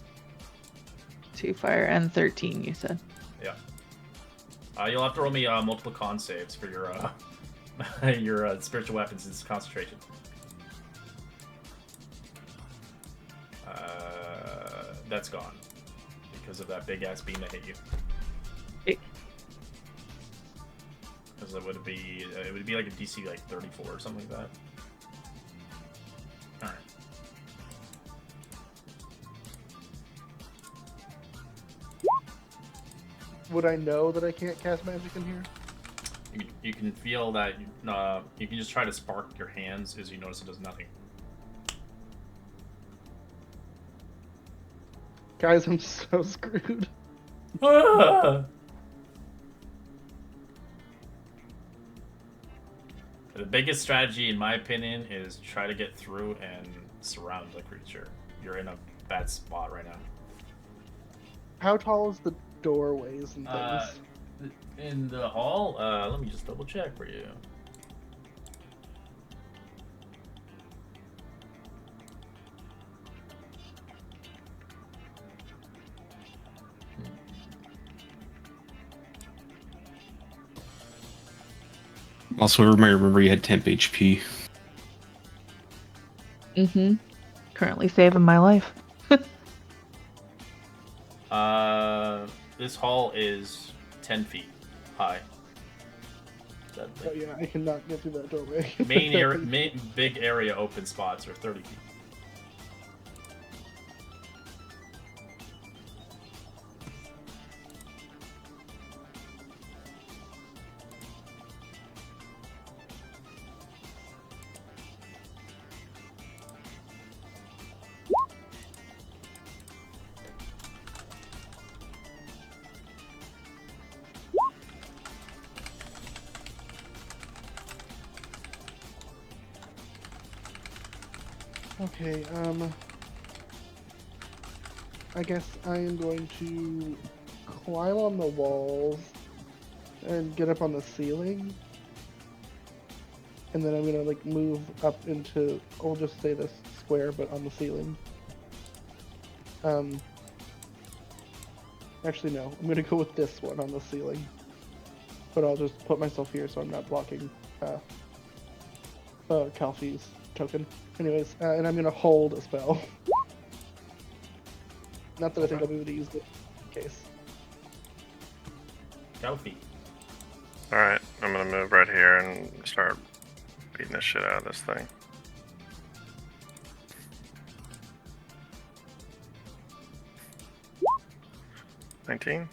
2 fire and 13, you said. Yeah. You'll have to roll me multiple con saves for your your spiritual weapons and concentration. That's gone because of that big ass beam that hit you. Because it would be like a DC like 34 or something like that. All right. would I know that I can't cast magic in here? You can feel that you can just try to spark your hands as you notice it does nothing. Guys, I'm so screwed. The biggest strategy, in my opinion, is try to get through and surround the creature. You're in a bad spot right now. How tall is the doorways and things? In the hall, let me just double check for you. Also, remember you had temp HP. Mm-hmm. Currently saving my life. This hall is 10 feet high. Oh yeah, I cannot get through that doorway. Big area open spots are 30 feet. Okay, I guess I am going to climb on the walls and get up on the ceiling. And then I'm gonna like move up into, I'll just say this square, but on the ceiling. Actually no, I'm gonna go with this one on the ceiling. But I'll just put myself here so I'm not blocking Calfee's token. Anyways, and I'm gonna hold a spell. Not that I think I'll be able to use it in case. Calfee. Alright, I'm gonna move right here and start beating the shit out of this thing. $19.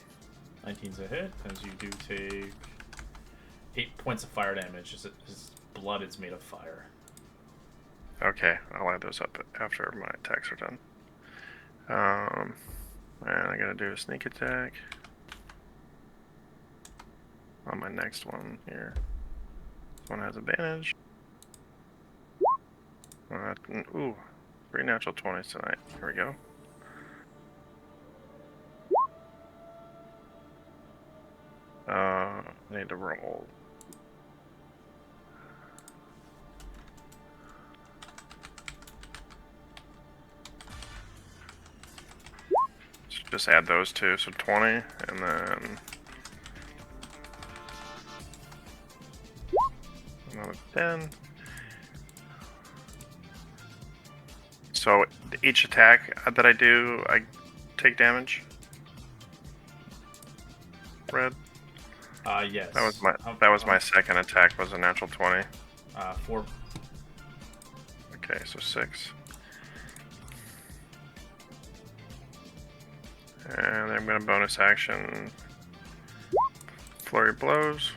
19's a hit, as you do take 8 points of fire damage. His blood is made of fire. Okay, I'll add those up after my attacks are done. And I gotta do a sneak attack on my next one here. This one has advantage. Ooh, 3 natural 20s tonight. Here we go. I need to roll. Just add those two, so 20, and then another 10. So each attack that I do, I take damage. Red. Yes. That was my second attack. Was a natural 20. 4. Okay, so 6. And then I'm gonna bonus action flurry of blows.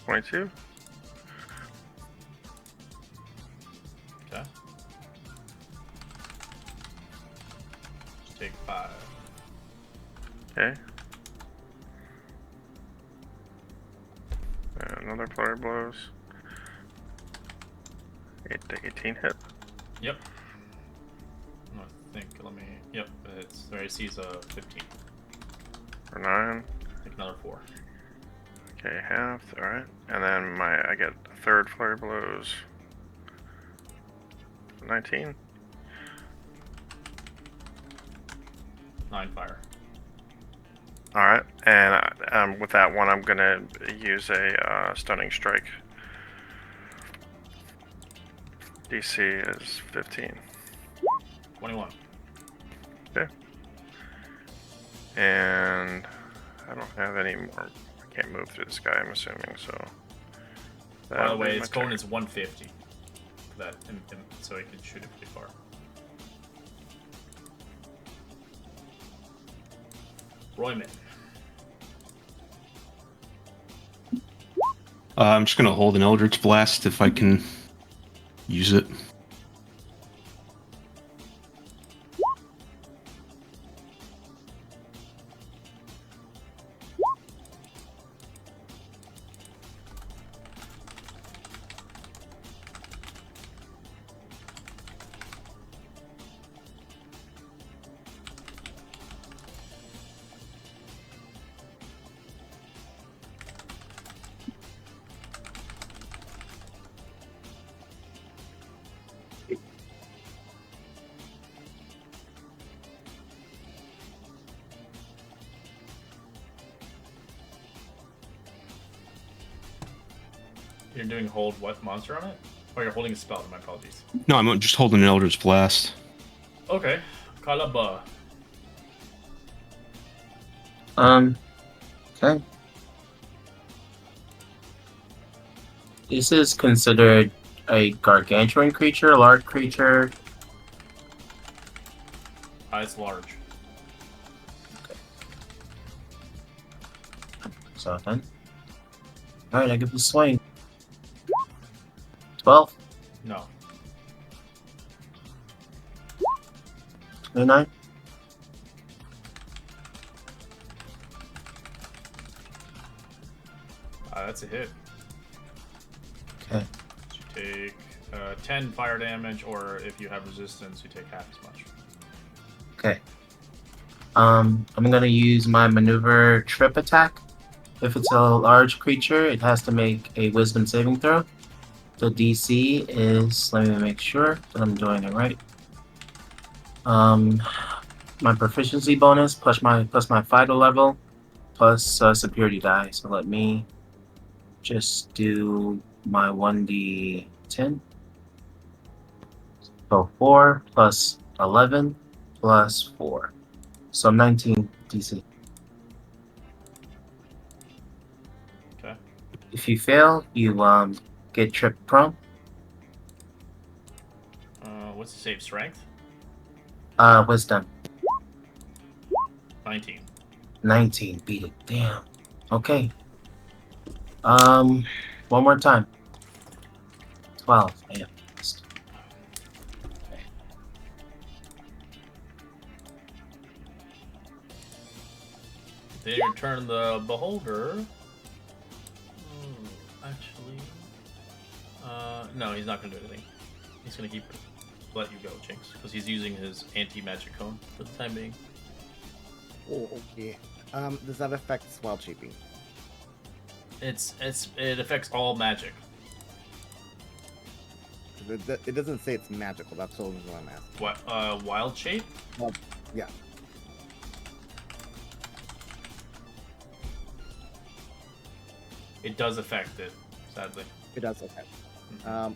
22. Okay. Take 5. Okay. And another flurry of blows. 8 to 18 hit. Yep. I think, yep, it's, their AC is 15. For 9. Take another 4. Okay, half. Alright. And then I get a third flurry of blows. 19. 9 fire. Alright, and with that one, I'm gonna use a stunning strike. DC is 15. 21. Okay. And I don't have any more. I can't move through the sky, I'm assuming, so. By the way, its cone is 150. For that, so it can shoot it pretty far. Royman. I'm just gonna hold an Eldritch Blast if I can use it. You're doing hold what monster on it? Or you're holding a spell, my apologies. No, I'm just holding an Eldritch Blast. Okay. Kalaba. Okay. This is considered a gargantuan creature, a large creature. It's large. So then. Alright, I give it a swing. 12, No. 29. That's a hit. Okay. You take 10 fire damage, or if you have resistance, you take half as much. Okay. I'm gonna use my maneuver trip attack. If it's a large creature, it has to make a wisdom saving throw. The DC is, let me make sure that I'm doing it right. My proficiency bonus plus my vital level plus superiority die. So let me just do my 1d10. So 4 plus 11 plus 4. So 19 DC. Okay. If you fail, you get tripped prone. What's the save? Strength? Wisdom. 19. 19. Beat it. Damn. Okay. One more time. 12. Damn. Then you turn the beholder. Actually, no, he's not gonna do anything. He's gonna let you go, Jinx, because he's using his anti-magic cone for the time being. Oh, okay. Does that affect wild shaping? It affects all magic. It doesn't say it's magical. That's all I'm asking. What? Wild shape? Well, yeah. It does affect it, sadly. It does. Okay.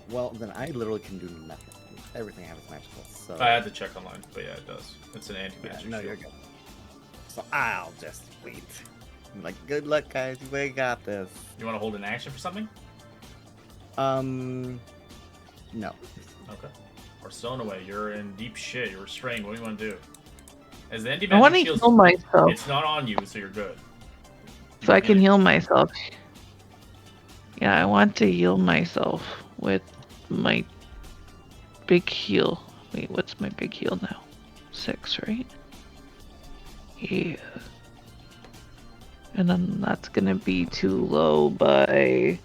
Well, then I literally can do nothing. Everything I have is magical. So I had to check online, but yeah, it does. It's an anti-magic. yeah, no, shield. you're good. So I'll just wait. I'm like, good luck, guys. We got this. You want to hold an action for something? No. Okay. Or Stonaway, you're in deep shit. You're restrained. What do you want to do? As the I want anti-magic to shield, heal myself it's not on you, so you're good. so I can heal myself. Yeah, I want to heal myself with my big heal. Wait, what's my big heal now? 6, right? Yeah. And then that's gonna be too low by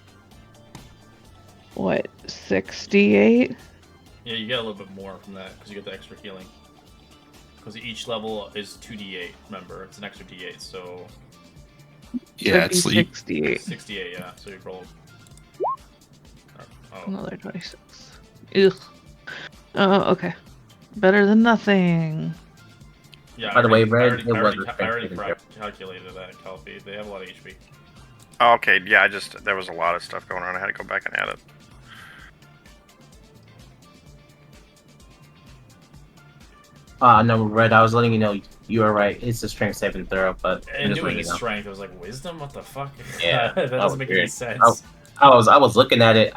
what, 68? Yeah, you get a little bit more from that because you get the extra healing. Because each level is 2d8. Remember, it's an extra d8, so Yeah, That'd be it's like 68. 68. Yeah, so you roll. Oh, Another 26. Ugh. Oh, okay. Better than nothing. yeah. By the way, Red, I it was already respected. calculated that in Calpy. They have a lot of HP. Oh, okay, yeah, there was a lot of stuff going on. I had to go back and add it. No, Red, I was letting you know you were right. It's a strength saving throw, but And just doing letting his you know. strength, I was like, wisdom? What the fuck? Yeah, that doesn't make any weird. sense. I was looking at it.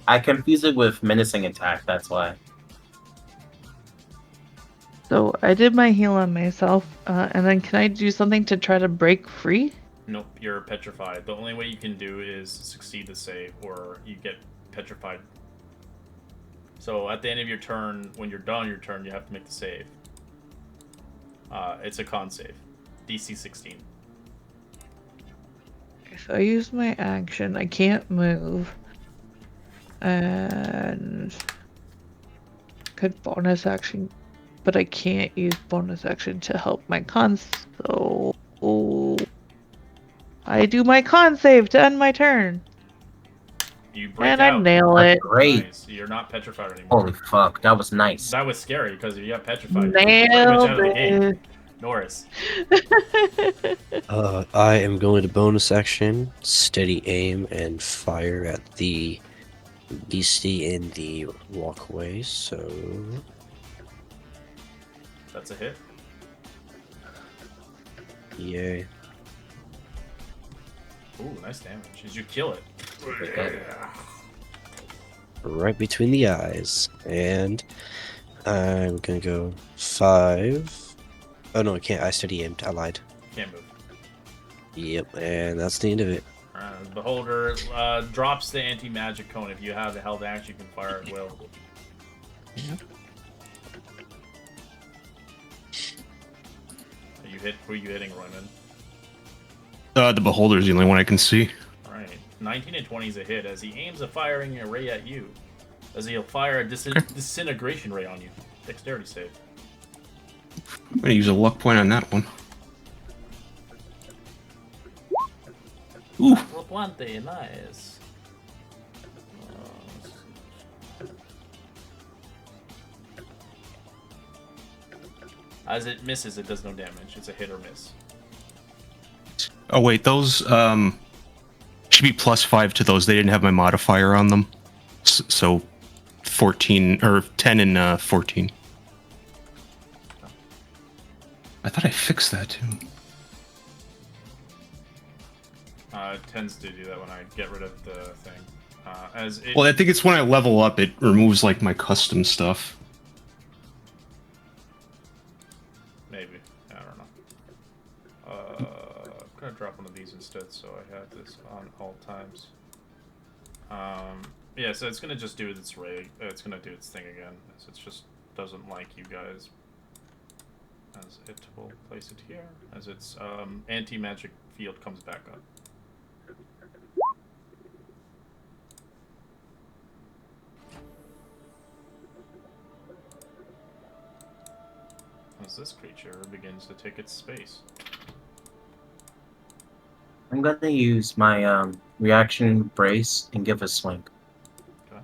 I confused it with menacing attack. That's why. So I did my heal on myself, and then can I do something to try to break free? Nope, you're petrified. The only way you can do is succeed the save, or you get petrified. So at the end of your turn, when you're done your turn, you have to make the save. It's a con save. DC 16. If I use my action, I can't move. And could bonus action, but I can't use bonus action to help my con, so I do my con save to end my turn. You break And out. I nail That's it. great. Nice. You're not petrified anymore. Holy fuck, that was nice. That was scary because if you got petrified, you're pretty much out of the game. Nailed Norris. it. I am going to bonus action, steady aim, and fire at the beastie in the walkway. So That's a hit. yay! Ooh, nice damage. Did you kill it? Right between the eyes, and I'm gonna go 5. Oh no, I can't. I steady aimed. I lied. Can't move. Yep, and that's the end of it. The beholder drops the anti-magic cone. If you have the held action, you can fire at will. Who are you hitting, Royman? The beholder is the only one I can see. Alright. 19 and 20 is a hit as he aims a firing ray at you. As he'll fire a disintegration ray on you. Dexterity save. I'm gonna use a luck point on that one. Ooh, Roplante, nice. As it misses, it does no damage. It's a hit or miss. oh wait, those should be +5 to those. They didn't have my modifier on them, so 14 or 10 and 14. I thought I fixed that too. It tends to do that when I get rid of the thing. Well, I think it's when I level up, it removes like my custom stuff. Maybe. I don't know. I'm gonna drop one of these instead, so I have this on all times. Yeah, so it's gonna just do its ray. It's gonna do its thing again. So it just doesn't like you guys. As it will place it here, as its anti-magic field comes back up. As this creature begins to take its space. I'm gonna use my reaction brace and give a swing. Okay.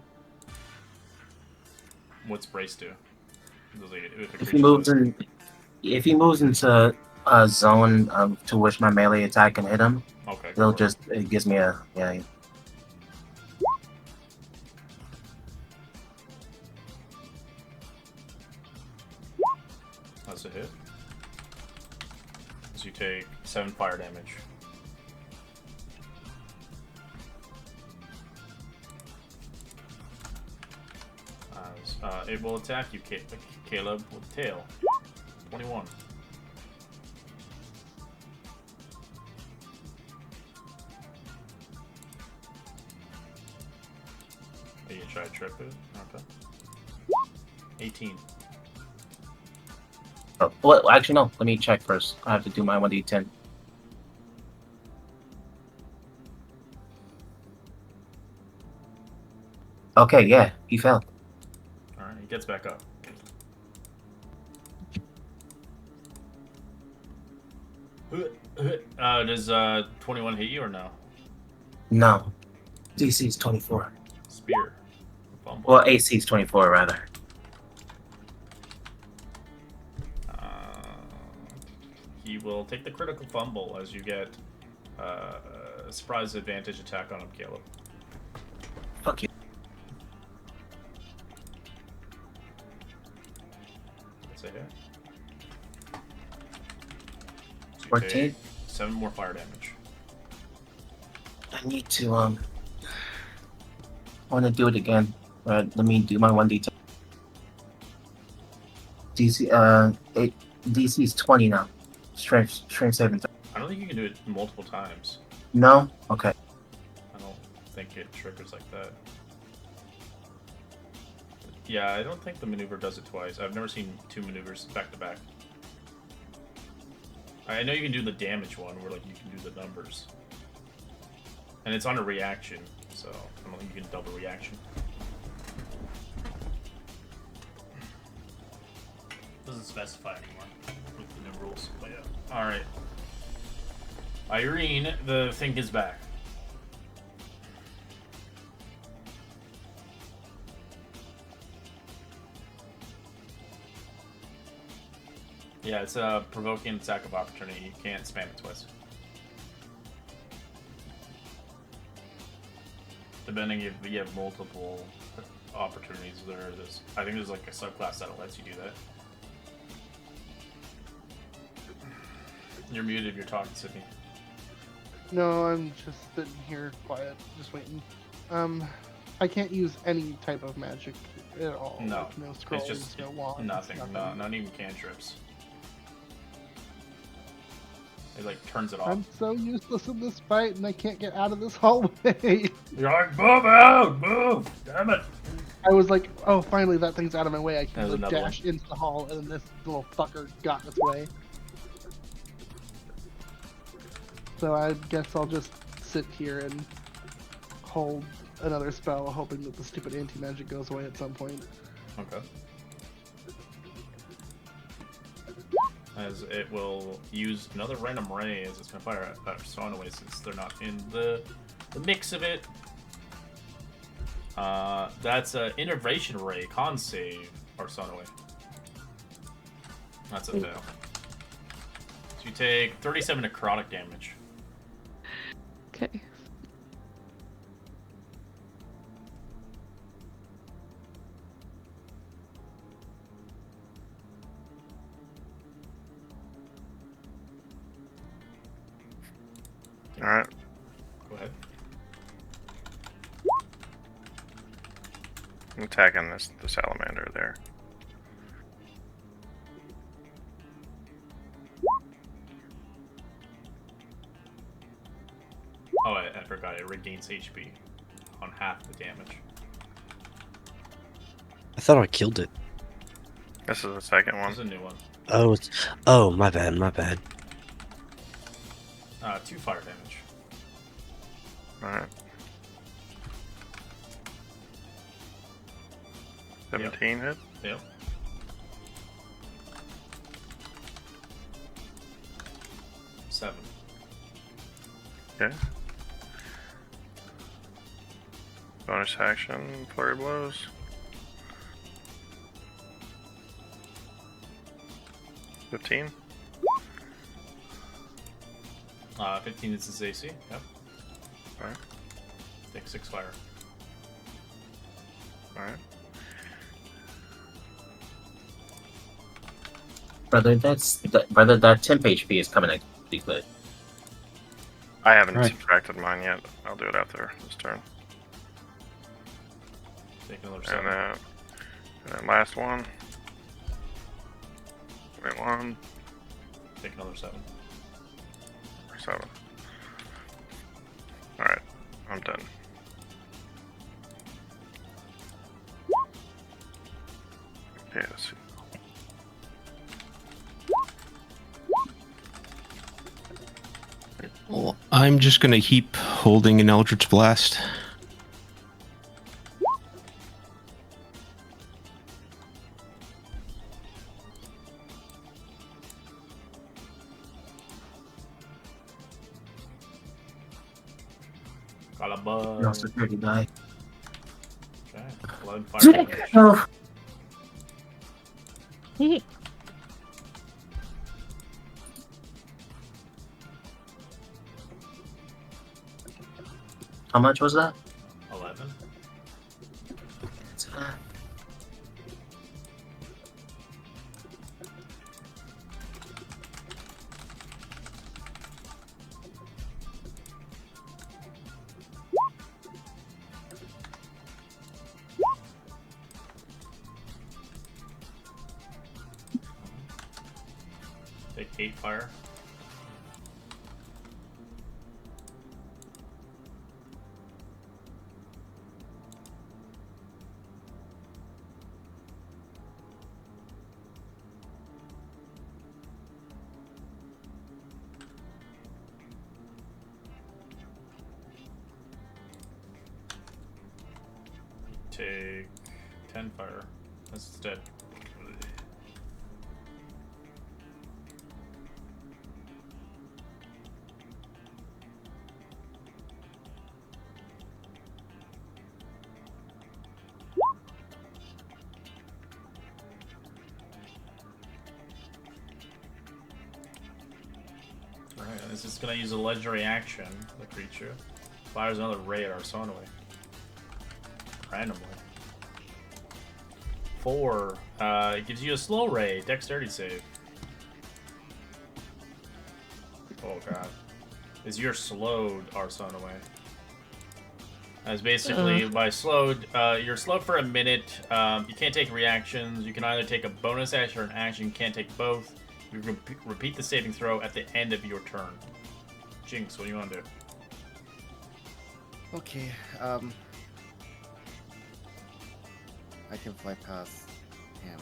What's brace do? Does If he moves into a zone to which my melee attack can hit him, okay, it gives me a That's a hit. So you take 7 fire damage. It will attack you, Caleb, with tail. 21. Are you gonna try to trip it? Okay. 18. Oh, well, actually, no. Let me check first. I have to do my 1d10. Okay, yeah, he fell. Alright, he gets back up. Does 21 hit you or no? No. DC is 24. Spear. Fumble. Well, AC is 24, rather. He will take the critical fumble as you get a surprise advantage attack on him, Caleb. Fuck you. That's a hit. So you 14? take 7 more fire damage. I need to, I want to do it again. Let me do my 1d10. DC's 20 now. Strength saving. I don't think you can do it multiple times. No. Okay. I don't think it triggers like that. Yeah, I don't think the maneuver does it twice. I've never seen 2 maneuvers back to back. I know you can do the damage one where like you can do the numbers. And it's on a reaction, so I don't think you can double reaction. Doesn't specify anymore with the new rules. But yeah. Alright. Irene, the thing is back. Yeah, it's a provoking attack of opportunity. You can't spam it twice. Depending if you have multiple opportunities, I think there's like a subclass that lets you do that. You're muted if you're talking, Sydney. No, I'm just sitting here quiet, just waiting. I can't use any type of magic at all. No, like, no scrolls, it's just no wands, nothing. Not even cantrips. It like turns it off. I'm so useless in this fight, and I can't get out of this hallway. You're like, move out, move! Damn it! I was like, oh, finally that thing's out of my way. I can There's like, another dash into the hall, and then this little fucker got in its way. So I guess I'll just sit here and hold another spell, hoping that the stupid anti-magic goes away at some point. Okay. As it will use another random ray as it's going to fire at Persona away since they're not in the mix of it. That's an innervation ray, con save, Persona away. That's a fail. So you take 37 necrotic damage. Okay. Alright. Go ahead. I'm attacking the salamander there. Oh, I forgot. It regains HP on half the damage. I thought I killed it. This is the second one. This is a new one. Oh, my bad, my bad. 2 fire damage. Alright. 17 hit? Yep. Seven. Okay. Bonus action, flurry blows. 15. 15 is his AC. Yep. Alright. Take 6 fire. Alright. Brother, that temp HP is coming in pretty good. I haven't Right. subtracted mine yet. I'll do it after this turn. Take another And 7. then last one. 21. Take another 7. 7. Alright, I'm done. Okay, let's see. Well, I'm just gonna keep holding an Eldritch Blast. Calabuzz. No security die. Okay. 11 fire damage. Oh. How much was that? 11. 8 fire. Take 10 fire. That's dead. Alright, this is gonna use a legendary action, the creature. Fires another ray at Arsonoway. Randomly. 4. It gives you a slow ray. Dexterity save. Oh god. Is you're slowed, Arsonoway. As basically, by slowed, you're slowed for a minute. You can't take reactions. You can either take a bonus action or an action. You can't take both. You repeat the saving throw at the end of your turn. Jinx, what do you want to do? Okay, I can fly past him.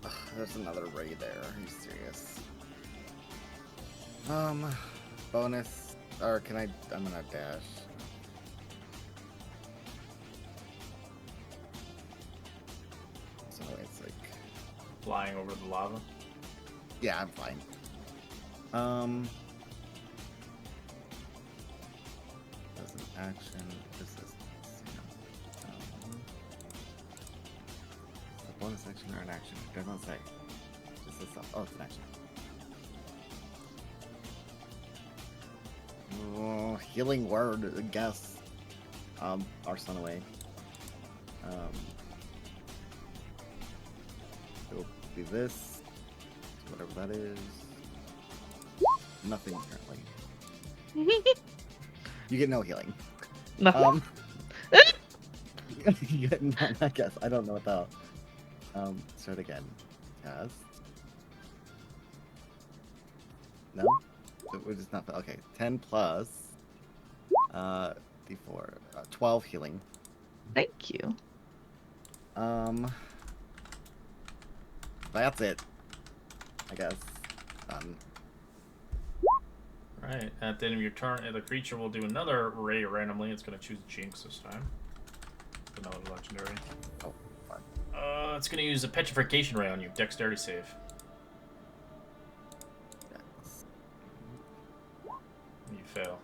Ugh, there's another ray there. Are you serious? Bonus, or can I'm gonna dash. So it's like, Flying over the lava? yeah, I'm fine. As an action, this is a bonus action or an action? It doesn't say. This is oh, it's an action. Oh, healing word, I guess. Arsonoway. It'll be this, whatever that is. Nothing currently. You get no healing. Nothing. You get none, I guess. I don't know what that. Start again. Cast. No? We're just not. Okay, 10 plus. D4. 12 healing. Thank you. That's it. I guess. Done. Right, at the end of your turn, the creature will do another ray randomly. It's going to choose Jinx this time. Another legendary. Oh, fine. It's going to use a petrification ray on you. Dexterity save. Yes. You fail.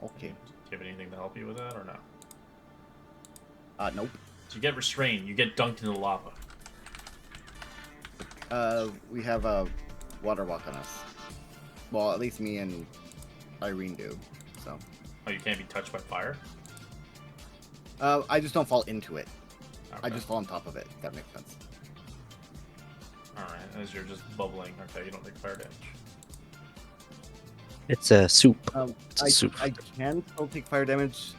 Okay. Do you have anything to help you with that or no? Nope. So you get restrained. You get dunked into the lava. We have a water walk on us. Well, at least me and Irene do. So. Oh, you can't be touched by fire? I just don't fall into it. Okay. I just fall on top of it. If that makes sense. Alright, as you're just bubbling. Okay, you don't take fire damage. It's a soup. It's a I soup. can still take fire damage.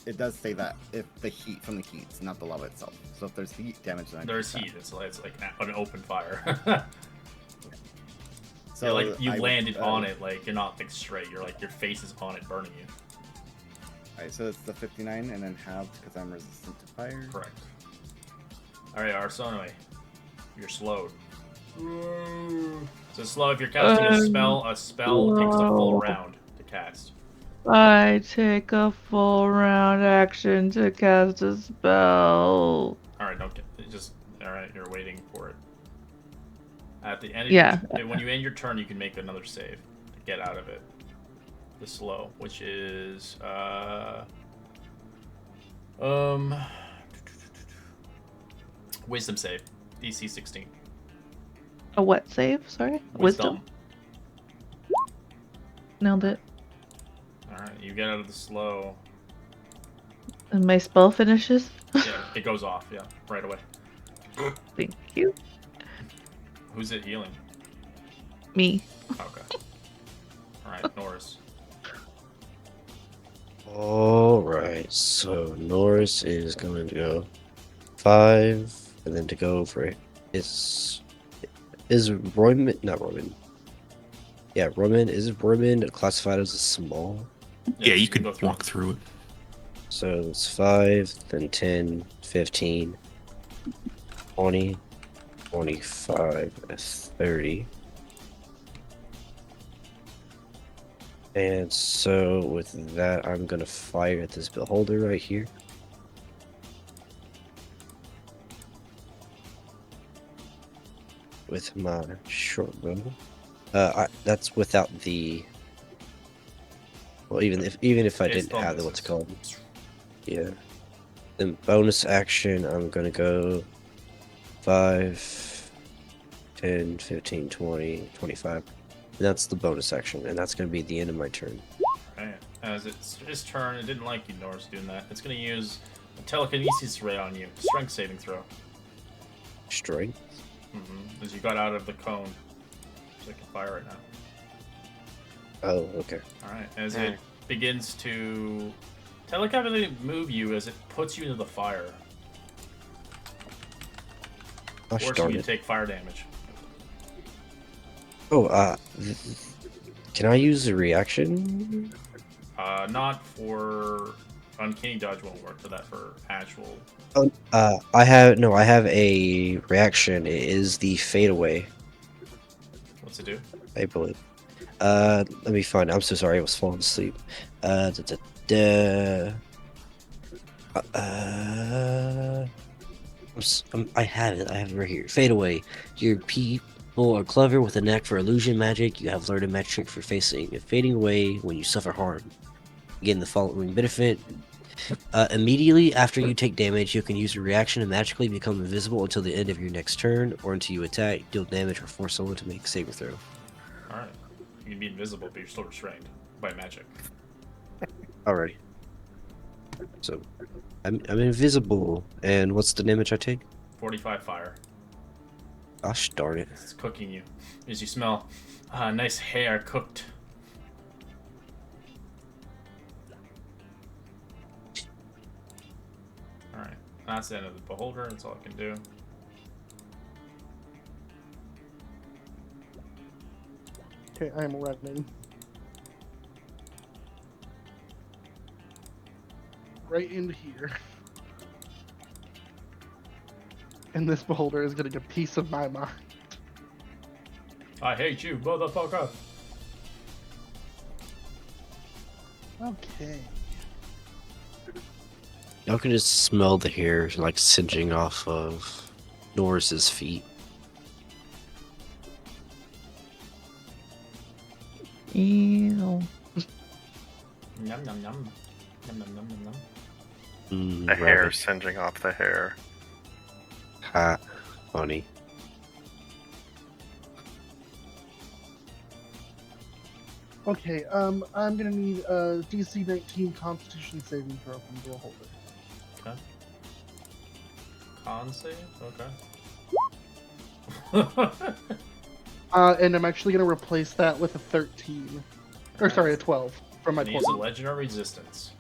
It does say that if the heat from the heat, not the lava itself. So if there's heat damage, then I There's take heat. that. It's like an open fire. So yeah, like you I would, landed on it, like you're not like straight. You're like your face is on it, burning you. Alright, so it's the 59 and then halved because I'm resistant to fire. Correct. Alright, Arsonoway. You're slowed. So slow if you're casting a spell takes a full round to cast. I take a full round action to cast a spell. Alright, don't get just alright, you're waiting for it. At the end of when you end your turn you can make another save to get out of it. The slow, which is wisdom save. DC 16. A what save? Sorry? Wisdom? Nailed it. Alright, you get out of the slow. And my spell finishes? Yeah, it goes off, yeah, right away. Thank you. Who's it healing? Me. Okay. Alright, Norris. Alright, so Norris is going to go 5, and then to go for his Is Royman not Royman? Yeah, Royman is Royman classified as a small? Yeah, you can could go through. walk through it. So it's 5, then 10, 15, 20, 25, 30. And so with that, I'm gonna fire at this beholder right here. With my short bow. That's without the. Well, even if I It's didn't have the what's it called? bonuses. Yeah. Then bonus action, I'm gonna go 5, 10, 15, 20, 25. And that's the bonus action, and that's gonna be the end of my turn. Right. As it's his turn, it didn't like you, Norris, doing that. It's going to use a telekinesis ray on you. Strength saving throw. Strength. As you got out of the cone. So I can fire it now. Oh, okay. Alright. As it begins to telekinetically move you as it puts you into the fire. Gosh Forcing darn you it. to take fire damage. Oh, can I use a reaction? Not for uncanny dodge won't work for that for actual. Oh, I have a reaction. It is the fade away, What's it do? I believe. Let me find it. I'm so sorry, I was falling asleep. Da, da, da. I have it. I have it right here. Fade away. Your people are clever with a knack for illusion magic. You have learned a magic trick for fading away when you suffer harm. Again, the following benefit. Immediately after you take damage, you can use a reaction to magically become invisible until the end of your next turn, or until you attack, deal damage, or force someone to make a saving throw. Alright. You can be invisible, but you're still restrained by magic. Alrighty. So, I'm invisible, and what's the damage I take? 45 fire. Gosh darn it. It's cooking you. As you smell nice hair cooked. Alright. That's the end of the beholder. That's all I can do. Okay, I'm running. Right into here. And this beholder is getting a piece of my mind. I hate you, motherfucker. Okay. Y'all can just smell the hair like singeing off of Norris's feet. Ew. Yum yum yum. Yum yum yum yum yum. The hair Rabbit. singeing off the hair. Ha. Funny. Okay, I'm gonna need a DC 19 Constitution saving throw from the beholder. Okay. Con save? Okay. And I'm actually gonna replace that with a 13. Or sorry, a 12 from my And use a 12. Legend of Resistance.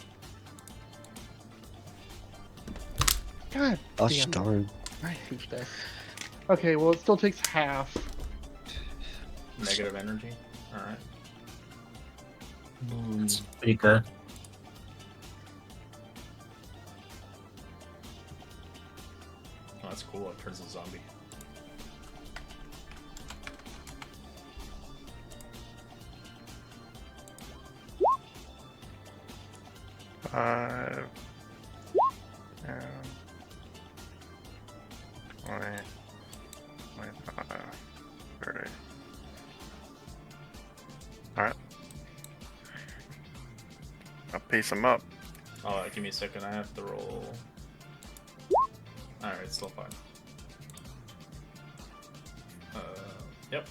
God Gosh damn. darn. I hate that. Okay, well it still takes half. Negative energy. Alright. Pretty good. Oh, that's cool. It turns a zombie. Five. And 20. 25. 30. Alright. I'll piece them up. Oh, give me a second. I have to roll. Alright, it's still fine. Yep.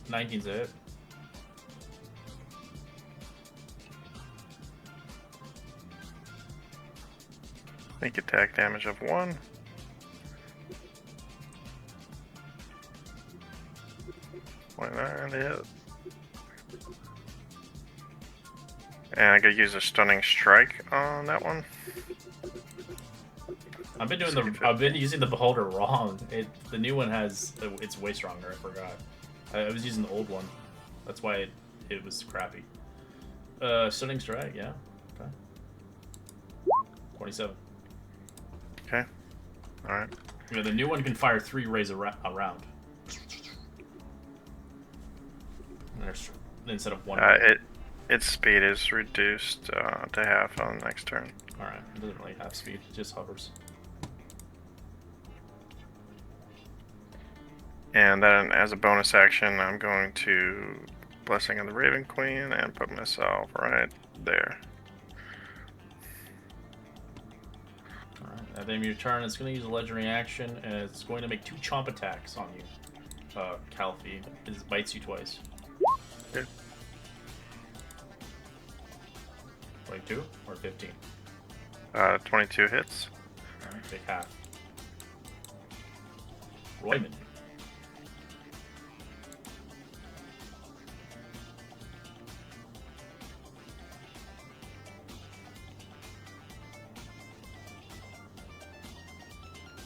19's a hit. Make attack damage of 1. .9 to hit. And I could use a stunning strike on that one. I've been using the beholder wrong. The new one has it's way stronger. I forgot. I was using the old one. That's why it was crappy. Stunning strike, yeah. Okay. 27. Okay. All right. Yeah, the new one can fire 3 rays around. Instead of 1. Its speed is reduced to half on the next turn. Alright, it doesn't really have speed, it just hovers. And then as a bonus action, I'm going to Blessing of the Raven Queen and put myself right there. Alright, at the end of your turn, it's going to use a legendary action, and it's going to make 2 chomp attacks on you. Calfee. It bites you twice. Good. 22 or 15? 22 hits. Alright, take half. Royman.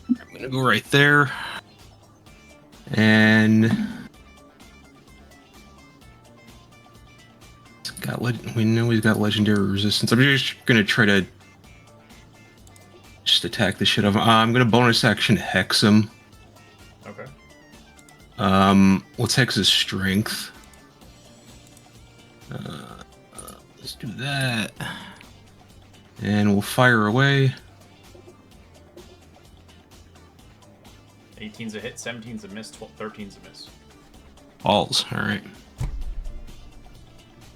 I'm gonna go right there. And we know he's got legendary resistance. I'm just gonna try to just attack the shit out of him. I'm gonna bonus action hex him. Okay. Let's hex his strength. Let's do that. And we'll fire away. 18's a hit, 17's a miss, 13's a miss. Balls, alright.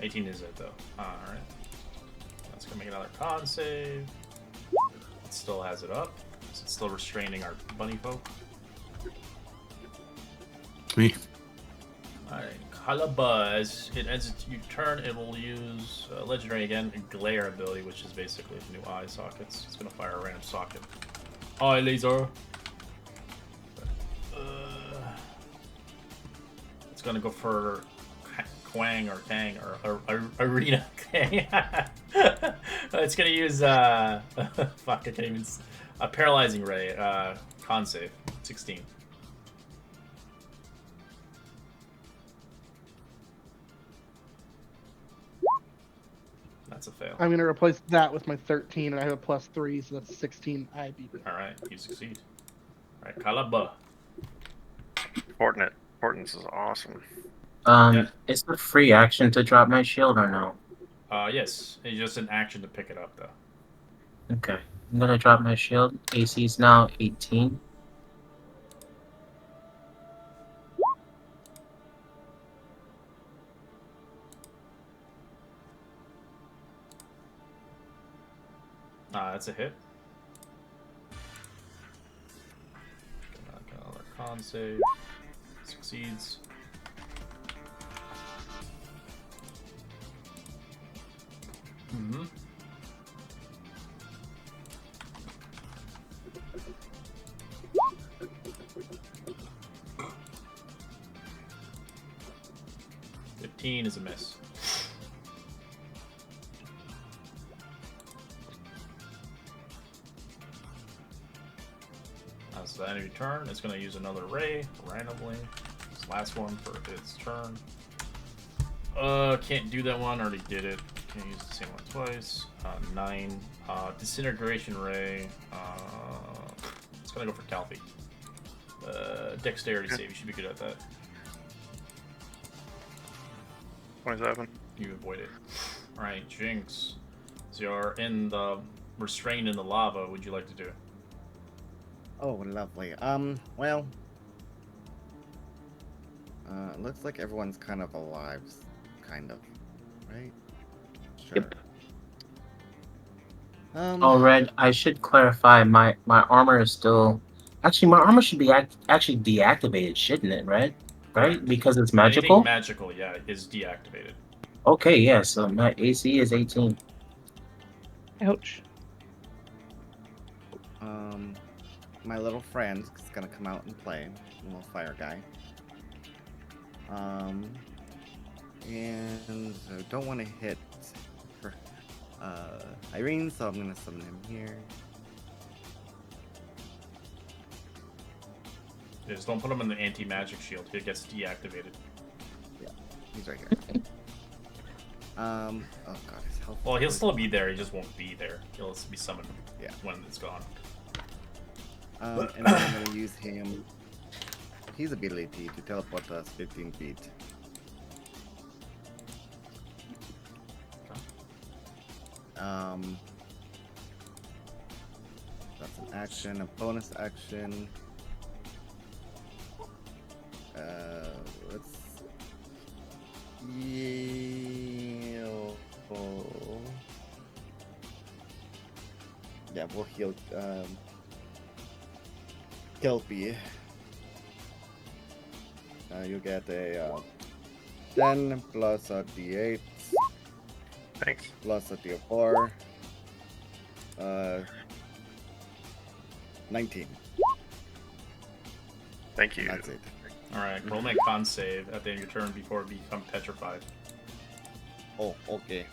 18 is it though. Alright. That's gonna make another con save. It still has it up. So it's still restraining our bunny folk. Me. Alright, Kalaba, as it ends its turn, it will use legendary again, glare ability, which is basically new eye sockets. It's gonna fire a random socket. Eye laser. It's gonna go for Kwang or Kang or Arena Kang. It's gonna use fuck, I can't even. A paralyzing ray. Con save 16. That's a fail. I'm gonna replace that with my 13, and I have a +3, so that's 16. I beat it. All right, you succeed. All right, Kalaba. Portents is awesome. Is it a free action to drop my shield or no? Yes, it's just an action to pick it up though. Okay. I'm gonna drop my shield. AC is now 18. That's a hit. Another con save. Succeeds. Mm-hmm. $15 is a miss. That's the end of your turn. It's going to use another ray randomly. This last one for its turn. Can't do that one. Already did it. Can't use the same one twice. 9. Disintegration ray. It's going to go for Calfee. Dexterity save. You should be good at that. 27. You avoid it. Alright, Jinx. So you're restrained in the lava. What would you like to do? Oh, lovely. Well, it looks like everyone's kind of alive, kind of, right? Sure. Yep. Oh, Red, I should clarify, my armor is still... Actually, my armor should be actually deactivated, shouldn't it, Red? Right? Because it's magical? Anything magical, yeah, is deactivated. Okay, yeah, so my AC is 18. Ouch. My little friend's gonna come out and play, little fire guy. And I don't want to hit her, Irene, so I'm gonna summon him here. Yeah, just don't put him in the anti-magic shield. It gets deactivated. He's right here. Oh god, his health. Well, he'll still be there. He just won't be there. He'll be summoned. Yeah. When it's gone. And then I'm gonna use his ability to teleport us 15 feet. That's an action, a bonus action. Let's. Yeah, we'll heal Kelpie. You get a 10 plus a d8 Thanks. plus a d4. 19. Thank you. That's it. Alright, roll make con save at the end of your turn before it becomes petrified. Oh, okay.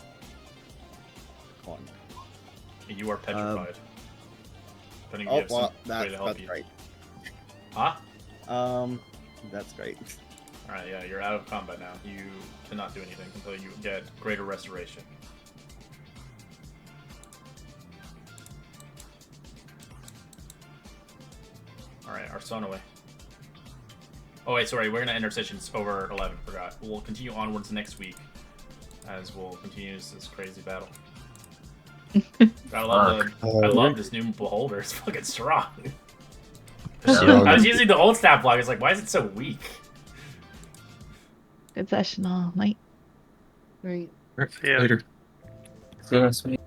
Con. You are petrified. Depending if Oh, you have well, some way to help that's you. great. Huh? That's great. Alright, yeah, you're out of combat now. You cannot do anything until you get greater restoration. Alright, Arsonaway. Oh wait, sorry, we're gonna end our sessions over 11, forgot. We'll continue onwards next week as we'll continue this crazy battle. I love this new beholder, it's fucking strong. I was using the old stat block, it's like, why is it so weak? Good session all night. Right. See you later. See you next week.